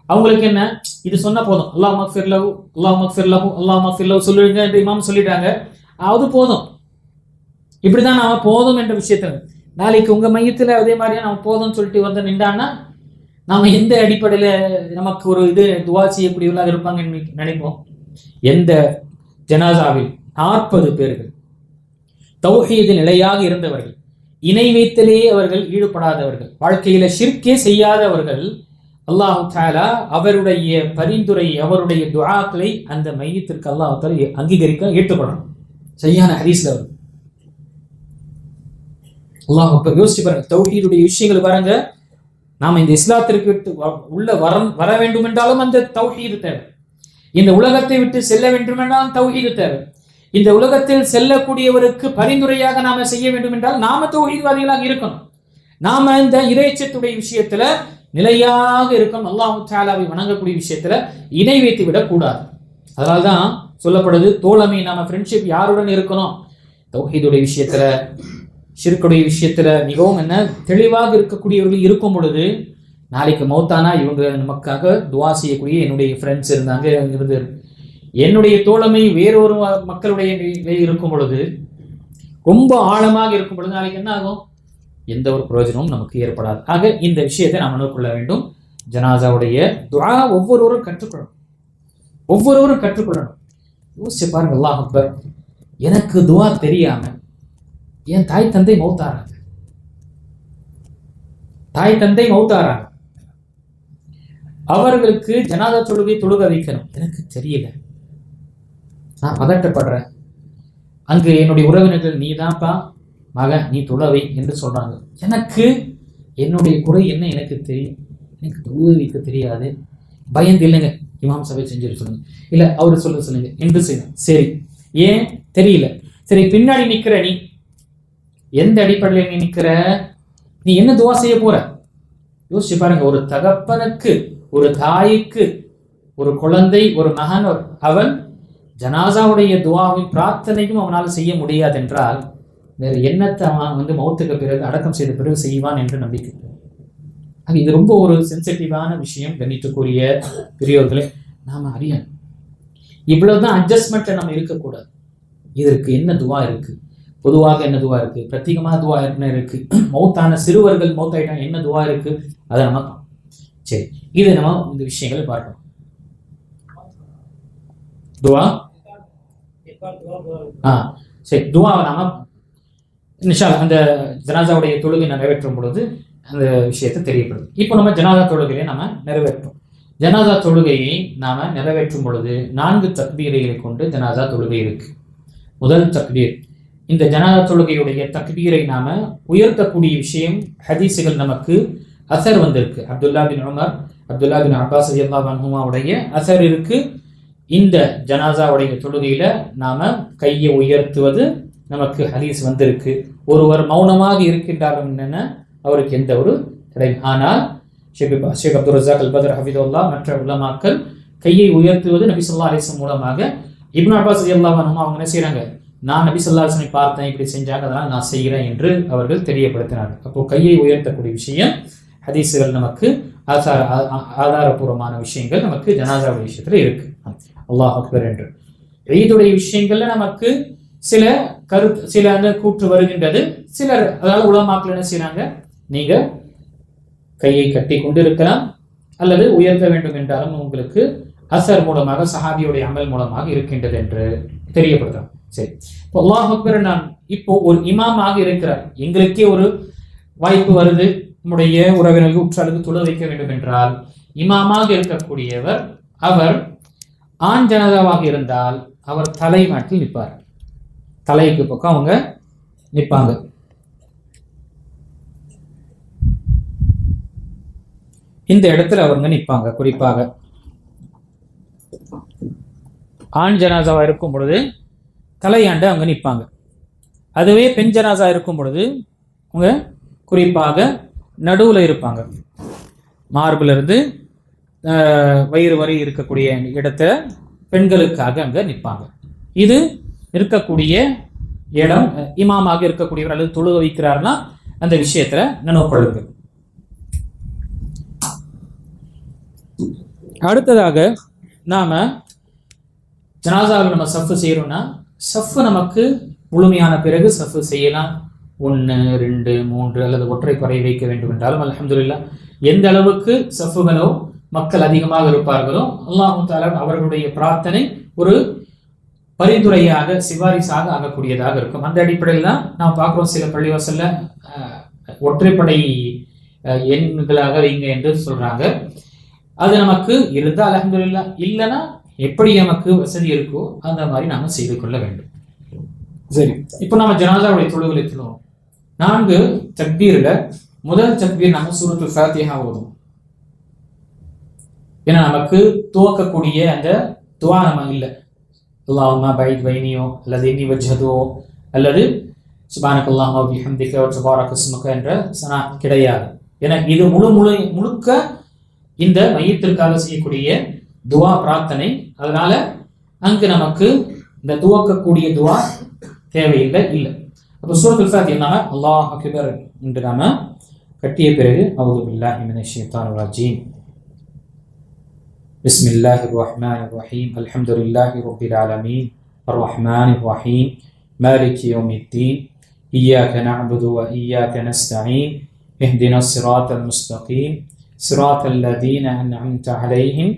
அவங்களுக்கு என்ன, இது சொன்ன போதும், அல்லாஹ் மக்ஃபிர் லஹு, அல்லாஹ் மக்ஃபிர் லஹு, அல்லாஹ் மக்ஃபிர் லஹு சொல்லுங்க என்று இமாம் சொல்லிட்டாங்க, அது போதும். இப்படிதான் நாம போதும் என்ற விஷயத்த, நாளைக்கு உங்க மையத்துல அதே மாதிரியா நாம போதும்னு சொல்லிட்டு வந்து நின்றான்னா நாம எந்த அடிப்படையில நமக்கு ஒரு இது துவா செய்யக்கூடியவர்களாக இருப்பாங்கன்னு நினைப்போம். எந்த ஜனாசாவில் 40 பேர்கள் தௌஹீதில் நிலையாக இருந்தவர்கள், இணை வைத்தலே அவர்கள் ஈடுபடாதவர்கள், வாழ்க்கையில ஷிர்கே செய்யாதவர்கள், அல்லாஹு தஆலா அவருடைய பரிந்துரை, அவருடைய துஆக்களை அந்த மையத்திற்கு அல்லாஹு தஆலா அங்கீகரிக்க ஏற்றுக்கொள்ளணும். சரியான ஹதீஸ்ல வரும். அல்லாஹ் யோசிச்சு பாருங்க, தௌஹீதுடைய விஷயங்கள் பாருங்க. நாம இந்த இஸ்லாத்திற்கு விட்டு உள்ள வர வேண்டும் என்றாலும் அந்த தௌஹீது தேவை. இந்த உலகத்தை விட்டு செல்ல வேண்டும் என்றாலும் தௌஹீது தேவை. இந்த உலகத்தில் செல்லக்கூடியவருக்கு பரிந்துரையாக நாம செய்ய வேண்டும் என்றால் நாம தௌஹீத்வாதிகளாக இருக்கணும். நாம இந்த இறைச்சத்துடைய விஷயத்துல நிலையாக இருக்கணும். அல்லாஹ் தஆலாவை வணங்கக்கூடிய விஷயத்துல இணை வைத்து விடக்கூடாது. அதனால்தான் சொல்லப்படுது, தோழமை, நாம ஃப்ரெண்ட்ஷிப் யாருடன் இருக்கணும்? தௌஹீதுடைய விஷயத்துல, ஷிர்க்குடைய விஷயத்துல மிகவும் என்ன தெளிவாக இருக்கக்கூடியவர்கள் இருக்கும் பொழுது, நாளைக்கு மௌத்தானா இவங்க நமக்காக துவா செய்யக்கூடிய என்னுடைய ஃப்ரெண்ட்ஸ் இருந்தாங்க, இருந்து என்னுடைய தோழமை வேறொரு மக்களுடைய இருக்கும் பொழுது, ரொம்ப ஆழமாக இருக்கும் பொழுது நாளைக்கு என்ன ஆகும்? எந்த ஒரு பிரயோஜனமும் நமக்கு ஏற்படாது. ஆக இந்த விஷயத்தை நாம் மனதில் கொள்ள வேண்டும். ஜனாசாவுடைய துஆ ஒவ்வொருவரும் கற்றுக்கொள்ளணும். யோசிச்சு பாருங்க, அல்லாஹ் அக்பர், எனக்கு துஆ தெரியாம என் தாய் தந்தை மௌத்தாராங்க, அவர்களுக்கு ஜனாதா தொழுகை வைக்கணும், எனக்கு தெரியல, நான் பதட்டப்படுறேன். அங்கு என்னுடைய உறவினர்கள், நீ தான்ப்பா மகன், நீ தொழவை என்று சொல்றாங்க. எனக்கு என்னுடைய குறை என்ன எனக்கு தெரியும், எனக்கு தொழுகை வைக்க தெரியாது. பயந்து இல்லைங்க, இமாம் சபை செஞ்சு சொல்லுங்க, இல்ல அவரு சொல்லுங்க என்று செய்யணும். சரி, ஏன் தெரியல? சரி, பின்னாடி நிக்கிற நீ எந்த அடிப்படையில் நீ நிக்கிற? நீ என்ன துவா செய்ய போற? யோசிச்சு பாருங்க. ஒரு தகப்பனுக்கு, ஒரு தாய்க்கு, ஒரு குழந்தை, ஒரு மகன், அவன் ஜனாசாவுடைய துவாவின் பிரார்த்தனைக்கும் அவனால் செய்ய முடியாது என்றால் வேறு என்னத்தை அவன் வந்து மௌத்துக்கு பிறகு, அடக்கம் செய்த பிறகு செய்வான் என்று நம்பிக்கை. இது ரொம்ப ஒரு சென்சிட்டிவான விஷயம். கண்ணியத்துக்குரிய பெரியோர்களே, நாம அறியணும். இவ்வளவுதான் அட்ஜஸ்ட்மெண்ட்ல நம்ம இருக்கக்கூடாது. இதற்கு என்ன துவா இருக்கு, பொதுவாக என்ன துவா இருக்கு, பிரத்யேகமாக துவா என்ன இருக்கு, மௌத்தான சிறுவர்கள் மௌத்தாயிட்டாங்க என்ன துவா இருக்கு, அதை நம்ம சரி, இது நம்ம இந்த விஷயங்களை பார்க்கணும். துவா சரி, துவாவை நாம இன்ஷா அல்லாஹ் அந்த ஜனாசாவுடைய தொழுகை நிறைவேற்றும் பொழுது அந்த விஷயத்தை தெரியப்படுது. இப்போ நம்ம ஜனாதா தொழுகையை நாம நிறைவேற்றோம். ஜனாதா தொழுகையை நாம நிறைவேற்றும் பொழுது 4 தக்பீரைகளை கொண்டு ஜனாதா தொழுகை இருக்கு. முதல் தக்பீர், இந்த ஜனாதா தொழுகையுடைய தக்பீரை நாம உயர்த்தக்கூடிய விஷயம் ஹதீஸுகள் நமக்கு அசர் வந்திருக்கு. அப்துல்லா பின் உமர், அப்துல்லா பின் அப்பாஸ் ரலியல்லாஹு அன்ஹுமாவுடைய அசர் இருக்கு. இந்த ஜனாசாவுடைய தொழுகையில நாம கையை உயர்த்துவது நமக்கு ஹதீஸ் வந்திருக்கு. ஒருவர் மௌனமாக இருக்கின்றார் என்ன அவருக்கு எந்த ஒரு தடை. ஆனால் ஷேக் அப்துல் ரஸாக் அல் பத்ர் ஹஃபிதுல்லாஹ் மற்ற உலமாக்கள் கையை உயர்த்துவது நபி ஸல்லல்லாஹு அலைஹி வஸல்லம் மூலமாக. இப்னு அப்பாஸ் ரலியல்லாஹு அன்ஹு அவங்க என்ன செய்றாங்க, நான் நபி ஸல்லல்லாஹு அலைஹி வஸல்லம் பார்த்தேன், இப்படி செஞ்சாங்க, அதனால் நான் செய்கிறேன் என்று அவர்கள் தெரியப்படுத்தினார்கள். அப்போ கையை உயர்த்தக்கூடிய விஷயம் ஹதீஸுகள் நமக்கு ஆதாரபூர்வமான விஷயங்கள் நமக்கு ஜனாசாவுடைய விஷயத்துல இருக்கு. அல்லாஹ் அக்பர் என்று ஈதுடைய விஷயங்கள்ல நமக்கு சில அந்த கூற்று வருகின்றது. சிலர் அதாவது உலமாக்கள் என்ன செய்யறாங்க, நீங்க கையை கட்டி கொண்டு இருக்கலாம் அல்லது உயர்த்த வேண்டும் என்றாலும் உங்களுக்கு அசர் மூலமாக சஹாபியுடைய அமல் மூலமாக இருக்கின்றது என்று தெரியப்படுத்துறாங்க. சரி, இப்போ அல்லாஹ் அக்பர், நான் இப்போ ஒரு இமாமாக இருக்கிறார், எங்களுக்கே ஒரு வாய்ப்பு வருது, நம்முடைய உறவினர்களுக்கு உற்றாருக்கு தொழ வைக்க வேண்டும் என்றால் இமாமாக இருக்கக்கூடியவர் அவர் ஆண் ஜனதாவாக இருந்தால் அவர் தலை மாட்டில் நிற்பார். தலைக்கு பக்கம் அவங்க நிற்பாங்க. இந்த இடத்துல அவங்க நிற்பாங்க. குறிப்பாக ஆண் ஜனாசாவா இருக்கும் பொழுது தலையாண்டு அவங்க நிற்பாங்க. அதுவே பெண் ஜனாசா இருக்கும் பொழுது அவங்க குறிப்பாக நடுவில் இருப்பாங்க. மார்பில் இருந்து வயிறு வரை இருக்கக்கூடிய இடத்துல பெண்களுக்காக அங்கே நிற்பாங்க. இது இருக்கக்கூடிய இடம் இமாமாக இருக்கக்கூடியவர் அல்லது தொழுக வைக்கிறார்னா அந்த விஷயத்துல நினைவுபடுங்க. அடுத்ததாக நாம ஜனாசாவில் நம்ம சஃப் செய்யறோம்னா சஃப் நமக்கு முழுமையான பிறகு சஃப் செய்யலாம். 1, 2, 3 அல்லது ஒற்றைப்பறை வைக்க வேண்டும் என்றாலும் அல்ஹம்துலில்லாஹ் எந்த அளவுக்கு சஃப்புகளோ மக்கள் அதிகமாக இருப்பார்களோ அல்லாஹ் தஆலா அவர்களுடைய பிரார்த்தனை ஒரு பரிந்துரையாக சிபாரிசாக ஆகக்கூடியதாக இருக்கும். அந்த அடிப்படையில் தான் நாம் பார்க்குறோம் சில பள்ளிவாசல்ல ஒற்றைப்படை எண்களாக வைங்க என்று சொல்றாங்க. அது நமக்கு இருந்தால் அல்ஹம்துலில்லாஹ், இல்லைன்னா எப்படி நமக்கு வசதி இருக்கோ அந்த மாதிரி நாம செய்து கொள்ள வேண்டும். சரி, இப்போ நம்ம ஜனாசாவுடைய தொழுகைகளை சொல்லுவோம். 4 தக்பீர்ல முதல் தக்பீர் நம்ம சூரத்துல் ஃபாத்திஹா ஓதும். ஏன்னா நமக்கு துவக்கக்கூடிய அந்த துவா நம்ம இல்லை, அல்லாஹும்ம பைத் பைனியோ அல்லது இன்னி வஜ்ஹதோ அல்லது சுப்ஹானக்கல்லாஹும்ம வபிஹம்திக வ தபாரக இஸ்முக என்ற சனா கிடையாது. ஏன்னா இது முழுக்க இந்த மையத்திற்காக செய்யக்கூடிய துவா பிரார்த்தனை. அதனால அங்கு நமக்கு இந்த துவக்கக்கூடிய துவா தேவையில்லை. இல்லை, அப்போ சூரத்துல் ஃபாத்திஹா நாம அல்லாஹ் அக்பர் என்று நாம கட்டிய பிறகு அஊது பில்லாஹி மினஷ் ஷைத்தானிர் ரஜீம், பிஸ்மில்லாஹிர் ரஹ்மானிர் ரஹீம், அல்ஹம்துலில்லாஹி ரப்பில் ஆலமீன், அர்ரஹ்மானிர் ரஹீம், மாலிகி யௌமித்தீன், இய்யாக நஅ்புது வ இய்யாக நஸ்தஈன், இஹ்தினஸ் ஸிராத்தல் முஸ்தகீம், ஸிராத்தல் லதீன அன்அம்த அலைஹிம்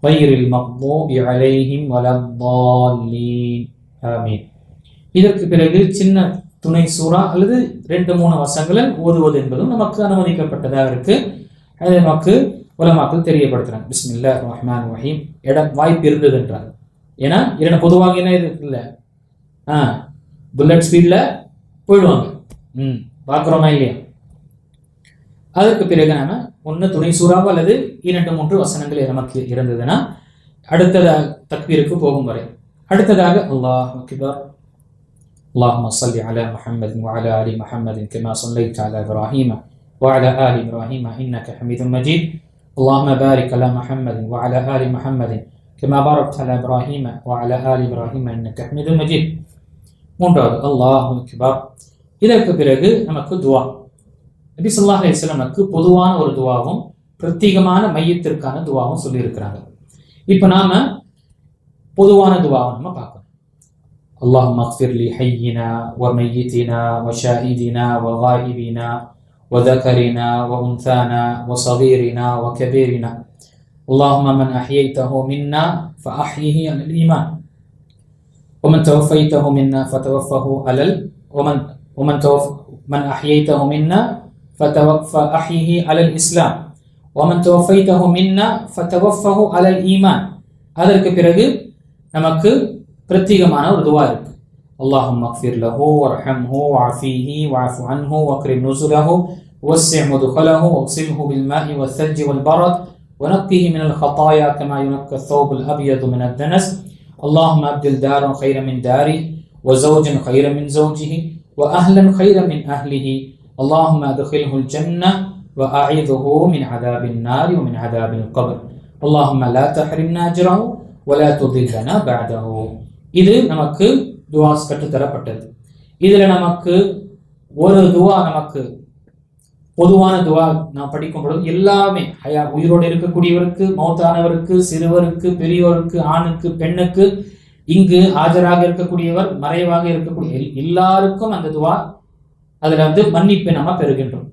கைரில் மக்தூபி அலைஹிம் வலத்தால்லீன், ஆமீன். இதற்கு பிறகு சின்ன துணை சூரா அல்லது 2-3 வசனங்களை ஓதுவது என்பதும் நமக்கு அனுமதிக்கப்பட்டதாக இருக்கு. அதை நமக்கு உலமாக்கள் தெரியப்படுத்துறாங்க. பிஸ்மில்லாஹிர் ரஹ்மானிர் ரஹீம் இடம் வாய்ப்பு இருந்தது என்றார். ஏன்னா இல்லைன்னா பொதுவாக என்ன இருக்குல்ல, புல்லட் ஸ்பீட்ல போயிடுவாங்க, பார்க்குறோமா இல்லையா. அதற்கு பிறகு நாம 1 துணை சூறாவோ அல்லது 2-3 வசனங்கள் நமக்கு இருந்ததுன்னா அடுத்த தக்பீருக்கு போகும் வரை அடுத்ததாக அல்லாஹ் அக்பர், اللهم صل على محمد وعلى آل محمد كما صليت على إبراهيم وعلى آل إبراهيم إنك حميد مجيد اللهم بارك على محمد وعلى آل محمد كما باركت على إبراهيم وعلى آل إبراهيم إنك حميد مجيد. மூன்றாவது அல்லாஹ் அக்பர். இதற்கு பிறகு நமக்கு துவா. நபி ஸல்லல்லாஹு அலைஹி வஸல்லம் பொதுவான ஒரு துவாவும் பிரத்யேகமான மையத்திற்கான துவாவும் சொல்லி இருக்கிறாங்க. இப்போ நாம பொதுவான துவாவை நம்ம பார்க்கணும். اللهم اغفر لحينا وميتنا وشاهدنا وغائبنا وذكرنا وأنثانا وصغيرنا وكبيرنا اللهم من أحييته منا فأحيه على الإيمان ومن توفيته منا فتوفه على من أحييته منا فأحيه على الإسلام ومن توفيته منا فتوفه على الإيمان. அதற்கு பிறகு நமக்கு பிரத்யேகமான ஒரு துஆ இருக்கு. اللهم اغفر له وارحمه وعافيه واعف عنه واكرم نزله ووسع مدخله واغسله بالماء والثلج والبرد ونقه من الخطايا كما ينقى الثوب الأبيض من الدنس. اللهم أبدل دارا خيرا من داره وزوجا خيرا من زوجه وأهلا خيرا من أهله. اللهم أدخله الجنة وأعيذه من عذاب النار ومن عذاب القبر. اللهم لا تحرمنا أجره ولا تضلنا بعده. இது நமக்கு துஆ கற்றுத்தரப்பட்டது. இதுல நமக்கு ஒரு துஆ, நமக்கு பொதுவான துஆ நாம் படிக்கும் பொழுது எல்லாமே உயிரோடு இருக்கக்கூடியவருக்கு, மௌத்தானவருக்கு, சிறுவருக்கு, பெரியவருக்கு, ஆணுக்கு, பெண்ணுக்கு, இங்கு ஆஜராக இருக்கக்கூடியவர், மறைவாக இருக்கக்கூடிய எல்லாருக்கும் அந்த துஆ, அதுல மன்னிப்பை நாம பெறுகின்றோம்.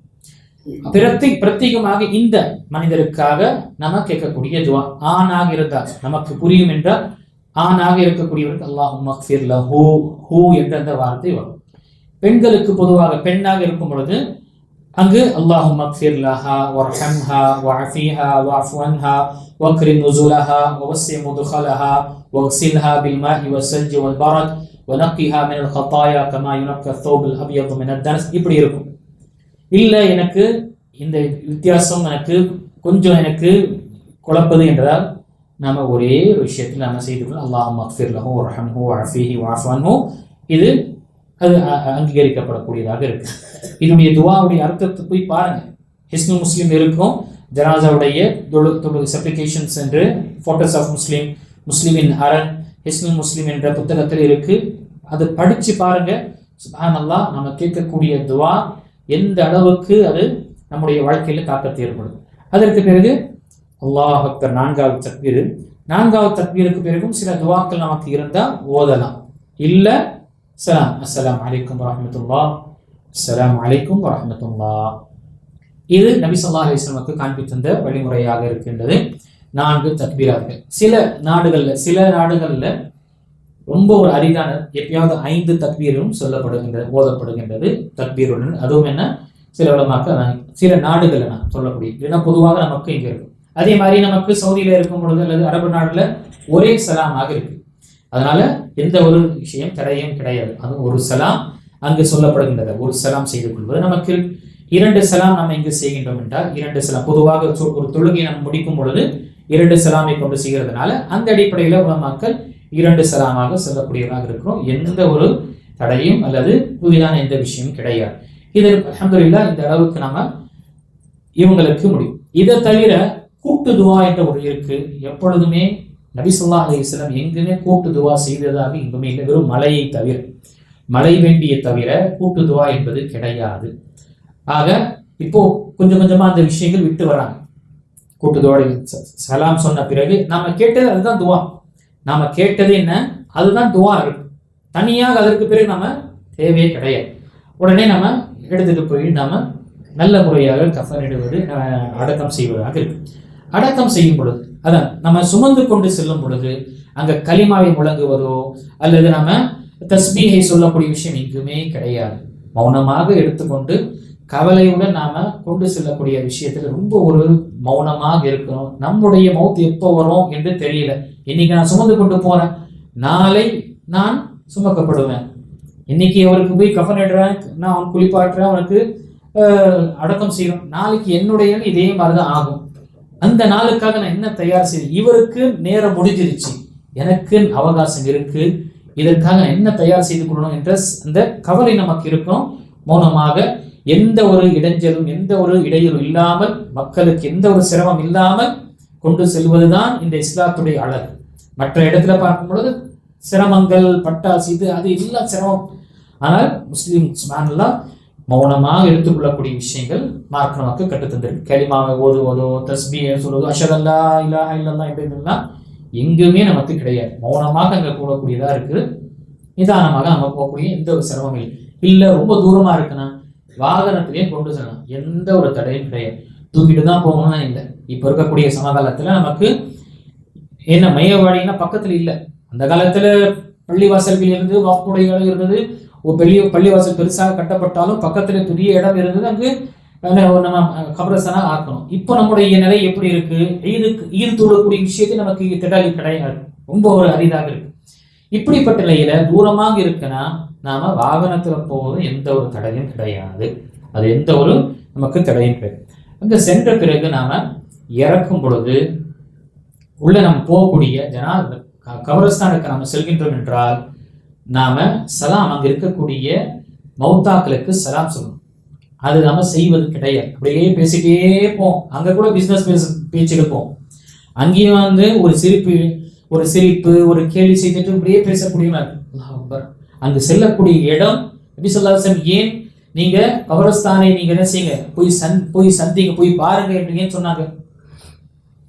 பிரத்யேகமாக இந்த மனிதருக்காக நாம கேட்கக்கூடிய துஆ ஆணாக இருந்தால் நமக்கு புரியும் என்றால், ஆணாக இருக்கக்கூடியவருக்கு அல்லாஹும்ம ஃபிர் லஹு, ஹூ என்ற அந்த வார்த்தை வரும். பெண்களுக்கு பொதுவாக பெண்ணாக இருக்கும் பொழுது அங்கு அல்லாஹும்ம ஃபிர் லஹா வர்ஹம்ஹா வஅஃபிஹா வஅஃபு அன்ஹா வக்ரிம் நுஸுலஹா வவஸ்ஸி முத்கலஹா வக்ஸில்ஹா பில்மாஇ வஸ்ஸல்ஜி வல்பரத் வனக்கிஹா மினல் ஹதாயா கமா யுனக்கா ثوب الابيض من الدنس. இப்படி இருக்கும். இல்ல எனக்கு இந்த வித்தியாசம் எனக்கு கொஞ்சம் எனக்கு குழப்பது என்றால் நாம ஒரே ஒரு விஷயத்தில் நாம செய்துக்கொள்ள அல்லாஹும்ம ஃபிர் லஹு வர்ஹம்ஹு வஅஃபிஹி வஅஃபு அன்ஹு. இது அது அங்கீகரிக்கப்படக்கூடியதாக இருக்கு. இதனுடைய துஆவுடைய அர்த்தத்தை போய் பாருங்க. ஹிஸ்னுல் முஸ்லிம் இருக்கும், ஜனாசாவுடைய சப்ளிகேஷன்ஸ் என்று ஃபோட்டோஸ் ஆஃப் முஸ்லிம், முஸ்லிமின் அரண், ஹிஸ்னுல் முஸ்லிம் என்ற புத்தகத்தில் இருக்கு. அது படிச்சு பாருங்க. சுப்ஹானல்லாஹ், நம்ம கேட்கக்கூடிய துஆ எந்த அளவுக்கு அது நம்முடைய வாழ்க்கையில தாக்கத்தை ஏற்படும். அதற்கு பிறகு அல்லாஹ் அக்பர், நான்காவது தக்பீர். நான்காவது தக்பீருக்கு பிறகும் சில துஆக்கள் நமக்கு இருந்தா ஓதலாம். இல்ல சலாம், அஸ்ஸலாமு அலைக்கும் வரஹ்மத்துல்லாஹ், அஸ்ஸலாமு அலைக்கும் வரஹ்மத்துல்லாஹ். இது நபி ஸல்லல்லாஹு அலைஹி வஸல்லம் காண்பித்து தந்த வழிமுறையாக இருக்கின்றது. 4 தக்பீரார்கள். சில நாடுகள்ல ரொம்ப ஒரு அரிதான எப்பயாவது 5 தக்பீரும் சொல்லப்படுகின்றது, ஓதப்படுகின்றது தக்பீருடன். அதுவும் என்ன, சில உலமாக்கள் சில நாடுகள்ல நான் சொல்லக்கூடிய, இல்லைன்னா பொதுவாக நமக்கு இங்க இருக்கும். அதே மாதிரி நமக்கு சவுதியில இருக்கும் பொழுது அல்லது அரபு நாடுல ஒரே சலாமாக இருக்கு. அதனால எந்த ஒரு விஷயம் தடையும் கிடையாது. அது ஒரு சலாம் அங்கு சொல்லப்படுகின்றது. ஒரு சலாம் செய்து கொள்வது நமக்கு 2 சலாம் நம்ம இங்கு செய்கின்றோம் என்றால் 2 சலாம் பொதுவாக ஒரு தொழுகை நம்ம முடிக்கும் பொழுது 2 சலாமை கொண்டு செய்கிறதுனால அந்த அடிப்படையில் உலமாக்கள் 2 சலாமாக சொல்லக்கூடியவராக இருக்கிறோம். எந்த ஒரு தடையும் அல்லது புதிதான எந்த விஷயமும் கிடையாது. இது அல்ஹம்துலில்லாஹ் இந்த அளவுக்கு நாம இவங்களுக்கு முடியும். இதை தவிர கூட்டு துவா என்ற ஒரு இருக்கு. எப்பொழுதுமே நபி ஸல்லல்லாஹு அலைஹி வஸல்லம் எங்குமே கூட்டு துவா செய்ததாக எங்குமே இல்லை. வெறும் மழையை தவிர, மழை வேண்டிய தவிர கூட்டு துவா என்பது கிடையாது. ஆக இப்போ கொஞ்சம் கொஞ்சமா அந்த விஷயங்கள் விட்டு வராங்க. கூட்டு துவா சலாம் சொன்ன பிறகு நாம கேட்டது அதுதான் துவா. நாம கேட்டது என்ன, அதுதான் துவா இருக்கு. தனியாக அதற்கு பிறகு நாம தேவையே கிடையாது. உடனே நாம எடுத்துட்டு போய் நாம நல்ல முறையாக கஃனிடுவது, அடக்கம் செய்வதாக இருக்கு. அடக்கம் செய்யும் பொழுது அதான் நம்ம சுமந்து கொண்டு செல்லும் பொழுது அங்க கலிமாவை முழங்குவதோ அல்லது நம்ம தஸ்பீஹை சொல்லக்கூடிய விஷயம் எங்குமே கிடையாது. மௌனமாக எடுத்துக்கொண்டு கவலையுடன் நாம கொண்டு செல்லக்கூடிய விஷயத்துல ரொம்ப ஒரு மௌனமாக இருக்கணும். நம்முடைய மௌத் எப்போ வரும் என்று தெரியல. இன்னைக்கு நான் சுமந்து கொண்டு போறேன், நாளை நான் சுமக்கப்படுவேன். இன்னைக்கு அவருக்கு போய் கஃனிடுறேன், நான் அவன் குளிப்பாட்டுறேன், அவனுக்கு அடக்கம் செய்யணும். நாளைக்கு என்னுடைய இதே மாதிரிதான் ஆகும். அந்த நாளுக்காக நான் என்ன தயார் செய்து, இவருக்கு நேரம் முடிஞ்சிருச்சு, எனக்கு அவகாசம் இருக்கு, இதற்காக நான் என்ன தயார் செய்து கொள்ளணும் என்ற அந்த கவலை நமக்கு இருக்கும். மௌனமாக எந்த ஒரு இடைஞ்சலும் எந்த ஒரு இடையூறு இல்லாமல், மக்களுக்கு எந்த ஒரு சிரமம் இல்லாமல் கொண்டு செல்வதுதான் இந்த இஸ்லாத்துடைய அழகு. மற்ற இடத்துல பார்க்கும் பொழுது சிரமங்கள், பட்டாசு, இது அது எல்லாம் சிரமம். ஆனால் முஸ்லீம் சுப்ஹானல்லாஹ் மௌனமாக எடுத்துக்கொள்ளக்கூடிய விஷயங்கள் மார்க் நமக்கு கற்றுத்தந்திருக்கு. கலிமாவை ஓதுவதோ, தஸ்பீஹை சொல்வதோ, அஷ்ஹது அல்லா இலாஹா இல்லல்லாஹ் என்பதெல்லாம் எங்குமே நமக்கு கிடையாது. மௌனமாக அங்கே போகக்கூடியதா இருக்கு. நிதானமாக நம்ம போகக்கூடிய எந்த ஒரு சிரமம் இல்லை. ரொம்ப தூரமா இருக்குன்னா வாகனத்திலேயே கொண்டு செல்லலாம், எந்த ஒரு தடையும் கிடையாது. தூக்கிட்டு தான் போகணும்னா இல்லை. இப்போ இருக்கக்கூடிய சமகாலத்துல நமக்கு என்ன மையவாடினா பக்கத்துல இல்லை. அந்த காலத்துல பள்ளிவாசல்கள் இருந்து வாக்குடைகள் இருந்தது. ஒரு பெரிய பள்ளிவாசல் பெருசாக கட்டப்பட்டாலும் பக்கத்துல பெரிய இடம் இருந்தது, அங்கு நம்ம கபரஸ்தானா ஆக்கணும். இப்போ நம்முடைய நிலை எப்படி இருக்கு? ஈது தொழக்கூடிய விஷயத்தை நமக்கு திடல் கிடையாது, ரொம்ப ஒரு அரிதாக இருக்கு. இப்படிப்பட்ட நிலையில தூரமாக இருக்குன்னா நாம வாகனத்துல போவது எந்த ஒரு தடையும் கிடையாது, அது எந்த ஒரு நமக்கு தடையும் கிடையாது. அங்க சென்ற பிறகு நாம இறக்கும் பொழுது உள்ள நம்ம போகக்கூடிய கபரஸ்தானுக்கு நாம செல்கின்றோம் என்றால் நாம சலாம், அங்க இருக்கக்கூடிய மௌத்தாக்களுக்கு சலாம் சொல்லணும். அது நம்ம செய்வது கிடையாது. அப்படியே பேசிட்டே போம், அங்க கூட பிசினஸ் பேச்சு எடுப்போம். அங்கேயும் ஒரு சிரிப்பு ஒரு கேள்வி செய்துட்டு அப்படியே பேசக்கூடிய அங்கு செல்லக்கூடிய இடம் நபி ஸல்லல்லாஹு அலைஹி வஸல்லம் ஏன் நீங்க கபரஸ்தானை நீங்க என்ன செய்யுங்க, போய் சந்திங்க, போய் பாருங்க என்று ஏன் சொன்னாங்க?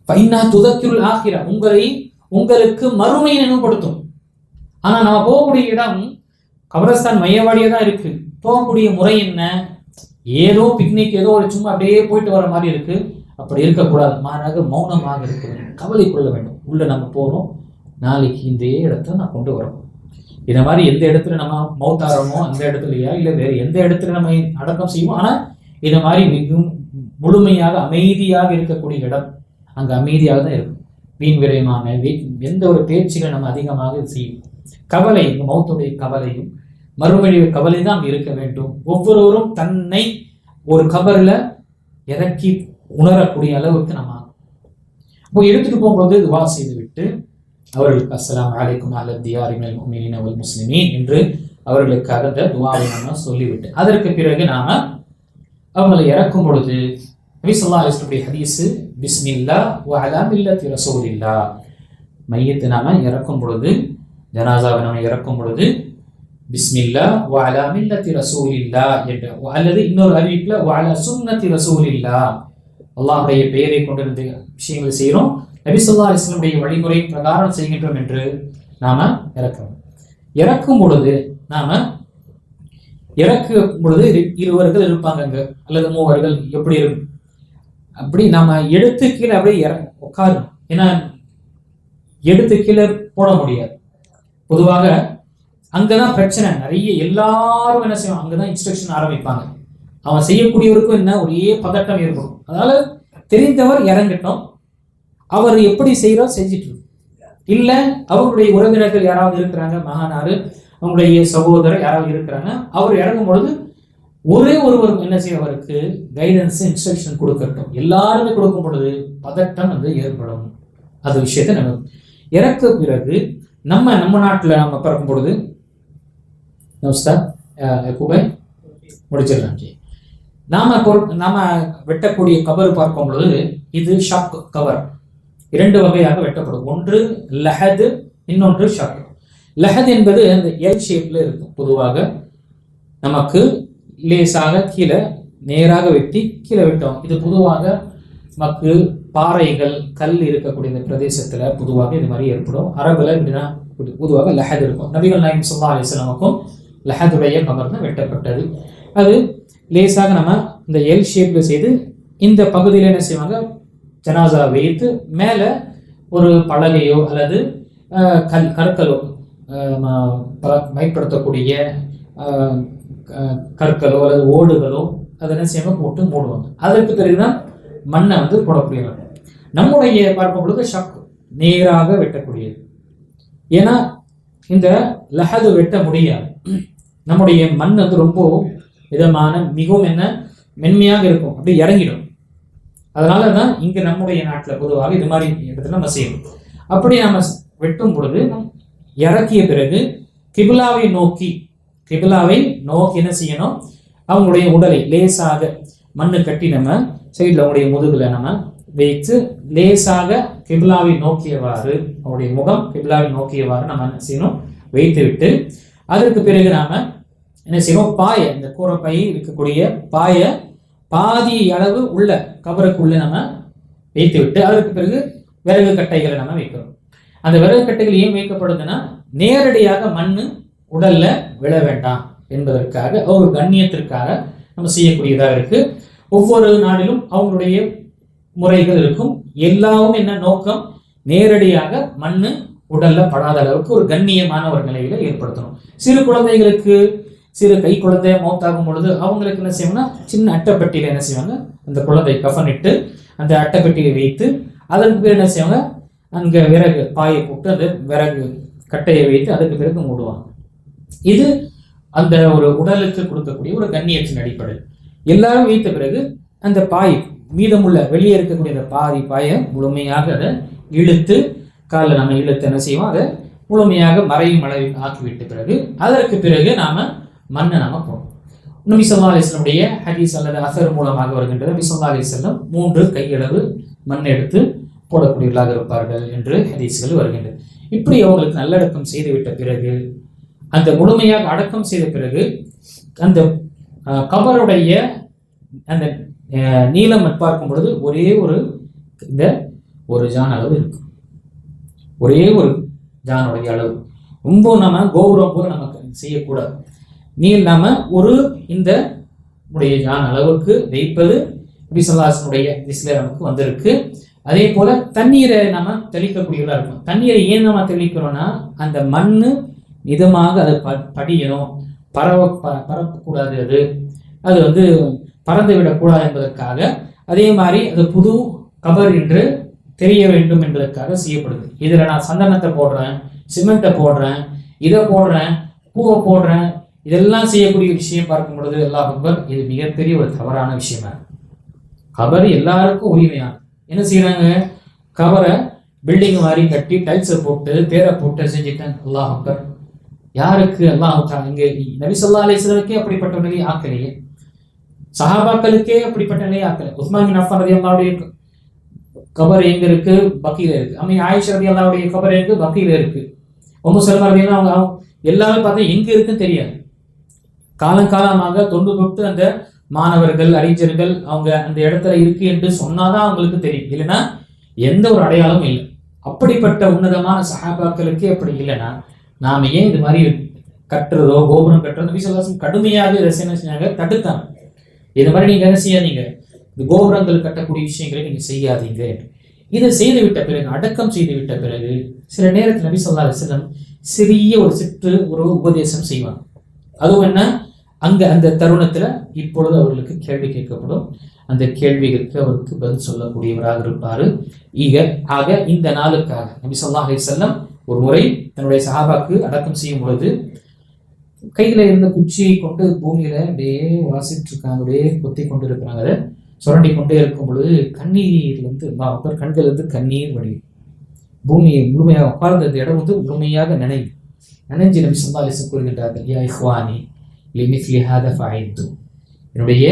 ஃபைன்னா துதக்கிருல் ஆகிரா, உங்களுக்கு மறுமையை நினைவுபடுத்தும். ஆனா நம்ம போகக்கூடிய இடம் கபரஸ்தான் மையவாடியா தான் இருக்கு. போகக்கூடிய முறை என்ன? ஏதோ பிக்னிக், ஏதோ ஒரு சும்மா அப்படியே போயிட்டு வர மாதிரி இருக்கு. அப்படி இருக்கக்கூடாது, மாறாக மௌனமாக இருக்க வேண்டும், கவலை கொள்ள வேண்டும். உள்ள நம்ம போறோம், நாளைக்கு இந்த இடத்த நான் கொண்டு வரோம். இந்த மாதிரி எந்த இடத்துல நம்ம மௌத்தாரமோ அந்த இடத்துலயா இல்லை வேற எந்த இடத்துல நம்ம அடக்கம் செய்வோம். ஆனா இந்த மாதிரி மிகவும் முழுமையாக அமைதியாக இருக்கக்கூடிய இடம், அங்க அமைதியாக தான் இருக்கும். வீண் விரயமான எந்த ஒரு பேச்சுகளை நம்ம அதிகமாக செய்யும். கவலை, மௌத்துடைய கவலையும் மறுமொழி கவலை தான் அங்க இருக்க வேண்டும். ஒவ்வொருவரும் தன்னை ஒரு கபர்ல இறக்கி உணரக்கூடிய அளவுக்கு நம்ம அப்போ எடுத்துட்டு போகும்போது துவா செய்து விட்டு அவர்களுக்கு அஸ்ஸலாமு அலைக்கும் அலா தியாரி மினல் முஃமினீன வல் முஸ்லிமீன் என்று அவர்களுக்காக அந்த துவாவை நாம சொல்லிவிட்டு அதற்கு பிறகு நாம அவங்களை இறக்கும் பொழுது நபி ஸல்லல்லாஹு அலைஹி வஸல்லம் ஹதீஸ், பிஸ்மில்லாஹ் வ அலா மில்லத்தி ரசூலில்லாஹ், மையத்தை நாம இறக்கும் பொழுது, ஜனாசாவை நாம இறக்கும் பொழுது பிஸ்மில்லாஹ் வ அலா மில்லத்தி ரசூலில்லாஹ் என்ற, அல்லது இன்னொரு அறிவிப்புல வ அலா சுன்னத்தி ரசூலில்லாஹ், அல்லாஹ்வுடைய பெயரை கொண்டிருந்த விஷயங்களை செய்கிறோம், நபி ஸல்லல்லாஹு அலைஹி வஸல்லம் வழிமுறை பிரகாரம் செய்கின்றோம் என்று நாம இறக்கிறோம். இறக்கும் பொழுது நாம இறக்கும் பொழுது இருவர்கள் இருப்பாங்க அங்க, அல்லது மூவர்கள், எப்படி இருக்கும் அப்படி நாம எடுத்து கீழே அப்படியே உட்காரணும். ஏன்னா எடுத்து கீழே போட முடியாது. பொதுவாக அங்கதான் பிரச்சனை நிறைய. எல்லாரும் என்ன செய்வாங்க, அங்கதான் இன்ஸ்ட்ரக்ஷன் ஆரம்பிப்பாங்க. அவன் செய்யக்கூடியவருக்கும் என்ன ஒரே பதட்டம் ஏற்படும். அதனால தெரிந்தவர் இறங்கட்டும், அவர் எப்படி செய்யறோம் செஞ்சிட்டு, இல்ல அவருடைய உறவினர்கள் யாராவது இருக்கிறாங்க, மகானாரு அவங்களுடைய சகோதரர் யாராவது இருக்கிறாங்க, அவர் இறங்கும் பொழுது ஒரே ஒருவர் என்ன செய்ய, அவருக்கு கைடன்ஸ் இன்ஸ்ட்ரக்ஷன் கொடுக்கட்டும். எல்லாருமே கொடுக்கும் பொழுது பதட்டம் வந்து ஏற்படும். அது விஷயத்தை நம்ம இறக்க பிறகு நம்ம நாட்டில் நம்ம பிறக்கும் பொழுது முடிச்சிடலாம். நாம வெட்டக்கூடிய கவர் பார்க்கும் பொழுது இது ஷக் கவர், இரண்டு வகையாக வெட்டப்படும். ஒன்று லஹது, இன்னொன்று ஷக். லஹத் என்பது அந்த எல் ஷேப்ல இருக்கும். பொதுவாக நமக்கு லேசாக கீழே நேராக வெட்டி கீழே வெட்டோம். இது பொதுவாக நமக்கு பாறைகள் கல் இருக்கக்கூடிய இந்த பிரதேசத்துல பொதுவாக இது மாதிரி ஏற்படும். அரபுல இப்படிதான் பொதுவாக லஹத் இருக்கும். நபிகள் நாயகம் ஸல்லல்லாஹு அலைஹி வஸல்லமுக்கும் லஹதுடைய கவர் தான் வெட்டப்பட்டது. அது லேசாக நம்ம இந்த எல் ஷேப்ல செய்து இந்த பகுதியில் என்ன செய்வாங்க, ஜனாசா வைத்து மேல ஒரு பலகையோ அல்லது கற்களோ பயன்படுத்தக்கூடிய கற்களோ அல்லது ஓடுகளோ அதை என்ன செய்வாங்க போட்டு மூடுவாங்க. அதற்கு பிறகுதான் மண்ணை வந்து போடக்கூடியது. நம்முடைய பார்க்கும் பொழுது ஷக் நேராக வெட்டக்கூடியது. ஏன்னா இந்த லஹது வெட்ட முடியாது. நம்முடைய மண் வந்து ரொம்ப விதமான மிகவும் என்ன மென்மையாக இருக்கும், அப்படி இறங்கிடும். அதனாலதான் இங்க நம்முடைய நாட்டில் பொதுவாக இது மாதிரி இடத்துல நம்ம செய்யணும். அப்படி நம்ம வெட்டும் பொழுது இறக்கிய பிறகு கிபிலாவை நோக்கி என்ன செய்யணும், அவங்களுடைய உடலை லேசாக மண்ணு கட்டி நம்ம சைடில் அவங்களுடைய முதுகுல நம்ம வைத்து லேசாக கிபிலாவை நோக்கியவாறு, அவருடைய முகம் கிபிலாவை நோக்கியவாறு நம்ம என்ன செய்யணும், வைத்து விட்டு அதற்கு பிறகு நாம என்ன செய்யணும், பாய இந்த கூரைப்பை இருக்கக்கூடிய பாய பாதி அளவு உள்ள கபருக்குள்ள நம்ம வைத்து விட்டு அதற்கு பிறகு விறகு கட்டைகளை நம்ம வைக்கிறோம். அந்த விறகு கட்டைகள் ஏன் வைக்கப்படுதுன்னா நேரடியாக மண்ணு உடல்ல விழ வேண்டாம் என்பதற்காக, ஒரு கண்ணியத்திற்காக நம்ம செய்யக்கூடியதாக இருக்கு. ஒவ்வொரு நாளிலும் அவங்களுடைய முறைகள் இருக்கும். எல்லாவும் என்ன நோக்கம், நேரடியாக மண்ணு உடல்ல படாத அளவுக்கு ஒரு கண்ணியமான ஒரு நிலையில ஏற்படுத்தணும். சிறு குழந்தைகளுக்கு, சிறு கை குழந்தை மௌத்தாகும் பொழுது அவங்களுக்கு என்ன செய்வாங்கன்னா, சின்ன அட்டைப்பெட்டியில என்ன செய்வாங்க, அந்த குழந்தை கஃனிட்டு அந்த அட்டைப்பெட்டியை வைத்து அதற்கு பேர் என்ன செய்வாங்க, அங்க விறகு பாயை போட்டு அந்த விறகு கட்டையை வைத்து அதுக்கு பிறகு மூடுவாங்க. இது அந்த ஒரு உடலுக்கு கொடுக்கக்கூடிய ஒரு கண்ணியத்தின் அடிப்படை. எல்லாரும் வைத்த பிறகு அந்த பாய் மீதமுள்ள வெளியே இருக்கக்கூடிய அந்த பாயை முழுமையாக அதை இழுத்து காலில் நம்ம இழுத்து என்ன செய்வோம், அதை முழுமையாக மறையும் அளவில் ஆக்கிவிட்ட பிறகு அதற்கு பிறகு நாம மண்ணை நாம போடுவோம். நபி ஸல்லல்லாஹு அலைஹி வஸல்லம் ஹதீஸ் அல்லது அஸர் மூலமாக வருகின்றது. நபி ஸல்லல்லாஹு அலைஹி வஸல்லம் 3 கையளவு மண் எடுத்து போடக்கூடியவர்களாக இருப்பார்கள் என்று ஹதீஸ்கள் வருகின்றது. இப்படி அவங்களுக்கு நல்லடக்கம் செய்துவிட்ட பிறகு, அந்த முழுமையாக அடக்கம் செய்த பிறகு, அந்த கபருடைய அந்த நீளம் பார்க்கும் பொழுது ஒரே ஒரு ஜான் அளவு இருக்கு. ஒரே ஒரு ஜானுடைய அளவு. ரொம்ப நம்ம கோபுரம் போல நமக்கு செய்யக்கூடாது. நாம ஒரு இந்த உடைய ஜான் அளவுக்கு வைப்பது நபி ஸல்லல்லாஹு அலைஹி வஸல்லம் ஹதீஸ்ல நமக்கு வந்திருக்கு. அதே போல தண்ணீரை நம்ம தெளிக்கக்கூடியவர்களா இருக்கும். தண்ணீரை ஏன் நம்ம தெளிக்கிறோம்னா, அந்த மண்ணு மிதமாக அதை படியணும், பரப்பக்கூடாது, அது பறந்து விடக்கூடாது என்பதற்காக. அதே மாதிரி அது புது கபர் என்று தெரிய வேண்டும் என்பதற்காக செய்யப்படுது. இதுல நான் சந்தனத்தை போடுறேன், சிமெண்ட்டை போடுறேன், இதை போடுறேன், பூவை போடுறேன், இதெல்லாம் செய்யக்கூடிய விஷயம் பார்க்கும் பொழுது அல்லாஹ் அக்பர், இது மிகப்பெரிய ஒரு தவறான விஷயமா. கபர் எல்லாருக்கும் உரிமையான. என்ன செய்யறாங்க, கபரை பில்டிங் மாதிரி கட்டி டைல்ஸை போட்டு பேரை போட்டு செஞ்சுட்டாங்க. அல்லாஹ் அக்பர். யாருக்கு? அல்லாஹ் இங்க நபி ஸல்லல்லாஹு அலைஹி வஸல்லம் அப்படிப்பட்ட நிலையை ஆக்கலையே, சஹாபாக்களுக்கே அப்படிப்பட்ட நிலையை ஆக்கல. உஸ்மான் பின் அஃபான் ரலியல்லாஹு அன்ஹு கபர் எங்க இருக்கு? பக்கீல இருக்கு. ஆயிஷா ரலியல்லாஹு அன்ஹா கபர் எங்க? பக்கீல இருக்கு. உம்மு சலமா ரலியல்லாஹு அன்ஹா எல்லாரும் பார்த்தா எங்க இருக்குன்னு தெரியாது. காலங்காலமாக தொண்டு தொட்டு அந்த மாணவர்கள், அறிஞர்கள் அவங்க அந்த இடத்துல இருக்கு என்று சொன்னாதான் அவங்களுக்கு தெரியும். இல்லைன்னா எந்த ஒரு அடையாளமும் இல்லை. அப்படிப்பட்ட உன்னதமான சஹாபாக்களுக்கே அப்படி இல்லைன்னா நாம ஏன் இது மாதிரி கட்டுறதோ கோபுரம் கட்டுறதோ? நபி ஸல்லல்லாஹு அலைஹி வஸல்லம் கடுமையாக இதை என்ன செஞ்சாங்க? தடுத்தாங்க. இது மாதிரி நீங்க என்ன செய்யாதீங்க, இந்த கோபுரங்கள் கட்டக்கூடிய விஷயங்களை நீங்க செய்யாதீங்க. இதை செய்து விட்ட பிறகு, அடக்கம் செய்து விட்ட பிறகு, சில நேரத்தில் நபி ஸல்லல்லாஹு அலைஹி வஸல்லம் சிறிய ஒரு உபதேசம் செய்வாங்க. அதுவும் என்ன, அந்த தருணத்துல இப்பொழுது அவர்களுக்கு கேள்வி கேட்கப்படும். அந்த கேள்விகளுக்கு அவருக்கு பதில் சொல்லக்கூடியவராக இருப்பாரு. ஆக இந்த நாளுக்காக நபி ஸல்லல்லாஹு அலைஹி வஸல்லம் ஒரு முறை தன்னுடைய சஹாபாக்கு அடக்கம் செய்யும் பொழுது கையில இருந்த குச்சியை கொண்டு பூமியில அப்படியே வாசிட்டு இருக்காங்க, அப்படியே கொத்தி கொண்டு இருக்கிறாங்க. அதை சுரண்டி கொண்டே இருக்கும் பொழுது கண்ணீர்லேருந்து கண்கள் இருந்து கண்ணீர் வடியும். பூமியை முழுமையாக உட்கார்ந்த இடம் முழுமையாக நனைஞ்சு நபி ஸல்லல்லாஹு அலைஹி வஸல்லம் கூறுகின்றார்கள், யா இஹ்வானி லிமிஸ்லி ஹாதா ஃபஅய்து, என்னுடைய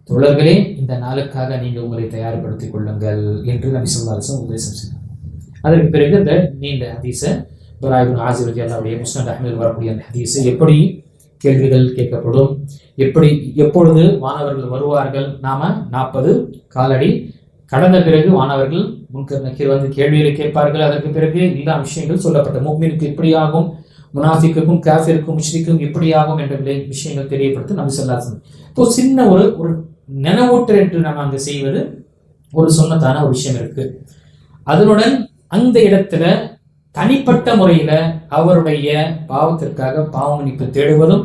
தோழர்களே, இந்த நாளுக்காக நீங்க உங்களை தயார்படுத்திக் கொள்ளுங்கள் என்று நபி ஸல்லல்லாஹு அலைஹி வஸல்லம் உபதேசம் செய்தார். அதற்கு பிறகு இந்த நீண்ட ஹதீஸை பரா இப்னு ஆஸிப் ரலியல்லாஹு அன்ஹு முஸ்னத் அஹ்மதில் வரக்கூடிய அந்த ஹதீஸை, எப்படி கேள்விகள் கேட்கப்படும், எப்பொழுது மாணவர்கள் வருவார்கள், நாம 40 காலடி கடந்த பிறகு மாணவர்கள் முன்கர் வந்து கேள்விகளை கேட்பார்கள். அதற்கு பிறகு எல்லா விஷயங்கள் சொல்லப்பட்ட முஃமினுக்கு எப்படி ஆகும், முனாஃபிக்குக்கும் காஃபிருக்கும் முஷ்ரிக்கும் எப்படி ஆகும் என்ற விஷயங்கள் தெரியப்படுத்த நபி ஸல்லல்லாஹு அலைஹி வஸல்லம். இப்போ சின்ன ஒரு நினைவூட்டல் என்று நாம் அங்கே செய்வது ஒரு சொன்னதான ஒரு விஷயம் இருக்கு. அதனுடன் அந்த இடத்துல தனிப்பட்ட முறையில அவருடைய பாவத்திற்காக பாவ மன்னிப்பு தேடுவதும்,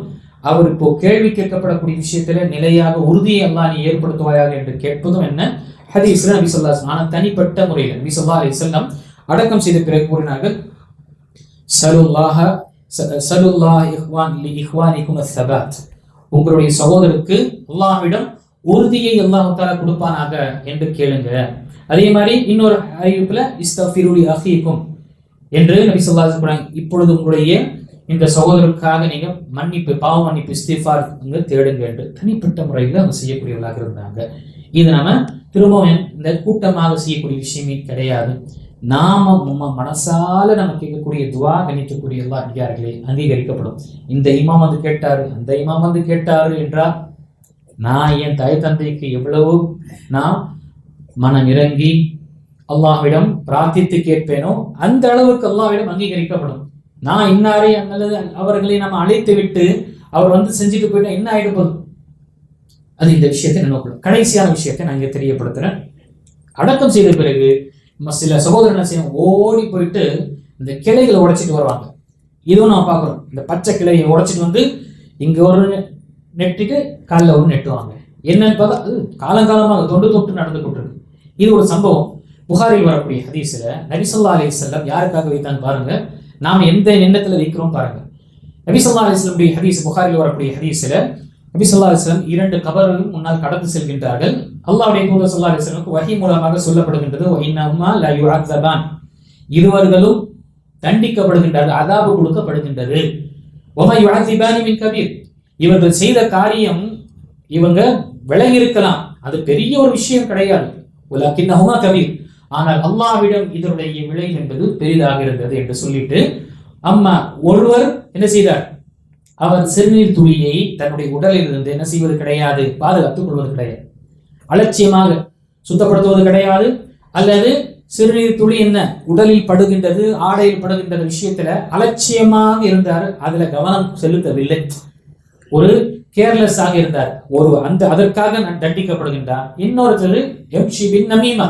அவர் இப்போ கேள்வி கேட்கப்படக்கூடிய விஷயத்துல நிலையாக உறுதியை அல்லாஹ் நீ ஏற்படுத்துவாயாக என்று கேட்பதும் என்ன ஹதீஸ்ல நபி ஸல்லல்லாஹு அலைஹி வஸல்லம். ஆனால் தனிப்பட்ட முறையில் நபி ஸல்லல்லாஹு அலைஹி வஸல்லம் அடக்கம் செய்த பிறகு கூறினார்கள், உங்களுடைய சகோதரருக்கு அல்லாஹ்விடம் உறுதியை அல்லாஹ் தஆலா கொடுப்பானாக என்று கேளுங்க. அதே மாதிரி இன்னொரு அறிவிப்புல இஸ்தக்ஃபிரு லி அஹீக்கும் என்று நபி ஸல்லல்லாஹு அலைஹி வஸல்லம், இப்பொழுது உங்களுடைய இந்த சகோதரருக்காக நீங்க மன்னிப்பு, பாவ மன்னிப்பு, இஸ்திஃபார் தேடுங்க என்று தனிப்பட்ட முறையில் அவங்க செய்யக்கூடியவர்களாக இருந்தாங்க. இது நம்ம திரும்பவும் இந்த கூட்டமாக செய்யக்கூடிய விஷயமே கிடையாது. நாம மனசால நம்ம கேட்கக்கூடிய துவா கணிக்கக்கூடிய எல்லா அதிகாரிகளே அங்கீகரிக்கப்படும். இந்த இமாம் வந்து கேட்டாரு, அந்த இமாம் வந்து கேட்டாரு என்றால் நான் என் தாய் தந்தைக்கு எவ்வளவு நான் மனம் இறங்கி அல்லாஹ்விடம் பிரார்த்தித்து கேட்பேனோ அந்த அளவுக்கு அல்லாஹ்விடம் அங்கீகரிக்கப்படும். நான் இன்னாரே அல்லது அவர்களை நம்ம அழைத்து விட்டு அவர் வந்து செஞ்சுட்டு போயிட்டா என்ன ஆயிடுப்போம்? அது இந்த விஷயத்தை நோக்கணும். கடைசியான விஷயத்தை நான் இங்கே தெரியப்படுத்துறேன். அடக்கம் செய்த பிறகு சில சகோதரர்கள் செய்ய ஓடி போயிட்டு இந்த கிளைகளை உடைச்சிட்டு வருவாங்க. இதுவும் நான் பார்க்குறோம். இந்த பச்சை கிளையை உடைச்சிட்டு வந்து இங்கே ஒரு நெட்டிட்டு காலில் ஒரு நெட்டுவாங்க. என்னன்னு பார்த்தா அது காலங்காலமாக தொட்டு நடந்து கொண்டிருக்கு. இது ஒரு சம்பவம். புகாரில் வரக்கூடிய ஹதீஸ்ல நபி ஸல்லல்லாஹு அலைஹி வஸல்லம் யாருக்காக வைத்தாங்க பாருங்க. நாம் எந்த எண்ணத்தில் வைக்கிறோம் பாருங்க. நபி ஸல்லல்லாஹு அலைஹி வஸல்லம் ஹதீஸ், புகாரில் வரக்கூடிய ஹதீஸ்ல நபி ஸல்லல்லாஹு அலைஹி வஸல்லம் 2 கபர்களும் முன்னால் கடந்து செல்கின்றார்கள். அல்லாஹ்வுடைய தூதர் ஸல்லல்லாஹு அலைஹி வஸல்லம் வஹி மூலமாக சொல்லப்படுகின்றது, வ இன்னஹுமா லா யுஅஸபான், இருவர்களும் தண்டிக்கப்படுகின்றார்கள், அதாபு கொடுக்கப்படுகின்றது. வமா யுஅஸிபானி மின் கபீர், இவர்கள் செய்த காரியம் இவங்க விலகி இருக்கலாம், அது பெரிய ஒரு விஷயம் கிடையாது. வலக்கின்னஹுமா கபீர், ஆனால் அல்லாஹ்விடம் இதனுடைய விளைவு என்பது பெரிதாக இருந்தது என்று சொல்லிட்டு, அம்மா ஒருவர் என்ன செய்தார், அவர் சிறுநீர் துளியை தன்னுடைய உடலில் இருந்து என்ன செய்வது கிடையாது, பாதுகாத்துக் கொள்வது கிடையாது, அலட்சியமாக சுத்தப்படுத்துவது கிடையாது. அல்லது சிறுநீர் துளி என்ன உடலில் படுகின்றது, ஆடையில் படுகின்ற விஷயத்துல அலட்சியமாக இருந்தார், அதுல கவனம் செலுத்தவில்லை, ஒரு கேர்லெஸ்ஸாக இருந்தார். ஒரு அதற்காக நான் தண்டிக்கப்படுகின்றார். இன்னொருத்தர் எம்ஷி பின் நமீமா,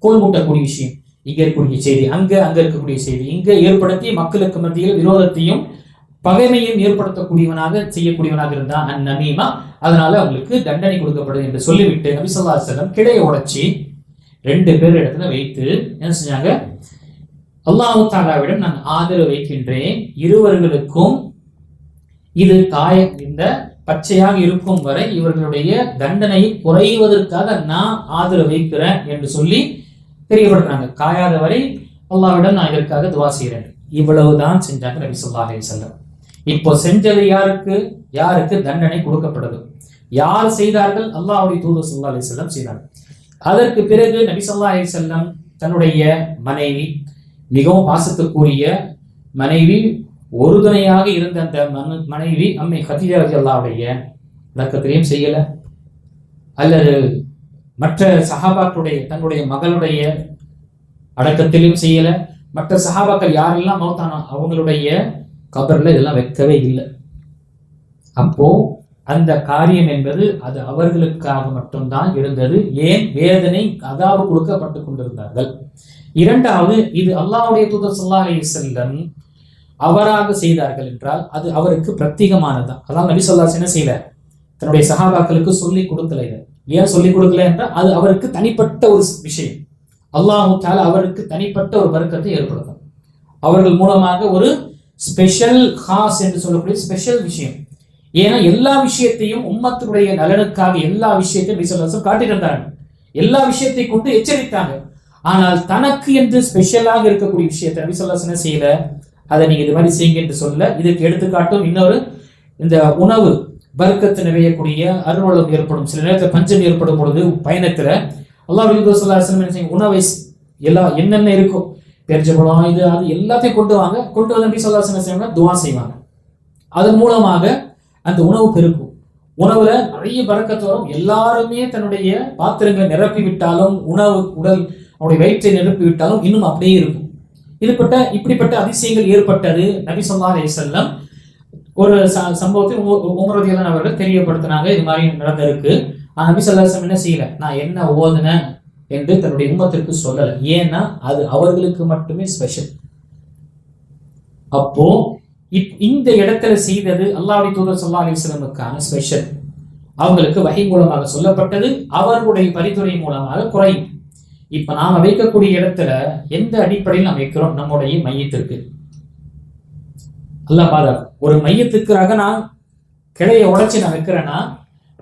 கோல் மூட்டக்கூடிய விஷயம், இங்க இருக்கக்கூடிய செய்தி அங்க இருக்கக்கூடிய செய்தி இங்க ஏற்படுத்தி மக்களுக்கு மத்தியில் விரோதத்தையும் பகைமையும் ஏற்படுத்தக்கூடியவனாக செய்யக்கூடியவனாக இருந்தான் அந்நமீமா. அதனால அவங்களுக்கு தண்டனை கொடுக்கப்படுது என்று சொல்லிவிட்டு நபி ஸல்லல்லாஹு அலைஹி வஸல்லம் கிடையை உடைச்சி 2 பேர் இடத்துல வைத்து என்ன செஞ்சாங்க, அல்லாஹ் தஆலாவிடம் நான் ஆதரவு வைக்கின்றேன், இருவர்களுக்கும் இது இந்த பச்சையாக இருக்கும் வரை இவர்களுடைய தண்டனை குறைவதற்காக நான் ஆதரவு வைக்கிறேன் என்று சொல்லி தெரியப்படுத்துறாங்க. காயாத வரை அல்லாஹ்விடம் நான் இதற்காக துவா செய்கிறேன். இவ்வளவுதான் செஞ்சாங்க நபி ஸல்லல்லாஹு அலைஹி வஸல்லம். இப்போ செஞ்சது யாருக்கு தண்டனை கொடுக்கப்படுது, யார் செய்தார்கள், அல்லாஹ்வுடைய தூதர் ஸல்லல்லாஹு அலைஹி வஸல்லம் செய்தார்கள். அதற்கு பிறகு நபி ஸல்லல்லாஹு அலைஹி வஸல்லம் தன்னுடைய மனைவி, மிகவும் பாசத்துக்குரிய மனைவி, உறுதுணையாக இருந்த அந்த மனைவி அம்மை கதீஜா ரலியல்லாஹுடைய வழக்கத்திலையும் செய்யல, அல்லது மற்ற சஹாபாக்களுடைய தன்னுடைய மகளுடைய அடக்கத்திலையும் செய்யல, மற்ற சஹாபாக்கள் யாரெல்லாம் மௌத்தானோ அவங்களுடைய கபர்ல இதெல்லாம் வைக்கவே இல்லை. அப்போ அந்த காரியம் என்பது அது அவர்களுக்காக மட்டும்தான் இருந்தது. ஏன் வேதனை அதாவது கொடுக்கப்பட்டு கொண்டிருந்தார்கள். இரண்டாவது, இது அல்லாஹ்வுடைய தூதர் ஸல்லல்லாஹு அலைஹி வஸல்லம் அவராக செய்தார்கள் என்றால் அது அவருக்கு பிரத்யேகமானதுதான். அதான் நபி ஸல்லல்லாஹு அலைஹி வஸல்லம் என்ன செய்யல, தன்னுடைய சஹாபாக்களுக்கு சொல்லி கொடுக்கல. ஏன் சொல்லிக் கொடுக்கல என்றால் அது அவருக்கு தனிப்பட்ட ஒரு விஷயம். அல்லாஹ் தஆலா அவருக்கு தனிப்பட்ட ஒரு பரக்கத்தை ஏற்படுத்தும். அவர்கள் மூலமாக ஒரு ஸ்பெஷல் காஸ் என்று சொல்லக்கூடிய ஸ்பெஷல் விஷயம். ஏன்னா எல்லா விஷயத்தையும் உம்மத்தினுடைய நலனுக்காக எல்லா விஷயத்தையும் நபி ஸல்லல்லாஹு அலைஹி வஸல்லம் காட்டியிருந்தாங்க, எல்லா விஷயத்தை கொண்டு எச்சரித்தாங்க. ஆனால் தனக்கு என்று ஸ்பெஷலாக இருக்கக்கூடிய விஷயத்தை நபி ஸல்லல்லாஹு அலைஹி வஸல்லம் செய்யல, அதை நீங்க இது மாதிரி செய்யுங்க என்று சொல்ல. இதுக்கு எடுத்துக்காட்டும் இன்னொரு, இந்த உணவு பர்க்கத்து நிறையக்கூடிய அருள்வளம் ஏற்படும், சில நேரத்தில் பஞ்சம் ஏற்படும் பொழுது பயணத்துல அல்லாஹ்வுடைய தூதர் ஸல்லல்லாஹு அலைஹி வஸல்லம் என்ன செய்யும், உணவை எல்லாம் என்னென்ன இருக்கும், பெருஞ்சபலம் இது அது எல்லாத்தையும் கொண்டு வந்து நபி ஸல்லல்லாஹு அலைஹி வஸல்லம் துஆ செய்வாங்க. அதன் மூலமாக அந்த உணவு பெருக்கும். உணவுல நிறைய பரக்கத்து வரும். எல்லாருமே தன்னுடைய பாத்திரங்களை நிரப்பி விட்டாலும், உணவு உடல் அவருடைய வயிற்றை நிரப்பி விட்டாலும் இன்னும் அப்படியே இருக்கும். இப்படிப்பட்ட அதிசயங்கள் ஏற்பட்டது. நபி ஸல்லல்லாஹு அலைஹி வஸல்லம் ஒரு சம்பவத்தை உமர் ரலியல்லாஹு அன்ஹு அவர்கள் தெரியப்படுத்தினாங்க, இது மாதிரி நடந்திருக்கு. நபி ஸல்லல்லாஹு அலைஹி வஸல்லம் என்ன செய்யல, நான் என்ன ஓதுனேன் என்று தன்னுடைய உம்மத்திற்கு சொல்லல. ஏன்னா அது அவர்களுக்கு மட்டுமே ஸ்பெஷல். அப்போ இந்த இடத்துல செய்தது அல்லாஹ்வுடைய தூதர் ஸல்லல்லாஹு அலைஹி வஸல்லமுக்கான ஸ்பெஷல். அவங்களுக்கு வஹி மூலமாக சொல்லப்பட்டது, அவர்களுடைய பரிந்துரை மூலமாக குறையும். இப்ப நாம வைக்கக்கூடிய இடத்துல எந்த அடிப்படையில் நாம் வைக்கிறோம், நம்முடைய மையத்திற்கு அல்லாஹ் பாதுகாக்கும். ஒரு மையத்துக்காக நான் கிளையை உடைச்சு நான் வைக்கிறேன்னா,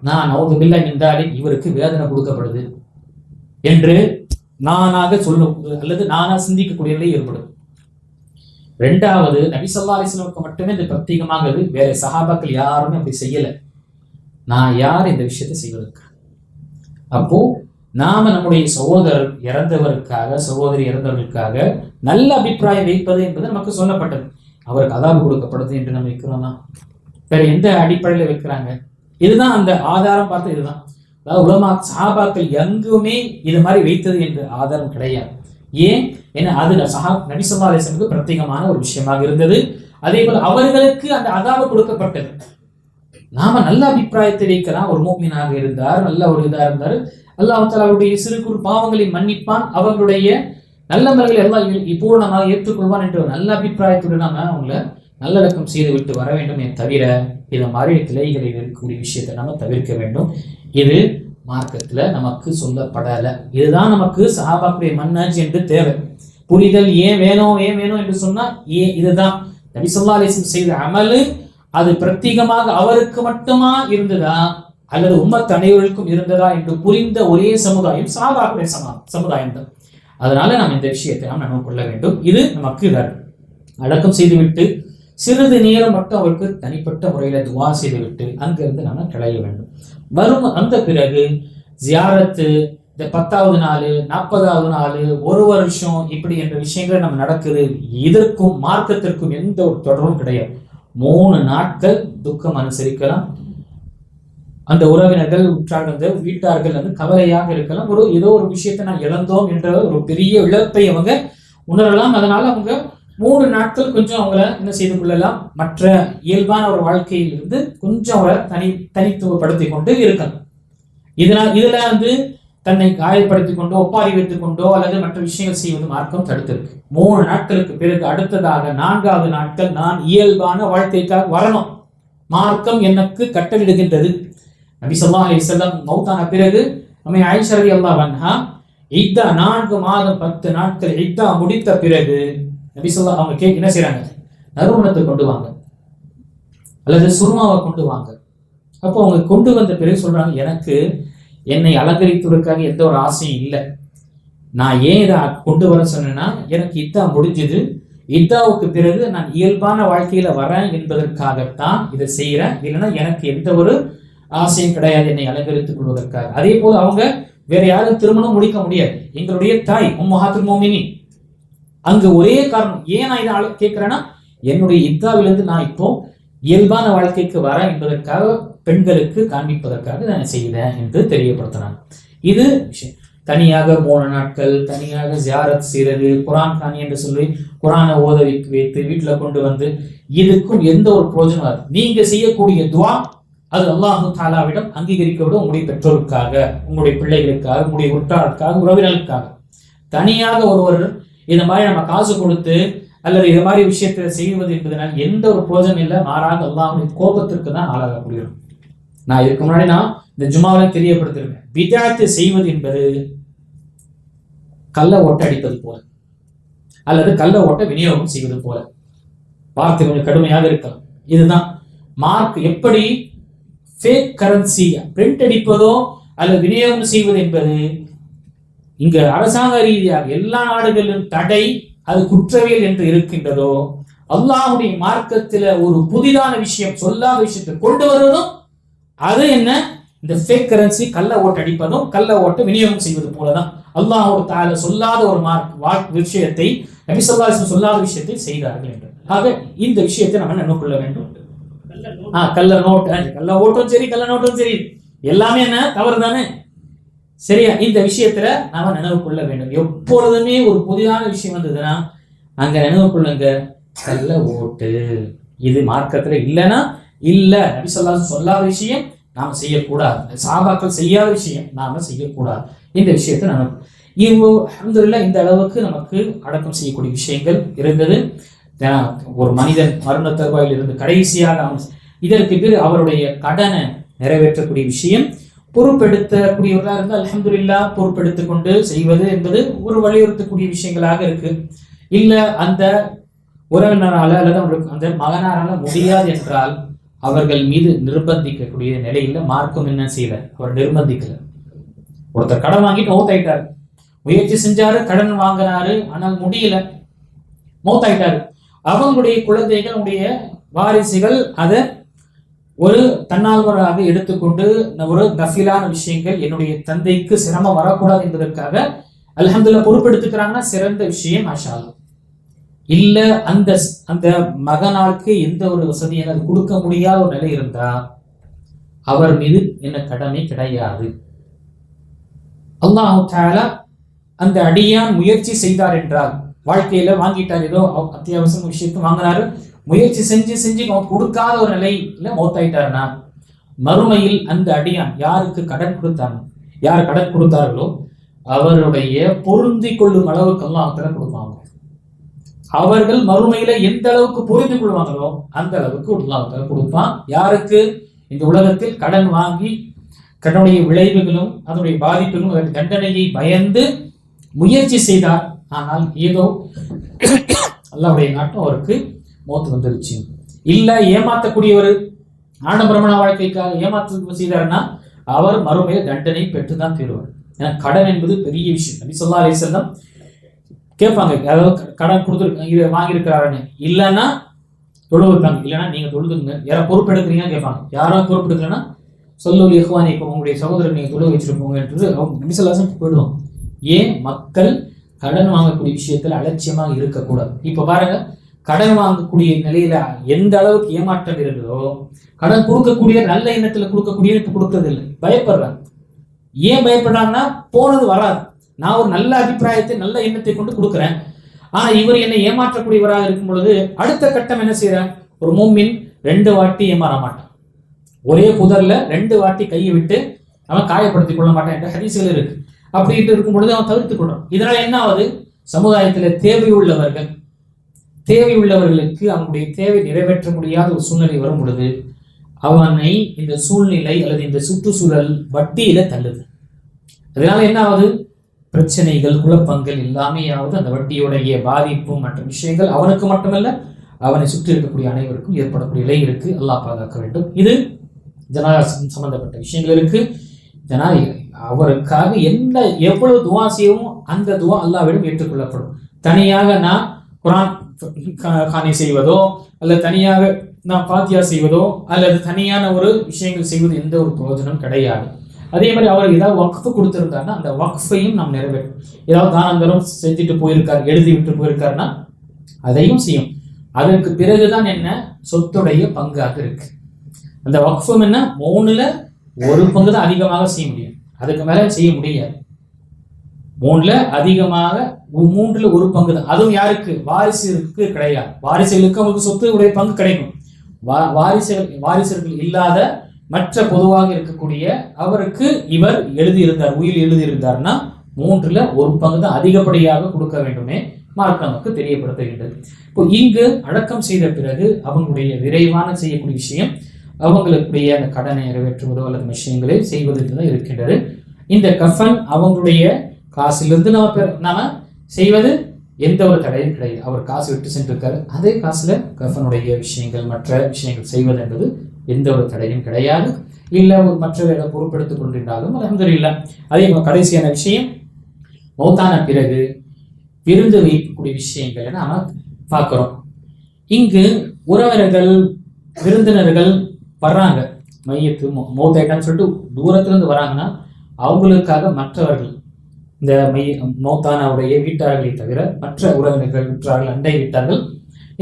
நான் அவுது பில்லாஹி மின் தாலிக், இவருக்கு வேதனை கொடுக்கப்படுது என்று நானாக சொல்லும் அல்லது நானா சிந்திக்கக்கூடிய நிலை ஏற்படும். ரெண்டாவது, நபி ஸல்லல்லாஹு அலைஹி வஸல்லம் மட்டுமே இந்த பிரத்யேகமானது, வேற சஹாபாக்கள் யாருமே அப்படி செய்யல. நான் யார் இந்த விஷயத்தை செய்வதற்கு? அப்போ நாம நம்முடைய சகோதரர் இறந்தவருக்காக, சகோதரி இறந்தவர்களுக்காக நல்ல அபிப்பிராயம் வைப்பது என்பது நமக்கு சொல்லப்பட்டது. அவருக்கு அதாபு கொடுக்கப்படுது என்று நம்ம வைக்கிறோம்னா வேற எந்த அடிப்படையில வைக்கிறாங்க? இதுதான் அந்த ஆதாரம் பார்த்து இதுதான். அதாவது உலமா சஹாபாக்கள் எங்குமே இது மாதிரி வைத்தது என்று ஆதாரம் கிடையாது. ஏன்? ஏன்னா அது நபி ஸல்லல்லாஹு அலைஹி வஸல்லம் பிரத்யேகமான ஒரு விஷயமாக இருந்தது. அதே போல அவர்களுக்கு அந்த அதாபு கொடுக்கப்பட்டது. நாம நல்ல அபிப்பிராயத்தை வைக்கலாம். ஒரு முஃமினாக இருந்தார், நல்ல ஒரு இதா இருந்தார், அல்லாஹ் தஆலா அவருடைய சிறு குறு பாவங்களை மன்னிப்பான், அவர்களுடைய நல்ல முறையில் எல்லாம் பூர்ணமாக ஏற்றுக்கொள்வான் என்ற ஒரு நல்ல அபிப்பிராயத்துடன் நாம அவங்கள நல்லடக்கம் செய்து விட்டு வர வேண்டும் தவிர இதை மாதிரி கிளைகளில் இருக்கக்கூடிய விஷயத்தை நம்ம தவிர்க்க வேண்டும். இது மார்க்கத்துல நமக்கு சொல்லப்படலை. இதுதான் நமக்கு சஹாபாக்குடைய மன்னஜ் என்று தேவை. புரிதல் ஏன் வேணும் என்று சொன்னா இதுதான் நபி ஸல்லல்லாஹு அலைஹி வஸல்லம் செய்த அமலு அது பிரத்யேகமாக அவருக்கு மட்டுமா இருந்ததா அல்லது உம்மத் அனைவருக்கும் இருந்ததா என்று புரிந்த ஒரே சமுதாயம் சஹாபாக்குடைய சமுதாயம் தான். அதனால நாம் இந்த விஷயத்தை நாம் நினைவு கொள்ள வேண்டும். இது நமக்கு அடக்கம் செய்துவிட்டு சிறிது நேரம் மட்டும் அவருக்கு தனிப்பட்ட முறையில துவா செய்துவிட்டு அங்கிருந்து நம்ம கிளைய வேண்டும். வரும் அந்த பிறகு ஜியாரத்து, இந்த 10வது நாள் 40வது நாள் 1 வருஷம் இப்படி என்ற விஷயங்கள் நம்ம நடக்குது. இதற்கும் மார்க்கத்திற்கும் எந்த ஒரு தொடர்பும் கிடையாது. 3 நாட்கள் துக்கம் அனுசரிக்கலாம். அந்த உறவினர்கள் உற்றார்கள் வீட்டார்கள் வந்து கவலையாக இருக்கலாம். ஏதோ ஒரு விஷயத்தை நான் இழந்தோம் என்ற ஒரு பெரிய இழப்பை அவங்க உணரலாம். அதனால அவங்க 3 நாட்கள் கொஞ்சம் அவங்கள என்ன செய்து கொள்ளலாம், மற்ற இயல்பான ஒரு வாழ்க்கையில் இருந்து கொஞ்சம் அவரை தனித்துவப்படுத்தி கொண்டு இருக்கணும். இதுல வந்து தன்னை காயப்படுத்திக் கொண்டோ ஒப்பாரி வைத்துக் கொண்டோ அல்லது மற்ற விஷயங்கள் செய்வது மார்க்கம் தடுத்திருக்கு. 3 நாட்களுக்கு பிறகு அடுத்ததாக 4வது நாட்கள் நான் இயல்பான வாழ்க்கைக்காக வரணும், மார்க்கம் எனக்கு கட்டளிடுகின்றது. நபி ஸல்லல்லாஹு அலைஹி வஸல்லம் மௌத்தான பிறகு அம்மை ஆயிஷா ரலியல்லாஹு அன்ஹா இத்தா 4 மாதம் 10 நாட்கள் இத்தா முடித்த பிறகு நபி ஸல்லல்லாஹு அவங்க என்ன செய்றாங்க, நறுமணத்தை கொண்டு வாங்க அல்லது சுர்மாவை கொண்டு வாங்க. அப்போ அவங்க கொண்டு வந்த பிறகு சொல்றாங்க, எனக்கு என்னை அலங்கரித்துவதற்காக எந்த ஒரு ஆசையும் இல்லை. நான் ஏன் இதை கொண்டு வர சொன்னேன்னா எனக்கு இத்தா முடிஞ்சது, இத்தாவுக்கு பிறகு நான் இயல்பான வாழ்க்கையில வரேன் என்பதற்காகத்தான் இதை செய்யறேன். இல்லைன்னா எனக்கு எந்த ஒரு ஆசையும் கிடையாது என்னை அலங்கரித்துக் கொள்வதற்காக. அதே போல அவங்க வேற யாரும் திருமணம் முடிக்க முடியாது. எங்களுடைய தாய் உம்மஹாத்துல் முஃமினீன் அங்க ஒரே காரணம் ஏன் நான் இதை கேட்கிறேன்னா என்னுடைய இத்தாவிலிருந்து நான் இப்போ இயல்பான வாழ்க்கைக்கு வர என்பதற்காக பெண்களுக்கு காண்பிப்பதற்காக நான் செய்தேன் என்று தெரியப்படுத்தினாங்க. இது விஷயம். தனியாக 3 நாட்கள் தனியாக ஜியாரத் செய்யறது, குரான் காணி என்று சொல்லி குரானை ஓத வைத்து வீட்டுல கொண்டு வந்து இதுக்கும் எந்த ஒரு பிரயோஜனம் வராது. நீங்க செய்யக்கூடிய துவா அது அல்லாஹு தாலாவிடம் அங்கீகரிக்கப்படும். உங்களுடைய பெற்றோருக்காக, உங்களுடைய பிள்ளைகளுக்காக, உங்களுடைய உற்றாருக்காக, உறவினர்களுக்காக. தனியாக ஒருவர் இந்த மாதிரி நம்ம காசு கொடுத்து அல்லது இது மாதிரி விஷயத்தை செய்வது என்பதனால் எந்த ஒரு பிரயோஜனம் இல்லை. மாறாக அல்லாஹ்வுடைய கோபத்திற்கு தான் ஆளாகக்கூடியது. நான் இதுக்கு முன்னாடி இந்த ஜும்மாவில தெரியப்படுத்திருக்கேன். பித்அத் செய்வது என்பது கள்ள ஓட்ட அடிப்பது போல அல்லது கள்ள ஓட்ட விநியோகம் செய்வது போல. வார்த்தை கொஞ்சம் கடுமையாக இருக்கலாம். இதுதான் மார்க். எப்படி ஃபேக் கரன்சி பிரிண்ட் அடிப்பதோ அல்லது விநியோகம் செய்வது என்பது இங்க அரசாங்க ரீதியாக எல்லா நாடுகளிலும் தடை, அது குற்றவியல் என்று இருக்கின்றதோ, அல்லாஹ்வுடைய மார்க்கத்துல ஒரு புதிதான விஷயம் சொல்லாத விஷயத்தை கொண்டு வருவதும் அது என்ன, இந்த ஃபேக் கரன்சி கள்ள ஓட்டு அடிப்பதும் கள்ள ஓட்டு விநியோகம் செய்வது போலதான். அல்லாஹ் தஆலா சொல்லாத ஒரு விஷயத்தை, நபி ஸல்லல்லாஹு அலைஹி வஸல்லம் சொல்லாத விஷயத்தை செய்தார்கள் என்று. ஆக இந்த விஷயத்தை நம்ம நினைவு கொள்ள வேண்டும். கள்ள நோட்டு, கள்ள ஓட்டும் சரி கள்ள நோட்டும் சரி எல்லாமே என்ன தவறு தானே, சரியா? இந்த விஷயத்துல நாம நினைவு கொள்ள வேண்டும். எப்பொழுதுமே ஒரு புதிதான விஷயம் வந்ததுன்னா அங்க நினைவு கொள்ளுங்க, கள்ள ஓட்டு இது மார்க்கத்துல இல்லைன்னா இல்ல. நபி ஸல்லல்லாஹு அலைஹி வஸல்லம் சொல்லாத விஷயம் நாம செய்யக்கூடாது, சஹாபாக்கள் செய்யாத விஷயம் நாம செய்யக்கூடாது. இந்த விஷயத்தை நம்ம அல்ஹம்துலில்லாஹ் இந்த அளவுக்கு நமக்கு அடக்கம் செய்யக்கூடிய விஷயங்கள் இருந்தது. ஒரு மனிதன் மரண தருவாயில் இருந்து கடைசியாக இதற்கு பிறகு அவருடைய கடனை நிறைவேற்றக்கூடிய விஷயம் பொறுப்பெடுத்தக்கூடியவர்களாக இருந்தால் அல்ஹம்துலில்லாஹ் பொறுப்பெடுத்துக் கொண்டு செய்வது என்பது ஒரு வலியுறுத்தக்கூடிய விஷயங்களாக இருக்கு. இல்ல அந்த உறவினரால அல்லது அந்த மகனாரால முடியாது என்றால் அவர்கள் மீது நிர்பந்திக்கக்கூடிய நிலையில மார்க்கம் என்ன செய்யல, அவர் நிர்பந்திக்கல. ஒருத்தர் கடன் வாங்கிட்டு மௌத்தாயிட்டாரு, முயற்சி செஞ்சாரு, கடன் வாங்கினாரு, ஆனால் முடியல, மௌத்தாயிட்டாரு. அவங்களுடைய குழந்தைகளுடைய வாரிசுகள் அதை ஒரு தன்னால்வராக எடுத்துக்கொண்டு ஒரு நஃபிலான விஷயங்கள், என்னுடைய தந்தைக்கு சிரமம் வரக்கூடாது என்பதற்காக அல்ஹம்துலில்லாஹ் பொறுப்பெடுத்துக்கிறாங்கன்னா சிறந்த விஷயம், மாஷா அல்லாஹ். இல்ல அந்த அந்த மகனாருக்கு எந்த ஒரு வசதியும் அது கொடுக்க முடியாத ஒரு நிலை இருந்தா அவர் மீது என்ன கடமை கிடையாது. அல்லாஹ் தஆலா அந்த அடியான் முயற்சி செய்தார் என்றால், வாழ்க்கையில வாங்கிட்டார், ஏதோ அத்தியாவசிய விஷயத்தை வாங்கினாரு, முயற்சி செஞ்சு கொடுக்காத ஒரு நிலையில மௌத்தாயிட்டாருன்னா மறுமையில் அந்த அடியான் யாருக்கு கடன் கொடுத்தாங்க, யார் கடன் கொடுத்தார்களோ அவருடைய பொருந்தி கொள்ளும் அளவுக்கு அல்லாஹ் கொடுப்பாங்க. அவர்கள் மறுமையில எந்த அளவுக்கு புரிந்து கொள்வாங்களோ அந்த அளவுக்கு அல்லாஹ் கொடுப்பான். யாருக்கு? இந்த உலகத்தில் கடன் வாங்கி கடனுடைய விளைவுகளும் அதனுடைய பாதிப்புகளும் அதன் தண்டனையை பயந்து முயற்சி செய்தார். ஆனால் ஏதோ அல்லாஹ்வுடைய நாட்டம் அவருக்கு மௌத் வந்துருச்சு. இல்ல ஏமாற்றக்கூடியவர் ஆடம்பரமான வாழ்க்கைக்காக ஏமாற்று செய்தார்னா அவர் மறுமையில தண்டனை பெற்றுதான் தீருவார். ஏன்னா கடன் என்பது பெரிய விஷயம். நபி ஸல்லல்லாஹு அலைஹி வஸல்லம் கேட்பாங்க, யாராவது கடன் கொடுத்து வாங்கியிருக்கிறாருன்னு. இல்லைன்னா தொழு வைப்பாங்க, இல்லைன்னா நீங்க தொழுதுங்க. யாரா பொறுப்பெடுக்கிறீங்கன்னு கேட்பாங்க. யாராவது பொறுப்பெடுக்கலன்னா சொல்லு இஹ்வானி, இப்போ உங்களுடைய சகோதரர் நீங்க தொழு வச்சிருப்போங்கன்றது அவங்க நபி ஸல்லல்லாஹு அலைஹி வஸல்லம் போயிடுவோம். ஏன்? மக்கள் கடன் வாங்கக்கூடிய விஷயத்துல அலட்சியமாக இருக்கக்கூடாது. இப்ப பாருங்க, கடன் வாங்கக்கூடிய நிலையில எந்த அளவுக்கு ஏமாற்றம் இருக்குதோ, கடன் கொடுக்கக்கூடிய நல்ல எண்ணத்துல கொடுக்கக்கூடிய இப்ப கொடுக்கறது இல்லை, பயப்படுறாங்க. ஏன் பயப்படுறாங்கன்னா போனது வராது. நான் ஒரு நல்ல அபிப்பிராயத்தை நல்ல எண்ணத்தை கொண்டு கொடுக்குறேன், ஆனா இவர் என்னை ஏமாற்றக்கூடியவராக இருக்கும் பொழுது அடுத்த கட்டம் என்ன செய்யறேன்? ஒரு மூமின் 2 வாட்டி ஏமாற மாட்டான். ஒரே புதர்ல 2 வாட்டி கையை விட்டு அவன் காயப்படுத்திக் கொள்ள மாட்டான் என்ற ஹதீஸ்கள் இருக்கு. அப்படின்ட்டு இருக்கும் பொழுது அவன் தவிர்த்துக் கொள்றான். இதனால என்ன ஆகுது? சமுதாயத்துல தேவையுள்ளவர்களுக்கு அவனுடைய தேவை நிறைவேற்ற முடியாத ஒரு சூழ்நிலை வரும் பொழுது அவனை இந்த சூழ்நிலை அல்லது இந்த சுற்றுச்சூழல் வட்டியில தள்ளுது. அதனால என்ன ஆகுது? பிரச்சனைகள், குழப்பங்கள் எல்லாமே ஆகுது. அந்த வட்டியுடைய பாதிப்பும் மற்ற விஷயங்கள் அவனுக்கு மட்டுமல்ல, அவனை சுற்றி இருக்கக்கூடிய அனைவருக்கும் ஏற்படக்கூடிய நிலை இருக்கு. அல்லாஹ் பாதுகாக்க வேண்டும். இது ஜனாதா சம்பந்தப்பட்ட விஷயங்கள் இருக்கு. அவருக்காக எவ்வளவு துவா செய்யவும் அந்த துவா அல்லாஹ்விடம் ஏற்றுக்கொள்ளப்படும். தனியாக நான் குர்ஆன் காணி செய்வதோ அல்லது தனியாக நான் பாத்தியா செய்வதோ அல்லது தனியான ஒரு விஷயங்கள் செய்வது எந்த ஒரு பிரயோஜனம் கிடையாது. அதே மாதிரி அவர் ஏதாவது வக்ஃப் கொடுத்திருந்தாருன்னா அந்த வக்ஃபையும் நாம் நிறைவேற்றும். ஏதாவது தானந்தரம் செஞ்சுட்டு போயிருக்காரு, எழுதி விட்டு போயிருக்காருன்னா அதையும் செய்யும். அதற்கு பிறகுதான் என்ன? சொத்துடைய பங்காக இருக்கு. அந்த வக்ஃபம் என்ன? 3ல் 1 பங்கு தான் அதிகமாக செய்ய முடியும், அதுக்கு மேல செய்ய முடியாது. 3ல் அதிகமாக 3ல் 1 பங்கு தான். அதுவும் யாருக்கு? வாரிசுக்கு கிடையாது. வாரிசுகளுக்கு அவங்களுக்கு சொத்து உடைய பங்கு கிடைக்கும். வாரிசுகள் இல்லாத மற்ற பொதுவாக இருக்கக்கூடிய அவருக்கு இவர் எழுதியிருந்தார், உயில் எழுதியிருந்தார்னா 3ல் 1 பங்கு தான் அதிகப்படியாக கொடுக்க வேண்டுமே மார்க் நமக்கு தெரியப்படுத்துகின்றது. இப்போ இங்கு அடக்கம் செய்த பிறகு அவங்களுடைய விரைவான செய்யக்கூடிய விஷயம் அவங்களுடைய அந்த கடனை நிறைவேற்றுவதோ அல்லது விஷயங்களை செய்வது தான் இருக்கின்றது. இந்த கஃபன் அவங்களுடைய காசிலிருந்து நாம செய்வது எந்த ஒரு தடையும் கிடையாது. அவர் காசு விட்டு சென்றிருக்காரு, அதே காசுல கஃபனுடைய விஷயங்கள் மற்ற விஷயங்கள் செய்வது என்பது எந்த ஒரு தடையும் கிடையாது. இல்லை மற்றவர்களை பொறுப்பெடுத்துக் கொண்டிருந்தாலும் அல்ஹம்துலில்லாஹ். அதே கடைசியான விஷயம், மௌத்தான பிறகு விருந்து வைக்கக்கூடிய விஷயங்களை நாம பார்க்கிறோம். இங்கு உறவினர்கள் விருந்தினர்கள் வர்றாங்க, மையத்து மௌத்தாயிட்டான்னு சொல்லிட்டு தூரத்துல இருந்து வராங்கன்னா அவங்களுக்காக மற்றவர்கள் இந்த மௌத்தானவுடைய வீட்டார்களை தவிர மற்ற உறவினர்கள், விற்றார்கள், அண்டை வீட்டார்கள்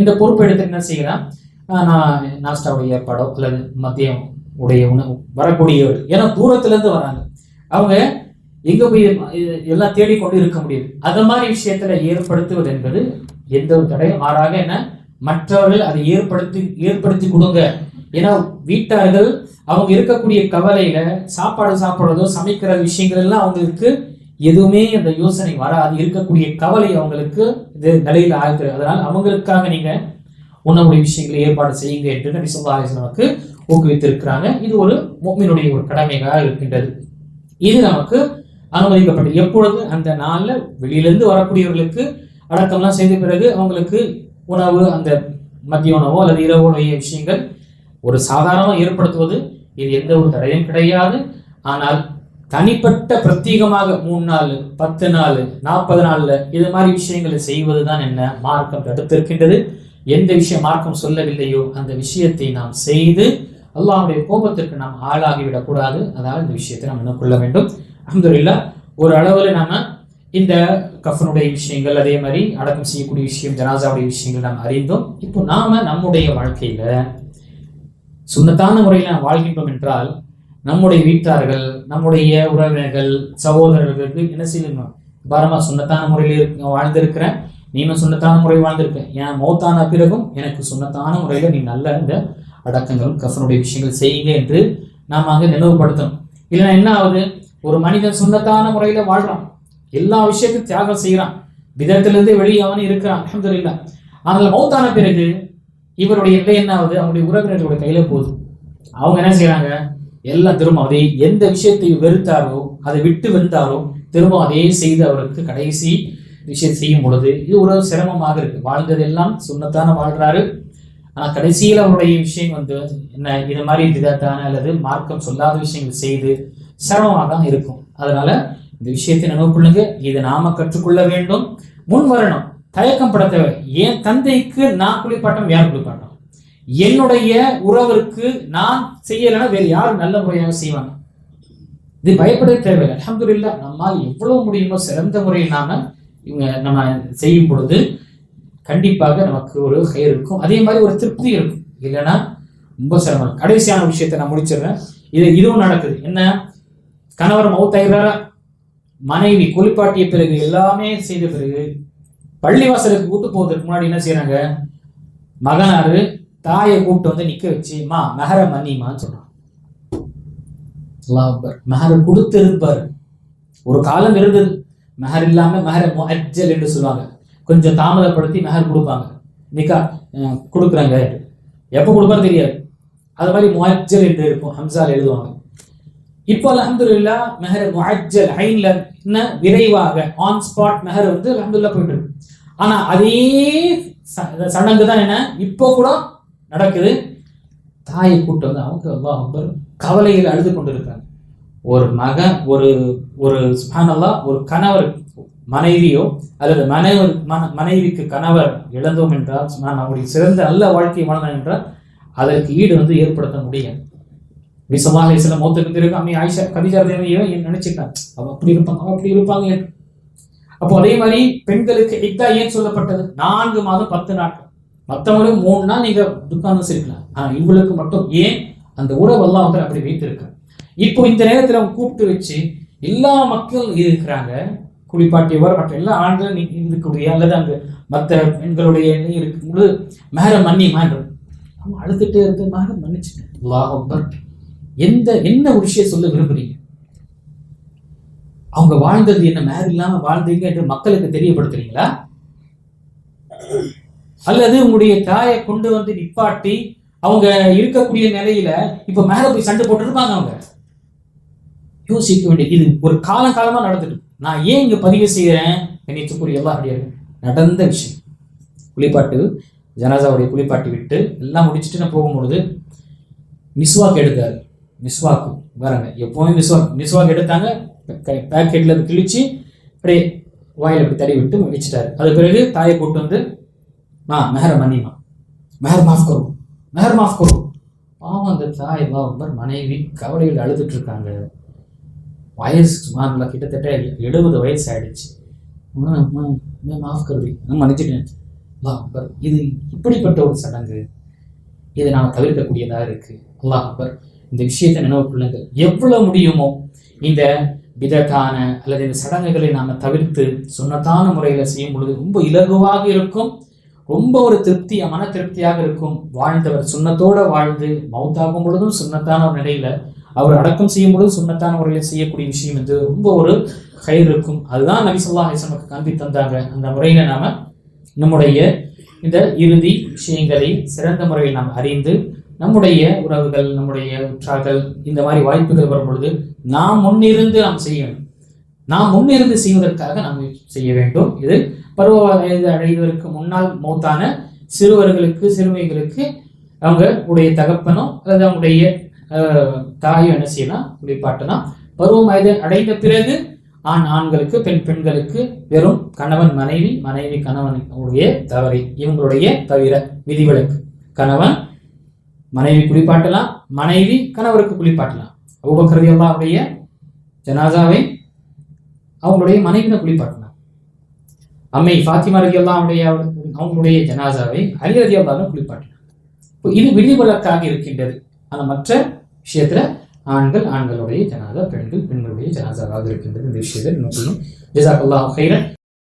இந்த பொறுப்பெடுத்து என்ன செய்யலாம்? நான் நாஸ்டாவுடைய ஏற்பாடோ அல்லது மதியம் உடைய உணவு வரக்கூடியவர்கள், ஏன்னா தூரத்துல இருந்து வராங்க, அவங்க எங்க போய் எல்லாம் தேடிக்கொண்டு இருக்க முடியுது. அது மாதிரி விஷயத்துல ஏற்படுத்துவது என்பது எந்த ஒரு தடையும் மாறாக என்ன மற்றவர்கள் அதை ஏற்படுத்தி கொடுங்க. ஏன்னா வீட்டார்கள் அவங்க இருக்கக்கூடிய கவலையில சாப்பாடு சாப்பிட்றதோ சமைக்கிற விஷயங்கள் எல்லாம் அவங்களுக்கு எதுவுமே அந்த யோசனை வராது. இருக்கக்கூடிய கவலை அவங்களுக்கு இது நிலையில ஆகுது. அதனால் அவங்களுக்காக நீங்க உணவுடைய விஷயங்களை ஏற்பாடு செய்யுங்க என்று நபி ஸல்லல்லாஹு அலைஹி வஸல்லம் நமக்கு ஊக்குவித்திருக்கிறாங்க. இது ஒரு முஃமினுடைய ஒரு கடமையாக இருக்கின்றது. இது நமக்கு அனுமதிக்கப்பட்டது. எப்பொழுது? அந்த நாள்ல வெளியிலிருந்து வரக்கூடியவர்களுக்கு அடக்கம்லாம் செய்த பிறகு அவங்களுக்கு உணவு, அந்த மதிய உணவோ அல்லது இரவுடைய விஷயங்கள் ஒரு சாதாரணமாக ஏற்படுத்துவது இது எந்த ஒரு தடையும் கிடையாது. ஆனால் தனிப்பட்ட பிரத்யேகமாக 3 நாள் 10 நாள் 40 நாள்ல இது மாதிரி விஷயங்களை செய்வது தான் என்ன மார்க்கம் தடுத்திருக்கின்றது. எந்த விஷயம் மார்க்கம் சொல்லவில்லையோ அந்த விஷயத்தை நாம் செய்து அல்லாஹ்வுடைய கோபத்திற்கு நாம் ஆளாகிவிடக் கூடாது. அதனால் இந்த விஷயத்தை நாம் என்ன கொள்ள வேண்டும். அல்ஹம்துலில்லாஹ் ஒரு அளவில் நாம இந்த கஃனுடைய விஷயங்கள் அதே மாதிரி அடக்கம் செய்யக்கூடிய விஷயம் ஜனாசாவுடைய விஷயங்கள் நாம் அறிந்தோம். இப்போ நாம நம்முடைய வாழ்க்கையில சுன்னத்தான முறையில் நாம் வாழ்கின்றோம் என்றால் நம்முடைய வீட்டார்கள், நம்முடைய உறவினர்கள், சகோதரர்களுக்கு என்ன செய்யணும்? பாரமா சுன்னத்தான முறையில் வாழ்ந்திருக்கிறேன், நீனும் சுன்னத்தான முறையில் வாழ்ந்திருக்க, என் மௌத்தான பிறகும் எனக்கு சுன்னத்தான முறையில் நீ நல்ல இந்த அடக்கங்களும் கஃனுடைய விஷயங்கள் செய்யுங்க என்று நாம் அங்கே நினைவுபடுத்தணும். இல்லைன்னா என்ன ஆகுது? ஒரு மனிதன் சுன்னத்தான முறையில் வாழ்றான், எல்லா விஷயத்தையும் தியாகம் செய்யறான், விதத்திலிருந்து வெளியே அவன் இருக்கிறான், அல்ஹம்துலில்லாஹ். ஆனால் மௌத்தான பிறகு இவருடைய நிலை என்ன ஆகுது? அவங்களுடைய உறவினர்களுடைய கையில போகுது. அவங்க என்ன செய்யறாங்க? எல்லாம் திரும்ப அதே, எந்த விஷயத்தை வெறுத்தாரோ அதை விட்டு வந்தாரோ திரும்ப அதே செய்து அவருக்கு கடைசி விஷயம் செய்யும் பொழுது இது ஒரு சிரமமாக இருக்கு. வாழ்ந்ததெல்லாம் சுன்னத்தான வாழ்றாரு, ஆனா கடைசியில் அவருடைய விஷயம் என்ன, இது மாதிரி விதத்தான அல்லது மார்க்கம் சொல்லாத விஷயங்கள் செய்து சிரமமாக தான் இருக்கும். அதனால இந்த விஷயத்தை நினைவு கொள்ளுங்க, இதை நாம கற்றுக்கொள்ள வேண்டும், முன் வரணும், தயக்கம் பட தேவை. என் தந்தைக்கு நான் குளிப்பாட்டம், யார் குளிப்பாட்டம்? என்னுடைய உறவிற்கு நான் செய்யலைன்னா வேறு யாரும் நல்ல முறையாக செய்வாங்க? இது பயப்பட தேவையில்லை. அல்ஹம்துலில்லாஹ், நம்மால் எவ்வளவு முடியுமோ சிறந்த முறையில் நம்ம செய்யும் பொழுது கண்டிப்பாக நமக்கு ஒரு கயிறு இருக்கும், அதே மாதிரி ஒரு திருப்தி இருக்கும். இல்லைன்னா ரொம்ப சிரமம். கடைசியான விஷயத்தை நான் முடிச்சிடுறேன். இதுவும் நடக்குது. என்ன? கணவர் மௌத்தாயிடுறாரா, மனைவி குளிப்பாட்டிய பிறகு எல்லாமே செய்த பிறகு பள்ளிவாசலுக்கு கூட்டு போவதற்கு முன்னாடி என்ன செய்யறாங்க? மகனாரு தாயை கூப்பிட்டு வந்து நிக்க வச்சு, மா மெஹர மன்னிமான்னு சொல்றான். மெஹர் கொடுத்து இருப்பாரு. ஒரு காலம் இருந்தது மெஹர் இல்லாம மெஹர முஅஜ்ஜல் என்று சொல்லுவாங்க, கொஞ்சம் தாமதப்படுத்தி மெஹர் கொடுப்பாங்க. நிக்கா கொடுக்குறாங்க, எப்போ கொடுப்பாரு தெரியாது. அது மாதிரி முஅஜ்ஜல் என்று இருக்கும், ஹம்சால் எழுதுவாங்க. இப்போ அல்ஹம்துலில்லாஹ் மெஹர் முஅஜ்ஜல் ஐன்ல என்ன விரைவாக ஆன் ஸ்பாட் மெஹர் அல்ஹம்துலில்லாஹ் போயிட்டு இருக்கு. ஆனா அதே சடங்கு தான் என்ன இப்போ கூட நடக்குது. தாயை கூட்டு வந்து அவங்க அல்லாஹ் அக்பர் கவலையில் அழுது கொண்டிருக்காங்க. ஒரு மகன் ஒரு சுப்ஹானல்லாஹ், ஒரு கணவர் மனைவியோ அல்லது மனைவிக்கு கணவர் இழந்தோம் என்றால், அவருடைய சிறந்த நல்ல வாழ்க்கை வாழ்ந்தோம் என்றால் அதற்கு ஈடு ஏற்படுத்த முடியாது. ஸல்லல்லாஹு அலைஹி வஸல்லம் மௌத்துக்கு பிறகு அம்மி ஆயிஷா கதீஜா ரலியல்லாஹு அன்ஹா நினைச்சிட்டாங்க, அவ அப்படி இருப்பாங்க. அப்போ அதே மாதிரி பெண்களுக்கு இத்தா ஏன் சொல்லப்பட்டது? 4 மாதம் 10 நாட்கள். மற்றவங்களுக்கு 3 நாள் நீங்க துக்கான வச்சிருக்கலாம், ஆனா இவங்களுக்கு மட்டும் ஏன் அந்த உறவு அல்லாஹ் அப்படி வைத்திருக்க. இப்போ இந்த நேரத்தில் அவங்க கூப்பிட்டு வச்சு எல்லா மக்களும் இருக்கிறாங்க, குளிப்பாட்டியவர் மற்ற எல்லா ஆண்களும் இருக்கக்கூடிய அல்லது அங்கு மற்ற பெண்களுடைய இருக்கும்போது மேர மன்னிமான்ற அவங்க அழுதுட்டே இருக்கு, மேர மன்னிச்சுட்டேன். அல்லாஹ் அக்பர். என்ன ஒரு விஷயம் சொல்ல விரும்புறீங்க? அவங்க வாழ்ந்தது என்ன, மேர இல்லாம வாழ்ந்தீங்க என்று மக்களுக்கு தெரியப்படுத்துறீங்களா? அல்லது உங்களுடைய தாயை கொண்டு வந்து நிப்பாட்டி அவங்க இருக்கக்கூடிய நிலையில இப்ப மேல போய் சண்டை போட்டு இருப்பாங்க? அவங்க யோசிக்க வேண்டிய இது ஒரு காலமா நடந்துட்டு. நான் ஏன் இங்க பதிவு செய்யறேன்? நினைத்துக்குரிய எல்லாம் அப்படியாது நடந்த விஷயம். குளிப்பாட்டு, ஜனாசாவுடைய குளிப்பாட்டி விட்டு எல்லாம் முடிச்சுட்டு நான் போகும்பொழுது மிஸ்வாக் எடுத்தாரு. மிஸ்வாக்கு பாருங்க, எப்பவுமே மிஸ்வாக் எடுத்தாங்க, பேக்கெட்ல கிழிச்சு அப்படியே வாயில அப்படி தடவி விட்டு வச்சுட்டாரு. அது பிறகு தாயை கூட்டு வந்து மெஹர மன்னிமா, மெஹர் மாஃப் கரும். பாவம் அந்த தாய் மனைவி கவலையில் அழுதுட்டு இருக்காங்க. வயசு சுமார் கிட்டத்தட்ட 70 வயசு ஆயிடுச்சு. மாஃப் கருதி நான் மன்னிச்சுட்டேன். இது இப்படிப்பட்ட ஒரு சடங்கு, இதை நாம் தவிர்க்கக்கூடியதாக இருக்கு. அல்லாஹ் அக்பர். இந்த விஷயத்தை நினைவு கொள்ளுங்கள். எவ்வளவு முடியுமோ இந்த பிதத்தான அல்லது இந்த சடங்குகளை நாம தவிர்த்து சுன்னத்தான முறையில செய்யும் பொழுது ரொம்ப இலகுவாக இருக்கும், ரொம்ப ஒரு மன திருப்தியாக இருக்கும். வாழ்ந்தவர் சுன்னத்தோட வாழ்ந்து மௌத்தாகும் பொழுதும் சுன்னத்தான ஒரு நிலையில அவர் அடக்கம் செய்யும் பொழுது சுன்னத்தான முறையில் செய்யக்கூடிய விஷயம் என்று ரொம்ப ஒரு கயிறு இருக்கும். அதுதான் நபி ஸல்லல்லாஹு அலைஹி வஸல்லம் காண்பி தந்தாங்க. அந்த முறையில நாம நம்முடைய இந்த இறுதி விஷயங்களை சிறந்த முறையில் நாம் அறிந்து நம்முடைய உறவுகள், நம்முடைய உற்றார்கள் இந்த மாதிரி வாய்ப்புகள் வரும் பொழுது நாம் முன்னிருந்து நாம் செய்ய வேண்டும். நாம் முன்னிருந்து செய்வதற்காக நாம் செய்ய வேண்டும். இது பருவ வயது அடைவதற்கு முன்னால் மௌத்தான சிறுவர்களுக்கு அவங்க உடைய தகப்பனோ அல்லது அவங்களுடைய தாயோ என்ன செய்யலாம், குளிப்பாட்டலாம். பருவம் வயது அடைந்த பிறகு ஆண்களுக்கு பெண்களுக்கு வெறும் கணவன் மனைவி கணவனுடைய தவறை இவங்களுடைய தவிர விதிவிலக்கு. கணவன் மனைவி குளிப்பாட்டலாம், மனைவி கணவருக்கு குளிப்பாட்டலாம். அபூபக்கர் ரலியல்லாஹுடைய ஜனாசாவை அவங்களுடைய மனைவியை குளிப்பாட்டலாம். அம்மை ஃபாத்திமா ரலியல்லாஹுடைய அவங்களுடைய ஜனாசாவை அலி ரலியல்லாஹு குளிப்பாட்டலாம். இது விதிவிலக்காக இருக்கின்றது. ஆனால் மற்ற விஷயத்துல ஆண்களுடைய ஜனாசா, பெண்களுடைய ஜனாசாவாக இருக்கின்றது. இந்த விஷயத்தில் ஜஸாக்கல்லாஹு கைரன்.